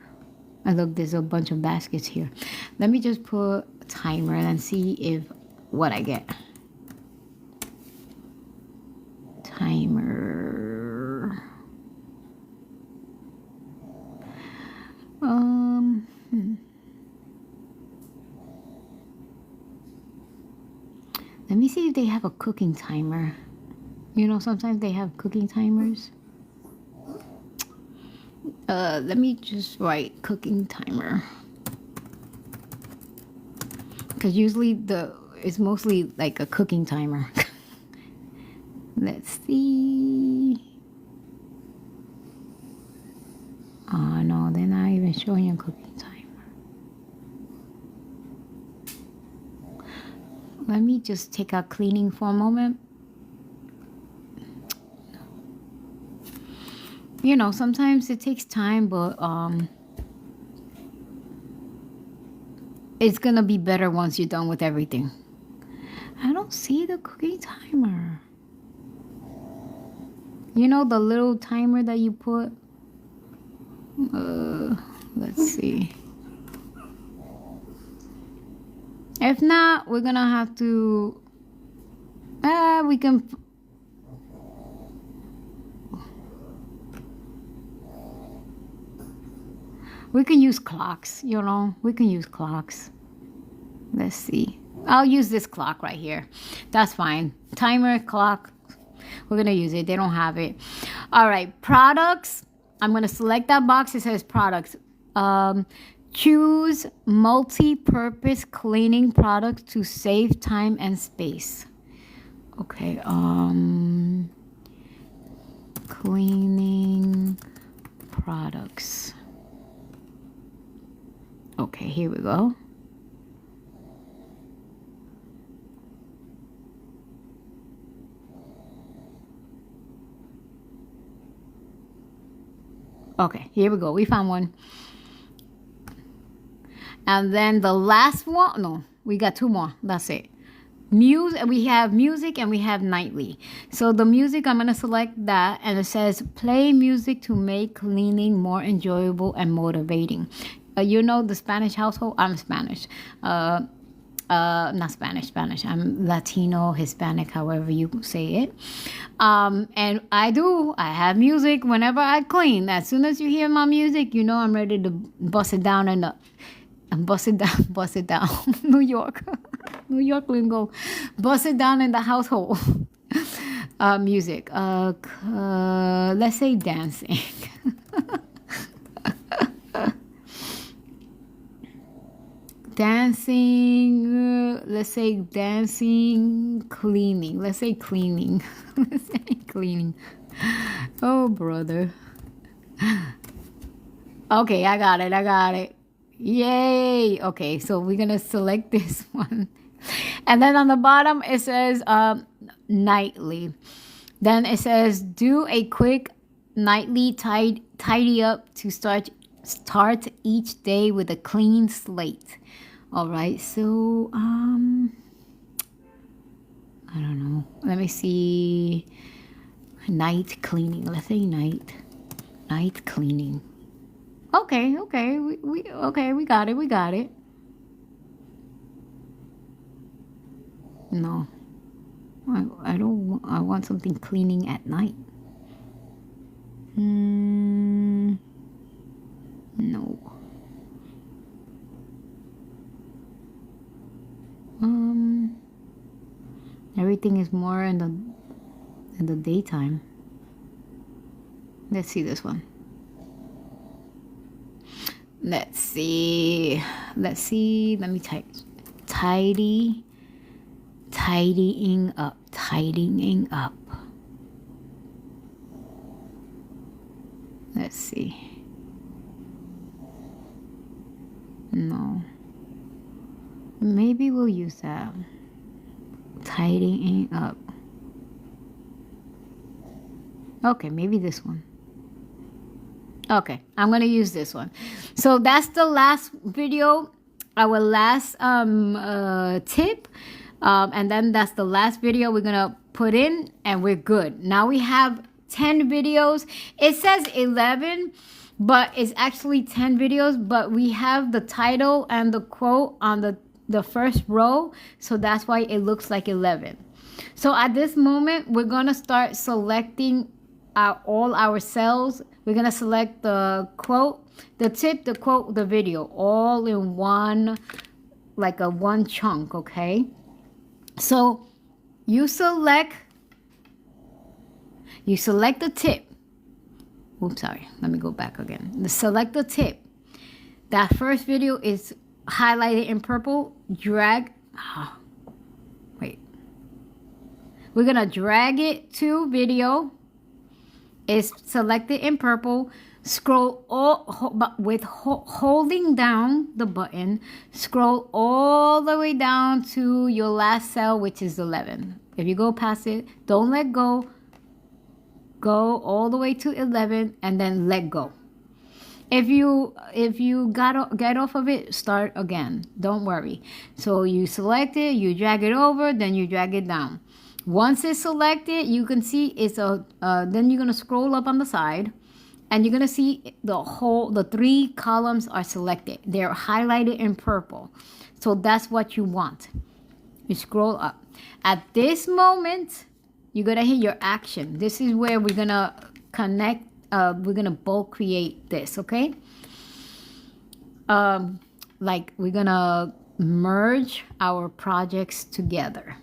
Oh, look, there's a bunch of baskets here. Let me just put timer and see if what I get. Timer. Let me see if they have a cooking timer. You know, sometimes they have cooking timers. Let me just write cooking timer. Because usually it's mostly like a cooking timer. Let's see. Oh no, they're not even showing a cooking timer. Let me just take out cleaning for a moment. You know, sometimes it takes time, but it's gonna be better once you're done with everything. I don't see the cooking timer. You know the little timer that you put? Let's see. If not, we're gonna have to, we can use clocks, you know, we can use clocks. Let's see. I'll use this clock right here. That's fine. Timer, clock. We're going to use it. They don't have it. All right. Products. I'm going to select that box. It says products. Choose multi-purpose cleaning products to save time and space. Okay. Cleaning products. Okay, here we go. Okay, here we go. We found one. And then the last one, no, we got two more. That's it. Music, we have music and we have nightly. So the music, I'm going to select that, and it says play music to make cleaning more enjoyable and motivating. You know the Spanish household? I'm Spanish. Not Spanish. I'm Latino, Hispanic, however you say it. And I have music whenever I clean. As soon as you hear my music, you know I'm ready to bust it down bust it down. New York lingo. Bust it down in the household. Music. Let's say dancing. Dancing, let's say dancing, cleaning. Let's say cleaning. Let's say cleaning. Oh, brother. Okay, I got it. Yay. Okay, so we're going to select this one. And then on the bottom, it says nightly. Then it says do a quick nightly tidy up to start each day with a clean slate. All right, so I don't know. Let me see. Night cleaning. Let's say night cleaning. Okay. We got it. No, I don't. I want something cleaning at night. No. Everything is more in the daytime. Let's see this one. Let's see. Let me type tidying up. Let's see. No. Maybe we'll use that. Tidying up. Okay, maybe this one. Okay, I'm going to use this one. So that's the last video, our last tip. And then that's the last video we're going to put in, and we're good. Now we have 10 videos. It says 11, but it's actually 10 videos, but we have the title and the quote on the first row, so that's why it looks like 11. So at this moment, we're going to start selecting all our cells. We're going to select the quote, the tip, the quote, the video, all in one, like a one chunk, okay? So you select the tip. Oops, sorry. Let me go back again. Select the tip. That first video is highlighted in purple. Drag. Wait. We're going to drag it to video. It's selected in purple. Scroll holding down the button. Scroll all the way down to your last cell, which is 11. If you go past it, don't let go. Go all the way to 11 and then let go. If you get off of it, start again. Don't worry. So you select it, you drag it over, then you drag it down. Once it's selected, you can see it's a, then you're gonna scroll up on the side and you're gonna see the 3 columns are selected. They're highlighted in purple. So that's what you want. You scroll up. At this moment, you're gonna hit your action. This is where we're gonna connect, we're gonna bulk create this, okay? Like we're gonna merge our projects together.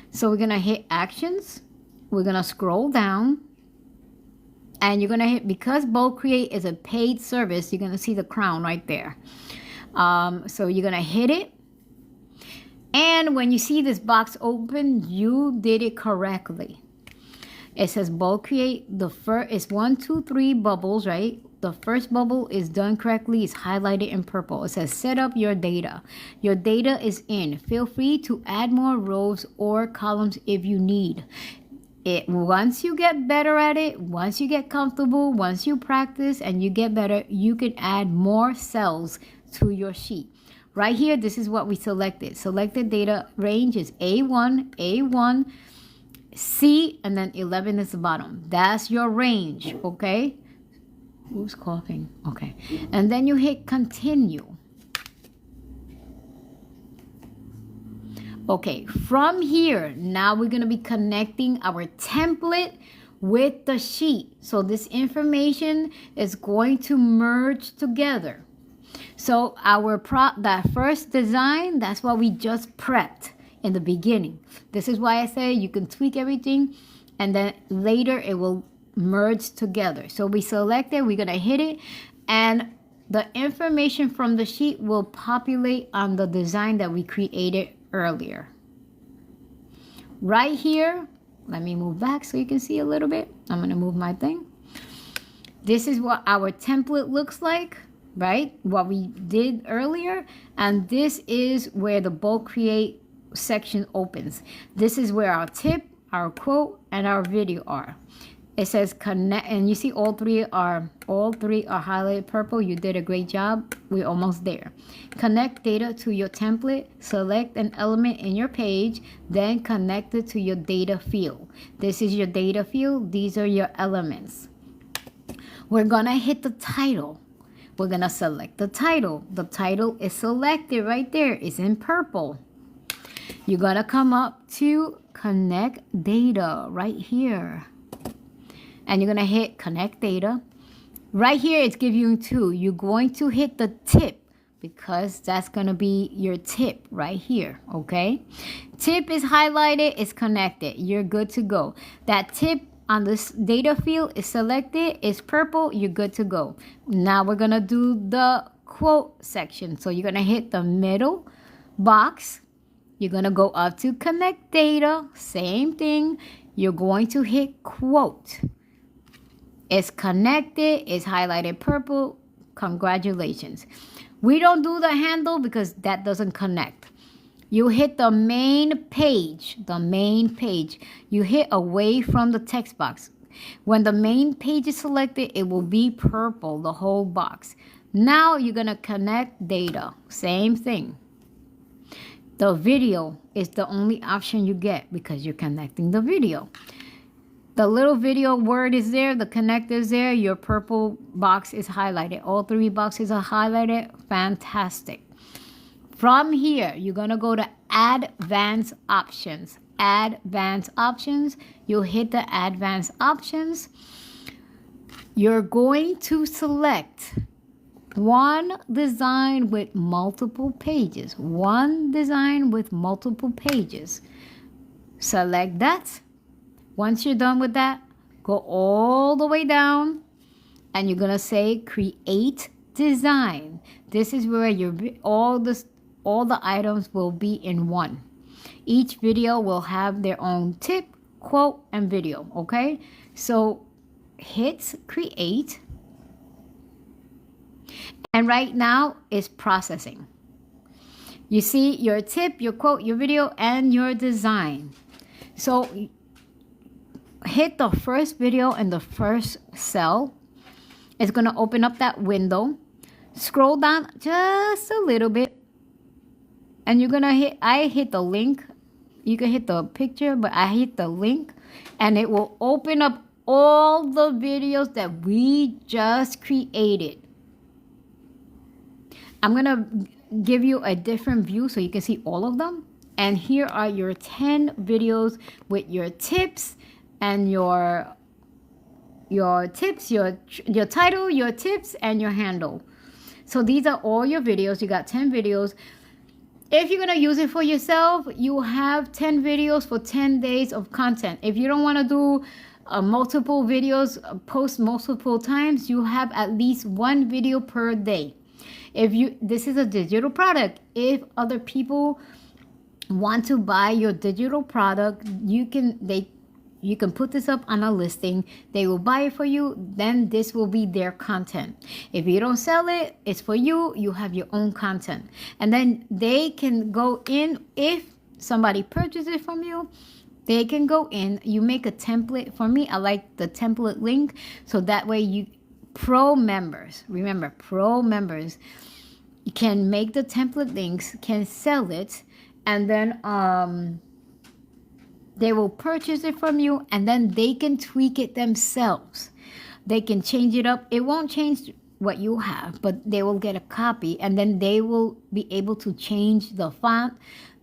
So we're gonna hit actions, we're gonna scroll down, and you're gonna hit, because Bulk Create is a paid service, you're gonna see the crown right there. So you're gonna hit it, and when you see this box open, you did it correctly. It says Bulk Create, the first is 1, 2, 3 bubbles, right? The first bubble is done correctly, it's highlighted in purple. It says set up your data. Your data is in. Feel free to add more rows or columns if you need. Once you get better at it, once you get comfortable, once you practice and you get better, you can add more cells to your sheet. Right here, this is what we selected. Selected data range is A1, A1, C, and then 11 is the bottom. That's your range, okay? Who's coughing? Okay. And then you hit continue. Okay, from here, now we're going to be connecting our template with the sheet. So this information is going to merge together. So that first design, that's what we just prepped in the beginning. This is why I say you can tweak everything and then later it will merge together. So we select it, we're gonna hit it, and the information from the sheet will populate on the design that we created earlier. Right here, let me move back so you can see a little bit. I'm gonna move my thing. This is what our template looks like, right? What we did earlier, and this is where the bulk create section opens. This is where our tip, our quote, and our video are. It says connect, and you see all three are highlighted purple. You did a great job. We're almost there. Connect data to your template. Select an element in your page, then connect it to your data field. This is your data field. These are your elements. We're gonna hit the title. We're gonna select the title. The title is selected right there. It's in purple. You're gonna come up to connect data right here. And you're gonna hit connect data. Right here, it's giving you 2. You're going to hit the tip because that's gonna be your tip right here, okay? Tip is highlighted, it's connected. You're good to go. That tip on this data field is selected, it's purple, you're good to go. Now we're gonna do the quote section. So you're gonna hit the middle box. You're gonna go up to connect data, same thing. You're going to hit quote. It's connected, it's highlighted purple. Congratulations. We don't do the handle because that doesn't connect. You hit the main page, You hit away from the text box. When the main page is selected, it will be purple, the whole box. Now you're gonna connect data, same thing. The video is the only option you get because you're connecting the video. The little video word is there, the connect is there, your purple box is highlighted. All 3 boxes are highlighted, fantastic. From here, you're gonna go to advanced options. Advanced options, you'll hit the advanced options. You're going to select one design with multiple pages. One design with multiple pages. Select that. Once you're done with that, go all the way down and you're gonna say create design. This is where all the items will be in one. Each video will have their own tip, quote, and video, okay? So hit create. And right now it's processing. You see your tip, your quote, your video, and your design. So hit the first video in the first cell. It's going to open up that window. Scroll down just a little bit. And you're going to I hit the link. you can hit the picture, but I hit the link and it will open up all the videos that we just created. I'm gonna give you a different view so you can see all of them. And here are your 10 videos with your tips and your tips, your title, your tips, and your handle. So these are all your videos. You got 10 videos. If you're gonna use it for yourself, you have 10 videos for 10 days of content. If you don't want to do multiple videos, post multiple times, you have at least one video per day. This is a digital product. If other people want to buy your digital product, you can put this up on a listing. They will buy it for you. Then this will be their content. If you don't sell it, it's for you. You have your own content. And then they can go in. If somebody purchases it from you, they can go in. You make a template. For me, I like the template link. So that way pro members, remember, pro members can make the template links, can sell it, and then they will purchase it from you, and then they can tweak it themselves. They can change it up. It won't change what you have, but they will get a copy, and then they will be able to change the font,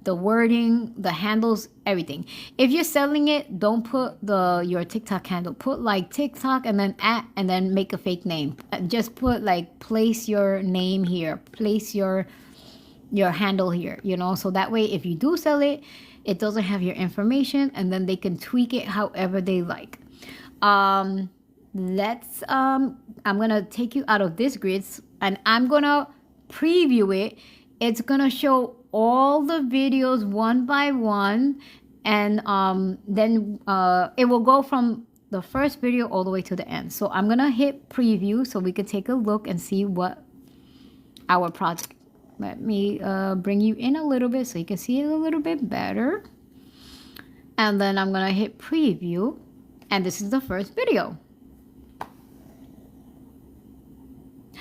the wording, the handles, everything. If you're selling it, don't put your TikTok handle. Put like TikTok and then @ and then make a fake name. Just put like place your name here, place your handle here, so that way if you do sell it, it doesn't have your information, and then they can tweak it however they like. I'm gonna take you out of this grid and I'm gonna preview it. It's gonna show all the videos one by one, and then it will go from the first video all the way to the end. So I'm gonna hit preview so we can take a look and see what our project. Let me bring you in a little bit so you can see it a little bit better. And then I'm gonna hit preview, and this is the first video.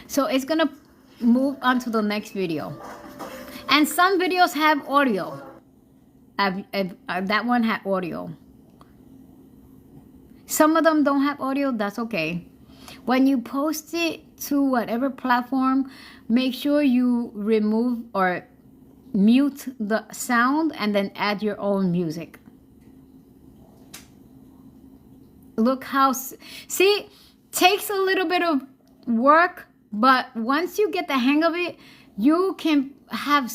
So it's gonna move on to the next video. And some videos have audio. That one had audio. Some of them don't have audio. That's okay. When you post it to whatever platform, make sure you remove or mute the sound and then add your own music. Look how, see, takes a little bit of work, but once you get the hang of it, you can have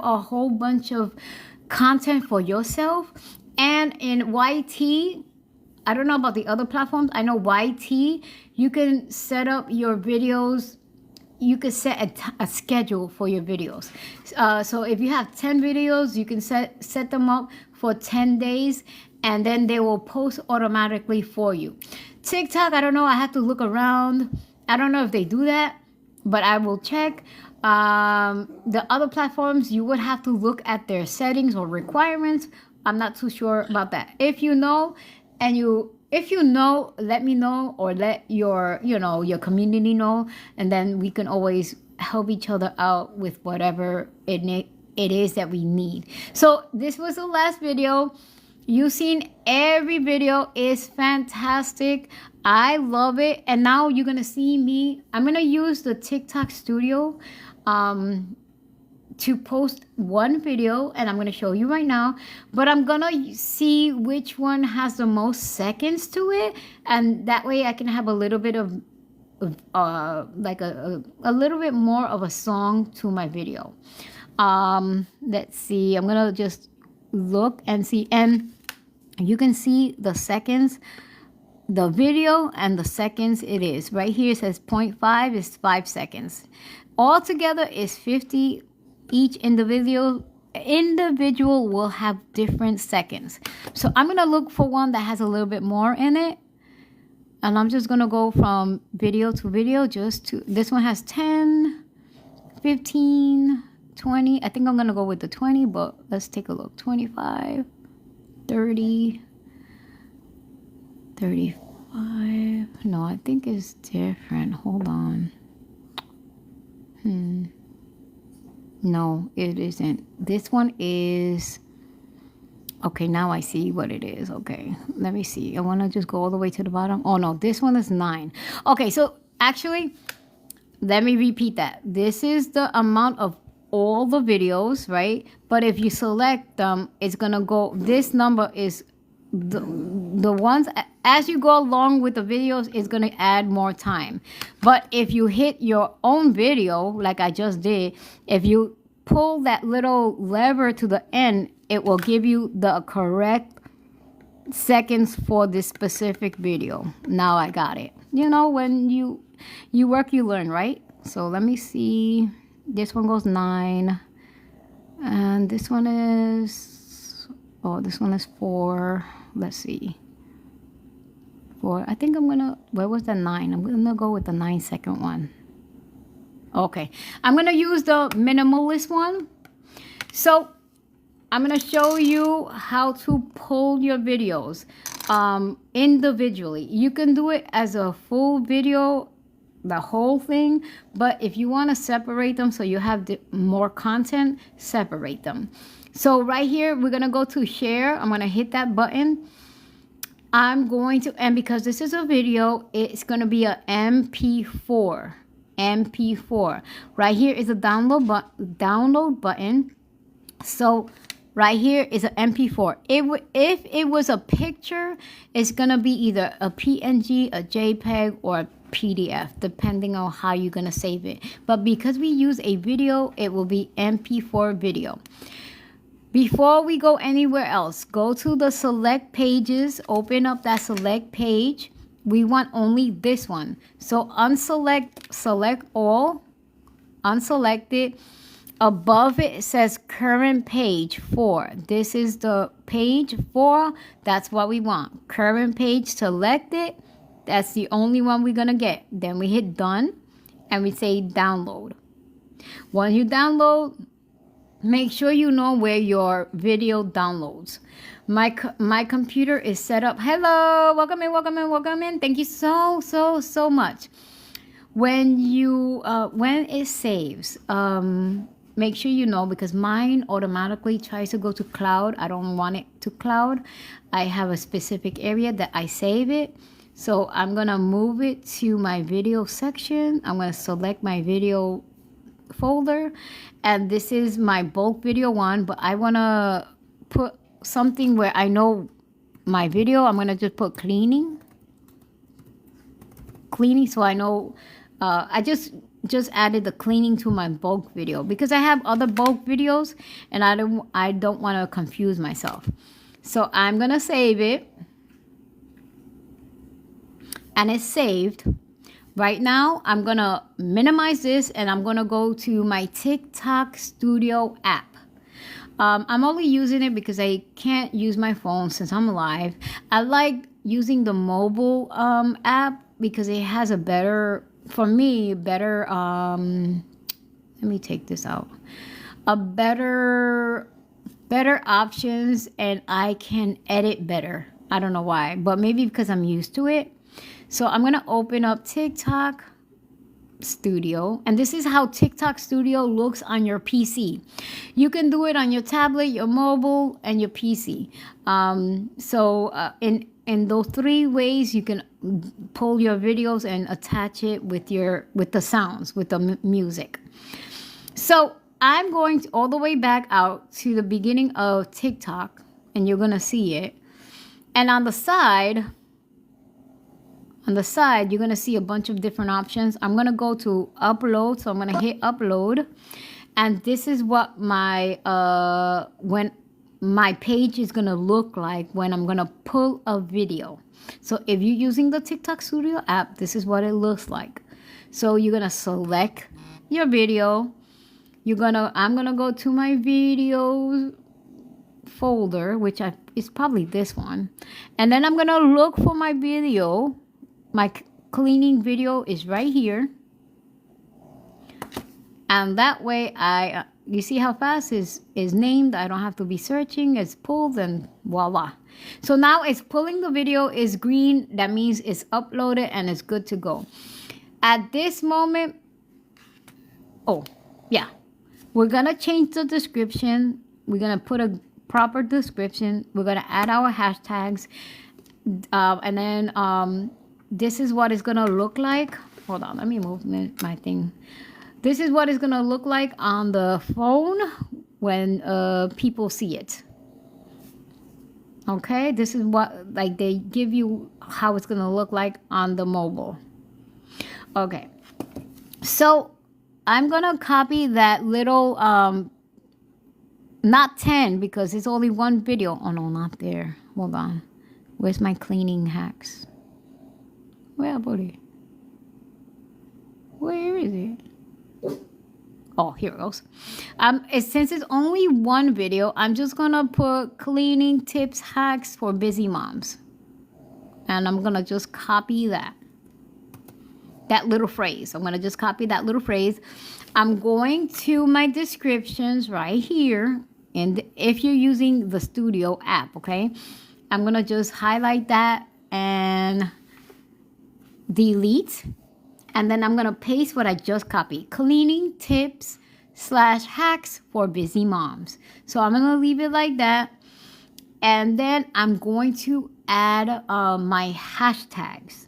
a whole bunch of content for yourself. And in YT, I don't know about the other platforms. I know YT, you can set up your videos. You can set a schedule for your videos. So if you have 10 videos, you can set them up for 10 days, and then they will post automatically for you. TikTok, I don't know. I have to look around. I don't know if they do that, but I will check. The other platforms, you would have to look at their settings or requirements. I'm not too sure about that. If you know, let me know, or let your community know, and then we can always help each other out with whatever it is that we need. So this was the last video. You've seen every video is fantastic. I love it. And now you're gonna see me. I'm gonna use the TikTok Studio to post one video, and I'm going to show you right now, but I'm going to see which one has the most seconds to it, and that way I can have a little bit of like a little bit more of a song to my video. Let's see, I'm going to just look and see, and you can see the seconds, the video and the seconds. It is right here. It says 0.5 is 5 seconds. Altogether is 50. Each individual will have different seconds. So I'm going to look for one that has a little bit more in it. And I'm just going to go from video to video. This one has 10, 15, 20. I think I'm going to go with the 20, but let's take a look. 25, 30, 35. No, I think it's different. Hold on. No, it isn't. This one is Okay, now I see what it is. Okay, let me see. I want to just go all the way to the bottom. Oh no, this one is 9. Okay, so actually, let me repeat that. This is the amount of all the videos, right? But if you select them, it's gonna go, this number is the ones, as you go along with the videos, it's gonna add more time. But if you hit your own video, like I just did, if you pull that little lever to the end, it will give you the correct seconds for this specific video. Now I got it. You know, when you work, you learn, right? So let me see. This one goes 9. And this one is, oh, this one is 4. Let's see. 4. I think I'm gonna, where was the 9? I'm gonna go with the 9-second one. Okay, I'm gonna use the minimalist one. So I'm gonna show you how to pull your videos individually. You can do it as a full video, the whole thing, but if you want to separate them so you have more content, separate them. So right here, we're gonna go to share. I'm gonna hit that button. I'm going to, and because this is a video, it's gonna be a MP4. MP4. Right here is a download button. So right here is an MP4. If it was a picture, it's gonna be either a PNG, a JPEG, or a PDF, depending on how you're gonna save it. But because we use a video, it will be MP4 video. Before we go anywhere else, go to the select pages, open up that select page. We want only this one. So select all, unselect it. Above it, it says current page 4. This is the page 4. That's what we want. Current page, select it. That's the only one we're gonna get. Then we hit done and we say download. Once you download, make sure you know where your video downloads. My computer is set up. Hello, welcome in, welcome in, welcome in. Thank you so much. When it saves, make sure you know, because mine automatically tries to go to cloud. I don't want it to cloud. I have a specific area that I save it. So I'm gonna move it to my video section. I'm gonna select my video folder, and this is my bulk video one, but I wanna put something where I know my video. I'm gonna just put cleaning, so I know. I just added the cleaning to my bulk video because I have other bulk videos and I don't want to confuse myself. So I'm gonna save it, and it's saved. Right now, I'm gonna minimize this and I'm gonna go to my TikTok Studio app. I'm only using it because I can't use my phone since I'm live. I like using the mobile app because it has a better, for me, better, let me take this out. A better options, and I can edit better. I don't know why, but maybe because I'm used to it. So I'm gonna open up TikTok Studio, and this is how TikTok Studio looks on your PC. You can do it on your tablet, your mobile, and your PC. In those 3 ways, you can pull your videos and attach it with the sounds, with the music. So I'm going all the way back out to the beginning of TikTok, and you're gonna see it. And on the side, you're going to see a bunch of different options. I'm going to go to upload. So I'm going to hit upload. And this is what when my page is going to look like when I'm going to pull a video. So if you're using the TikTok Studio app, this is what it looks like. So you're going to select your video. I'm going to go to my video folder, which is probably this one. And then I'm going to look for my video. My cleaning video is right here. And that way you see how fast is named. I don't have to be searching. It's pulled and voila. So now it's pulling the video, is green. That means it's uploaded and it's good to go. At this moment, oh yeah, we're gonna change the description. We're gonna put proper description. We're going to add our hashtags. And then this is what it's going to look like. Hold on, let me move my thing. This is what it's going to look like on the phone when people see it. Okay, this is what, like, they give you how it's going to look like on the mobile. Okay, so I'm going to copy that little, not 10 because it's only one video. Oh, no, not there. Hold on. Where's my cleaning hacks? Where, buddy? Where is it? Oh, here it goes. Since it's only one video, I'm just gonna put cleaning tips hacks for busy moms. And I'm gonna just copy that little phrase. I'm gonna just copy that little phrase. I'm going to my descriptions right here. And if you're using the Studio app, okay? I'm gonna just highlight that and delete. And then I'm going to paste what I just copied. Cleaning tips / hacks for busy moms. So I'm going to leave it like that. And then I'm going to add my hashtags.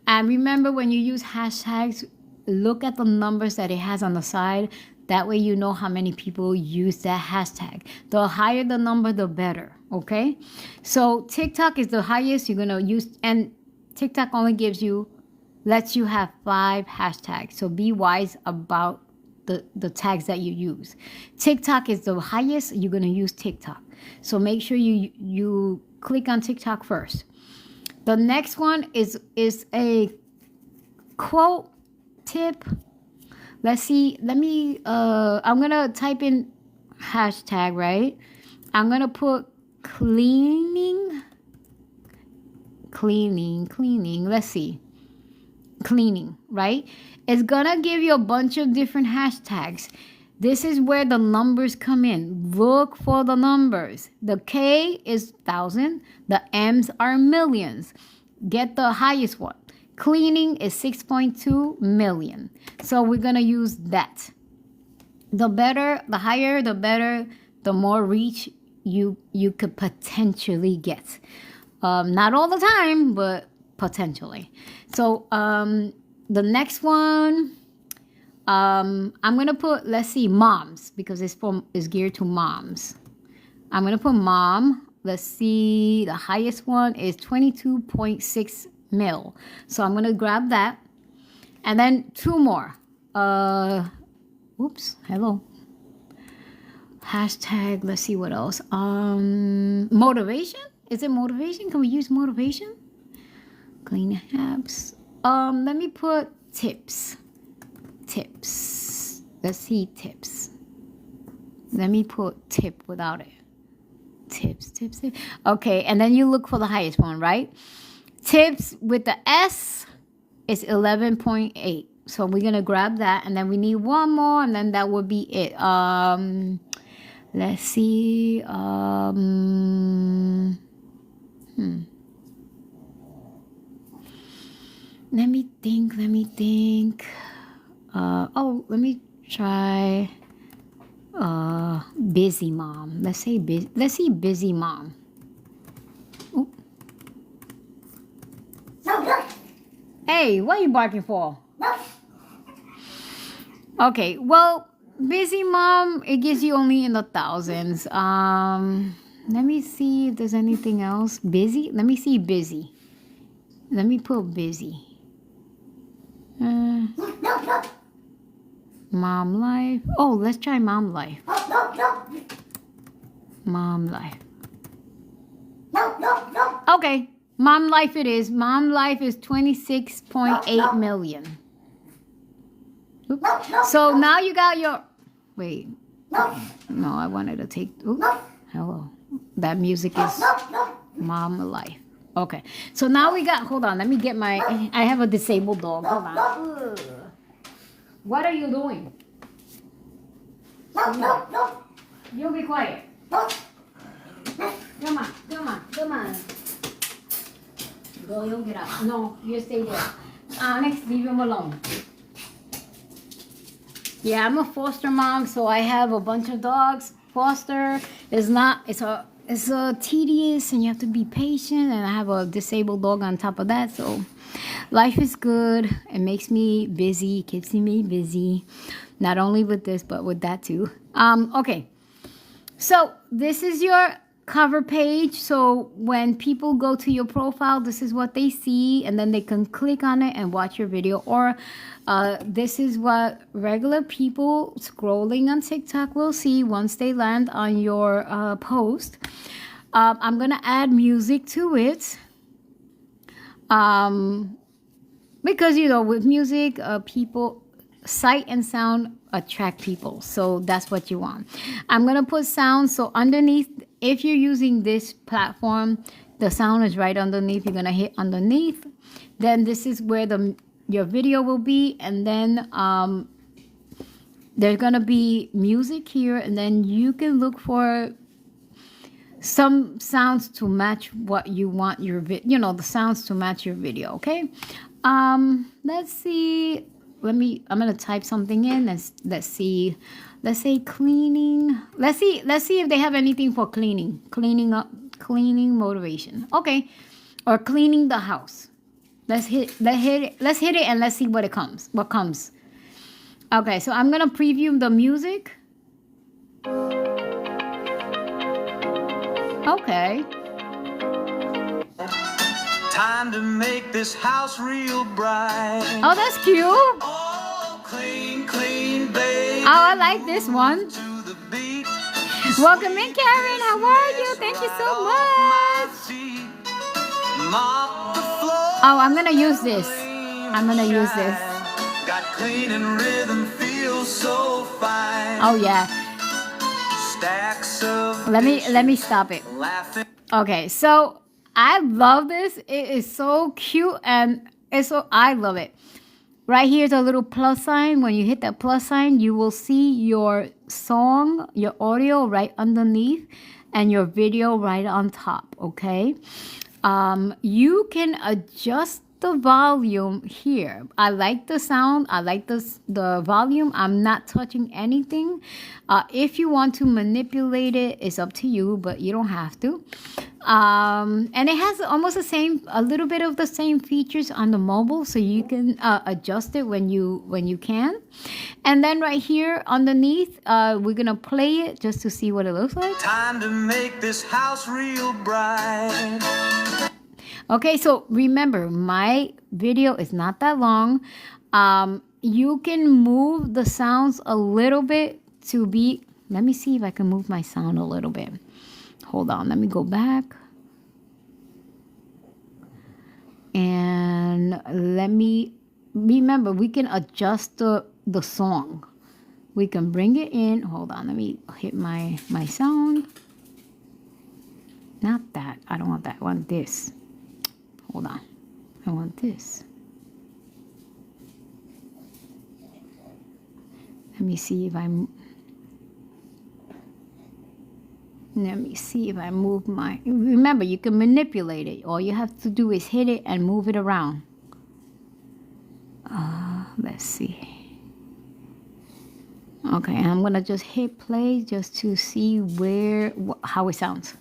And remember, when you use hashtags, look at the numbers that it has on the side. That way you know how many people use that hashtag. The higher the number, the better. Okay? So TikTok is the highest you're going to use. And TikTok only lets you have 5 hashtags. So be wise about the tags that you use. TikTok is the highest. You're going to use TikTok. So make sure you click on TikTok first. The next one is a quote tip. Let's see. I'm going to type in hashtag, right? I'm going to put cleaning. Let's see. Cleaning, right? It's gonna give you a bunch of different hashtags. This is where the numbers come in. Look for the numbers. The K is 1,000. The M's are millions. Get the highest one. Cleaning is 6.2 million. So we're gonna use that. The higher, the better, the more reach you could potentially get. Not all the time, but potentially. So the next one, I'm gonna put, let's see, moms, because it's geared to moms. I'm gonna put mom. Let's see, the highest one is 22.6 mil. So I'm gonna grab that, and then 2 more. Oops, hello. Hashtag. Let's see what else. Motivation. Is it motivation? Can we use motivation? Clean apps. Let me put tips. Let's see, tips. Let me put tip without it. Tips. Okay, and then you look for the highest one, right? Tips with the S is 11.8. So we're gonna grab that, and then we need one more, and then that would be it. Let's see. Let me think. Let me try busy mom. Let's see busy mom. Ooh. Hey, what are you barking for? Okay, well, busy mom, it gives you only in the thousands. Let me see if there's anything else. Busy? Let me see busy. Let me put busy. Mom life. Oh, let's try mom life. Mom life. Okay, mom life it is. Mom life is 26.8 million. Oops. So now you got your... Wait. No, I wanted to take... Oops. Hello. That music is mom life. Okay. So now we got... Hold on. Let me get my... I have a disabled dog. Hold on. Ugh. What are you doing? You be quiet. Come on. Go, you get up. No, you stay there. Onyx, leave him alone. Yeah, I'm a foster mom, so I have a bunch of dogs. foster. It's a tedious, and you have to be patient, and I have a disabled dog on top of that, so life is good. It makes me busy, keeps me busy, not only with this but with that too. Okay, so this is your cover page. So when people go to your profile, this is what they see, and then they can click on it and watch your video. Or this is what regular people scrolling on TikTok will see once they land on your post. I'm gonna add music to it, because with music, people, sight and sound attract people, so that's what you want. I'm gonna put sound, so underneath, if you're using this platform, the sound is right underneath. You're gonna hit underneath, then this is where your video will be, and then there's gonna be music here, and then you can look for some sounds to match what you want your the sounds to match your video. Okay, let's see. I'm gonna type something in. Let's see. Let's say cleaning. Let's see if they have anything for cleaning motivation. Okay, or cleaning the house. Let's hit it, and let's see what comes. Okay, so I'm gonna preview the music. Okay. Time to make this house real bright. Oh, that's cute. Oh, clean, clean, baby. Oh, I like this one. Welcome in, Karen. How are you? Thank you so much. Oh, I'm gonna use this. Got clean and rhythm, feels so fine. Oh yeah. Stacks of Let me stop it. laughing. Okay, so I love this. It is so cute, and I love it. Right here's a little plus sign. When you hit that plus sign, you will see your song, your audio right underneath, and your video right on top. Okay, you can adjust the volume here. I like the sound. I like the volume. I'm not touching anything. If you want to manipulate it, it's up to you, but you don't have to. And it has almost a little bit of the same features on the mobile, so you can adjust it when you can. And then right here underneath, we're gonna play it just to see what it looks like. Time to make this house real bright. Okay, so remember, my video is not that long. You can move the sounds a little bit to be. Let me see if I can move my sound a little bit. Hold on, let me go back. And let me remember, we can adjust the song. We can bring it in. Hold on, let me hit my sound. Not that. I don't want that. I want this. Hold on. I want this. Let me see if I move my. Remember, you can manipulate it. All you have to do is hit it and move it around. Let's see. Okay, I'm gonna just hit play just to see how it sounds.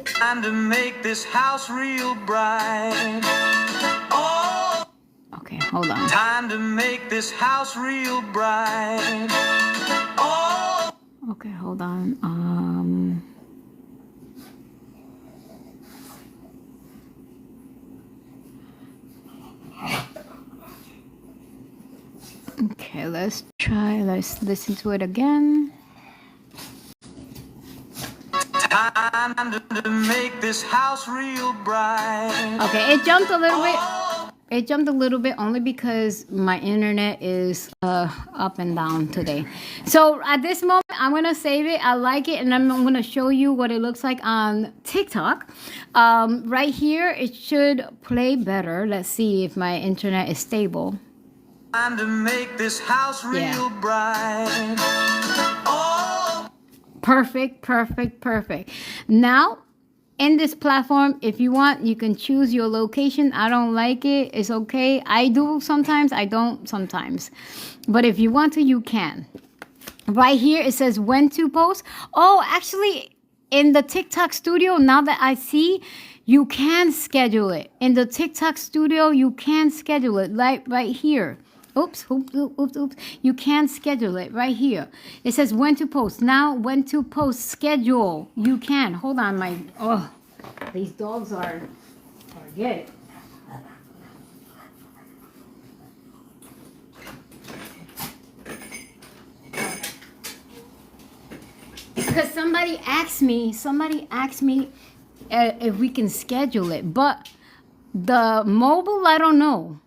Time to make this house real bright. Oh, Okay, hold on. time to make this house real bright. Oh, Okay, hold on. Okay, let's listen to it again. time to make this house real bright. Okay, it jumped a little bit. It jumped a little bit only because my internet is up and down today. So at this moment, I'm going to save it. I like it, and I'm going to show you what it looks like on TikTok. Right here, it should play better. Let's see if my internet is stable. Time to make this house real bright. Oh. Perfect, perfect, perfect. Now, in this platform, if you want, you can choose your location. I don't like it. It's okay. I do sometimes. I don't sometimes. But if you want to, you can. Right here it says when to post. Oh, actually, in the TikTok studio, now that I see, you can schedule it. In the TikTok studio, you can schedule it right here. Oops, oops, oops, oops, oops. You can schedule it right here. It says when to post. Now, when to post schedule. You can. Hold on, these dogs are, forget it. Because somebody asked me if we can schedule it, but the mobile, I don't know.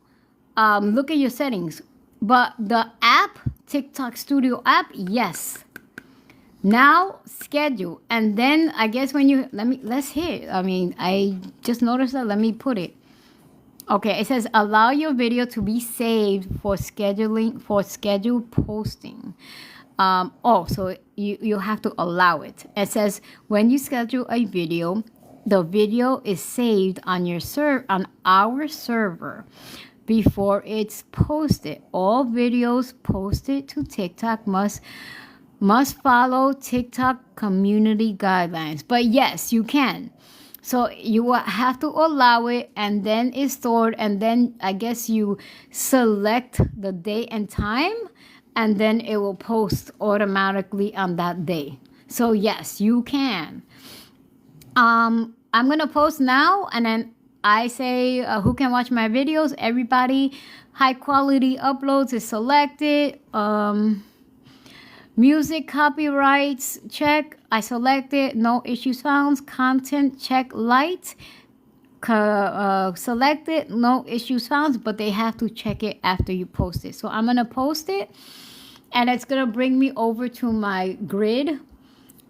Look at your settings, but the app, TikTok Studio app, yes. Now schedule, and then I guess when you let's hit. I mean, I just noticed that. Let me put it. Okay, it says allow your video to be saved for scheduling for scheduled posting. So you have to allow it. It says when you schedule a video, the video is saved on on our server before it's posted. All videos posted to TikTok must follow TikTok community guidelines. But yes, you can. So you will have to allow it, and then it's stored, and then I guess you select the date and time, and then it will post automatically on that day. So yes, you can. I'm gonna post now, and then I say who can watch my videos. Everybody, high quality uploads is selected. Music copyrights check. I selected. No issues found. Content check light. Selected. No issues found. But they have to check it after you post it. So I'm gonna post it, and it's gonna bring me over to my grid.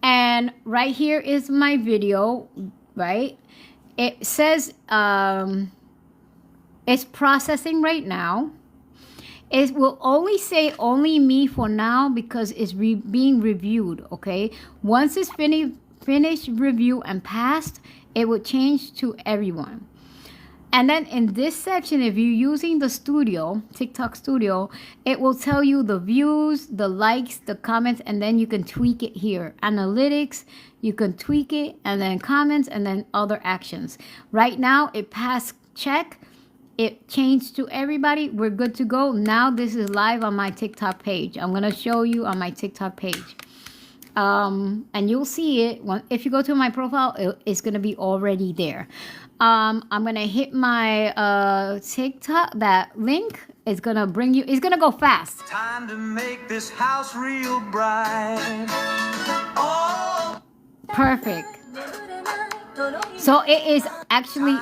And right here is my video. Right. It says it's processing right now. It will only say only me for now because it's being reviewed, okay? Once it's finished review and passed, it will change to everyone. And then in this section, if you're using the studio, TikTok studio, it will tell you the views, the likes, the comments, and then you can tweak it here. Analytics, you can tweak it, and then comments, and then other actions. Right now, it passed check. It changed to everybody. We're good to go. Now this is live on my TikTok page. I'm going to show you on my TikTok page. And you'll see it. If you go to my profile, it's going to be already there. I'm going to hit my TikTok, that link. It's going to bring you, it's going to go fast. Time to make this house real bright. Oh. Perfect. So it is actually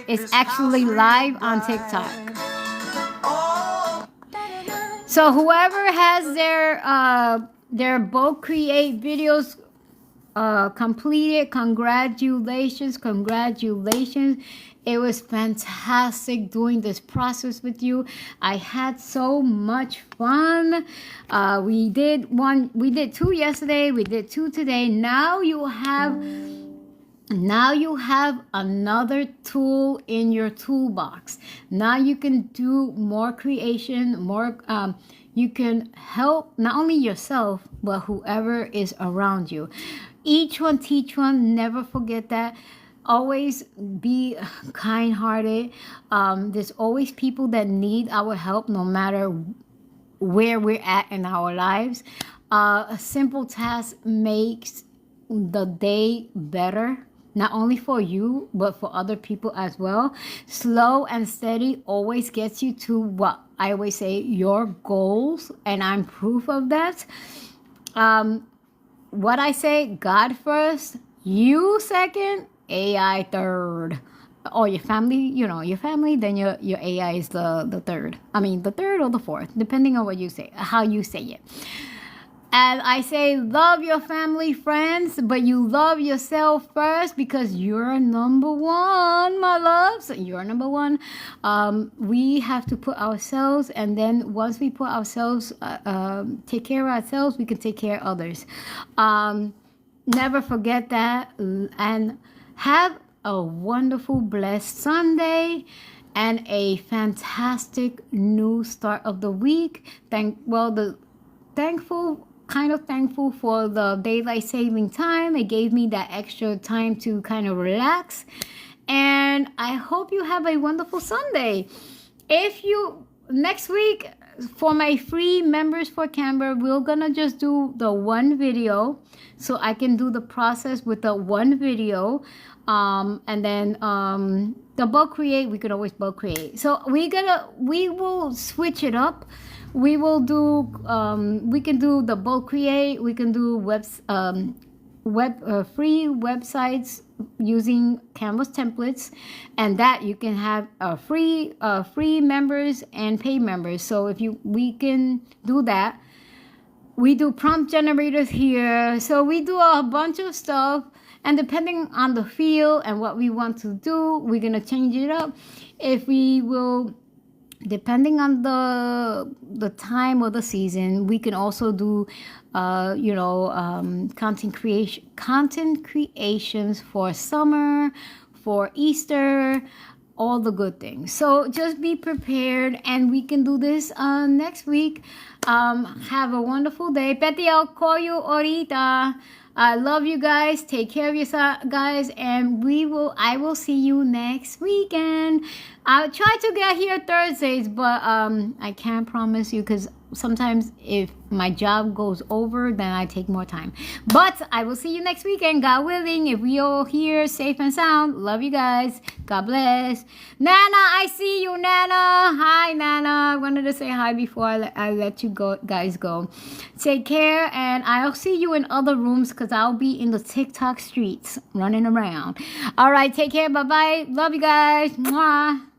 it's actually live on TikTok. So whoever has their bulk create videos completed, congratulations. It was fantastic doing this process with you. I had so much fun. We did two yesterday, we did two today. Now you have another tool in your toolbox. Now you can do more creation, you can help not only yourself, but whoever is around you. Each one teach one, never forget that. Always be kind-hearted. There's always people that need our help no matter where we're at in our lives. A simple task makes the day better. Not only for you, but for other people as well. Slow and steady always gets you to what I always say, your goals. And I'm proof of that. What I say, God first, you second, AI third. Or your family, then your AI is the third. I mean, the third or the fourth, depending on what you say, how you say it. And I say, love your family, friends, but you love yourself first because you're number one, my loves. You're number one. We have to put ourselves, and then once we put ourselves, take care of ourselves, we can take care of others. Never forget that. And have a wonderful, blessed Sunday and a fantastic new start of the week. Thankful kind of thankful for the daylight saving time. It gave me that extra time to kind of relax. And I hope you have a wonderful Sunday. Next week, for my free members for Canva, we're gonna just do the one video so I can do the process with the one video. And then the bulk create, we could always bulk create. So we will switch it up. We will do we can do the bulk create, we can do free websites using Canvas templates, and that you can have free members and paid members. So we can do that. We do prompt generators here, so we do a bunch of stuff, and depending on the feel and what we want to do, we're gonna change it up. Depending on the time of the season, we can also do content creations for summer, for Easter, all the good things. So just be prepared, and we can do this next week. Have a wonderful day. Betty, I'll call you ahorita. I love you guys. Take care of yourself, guys, and I will see you next weekend. I'll try to get here Thursdays, but I can't promise you, because sometimes if my job goes over, then I take more time. But I will see you next weekend, God willing, if we all here safe and sound. Love you guys. God bless. Nana, I see you, Nana. Hi, Nana. I wanted to say hi before I let you guys go. Take care, and I'll see you in other rooms, because I'll be in the TikTok streets running around. All right, take care. Bye-bye. Love you guys. Mwah.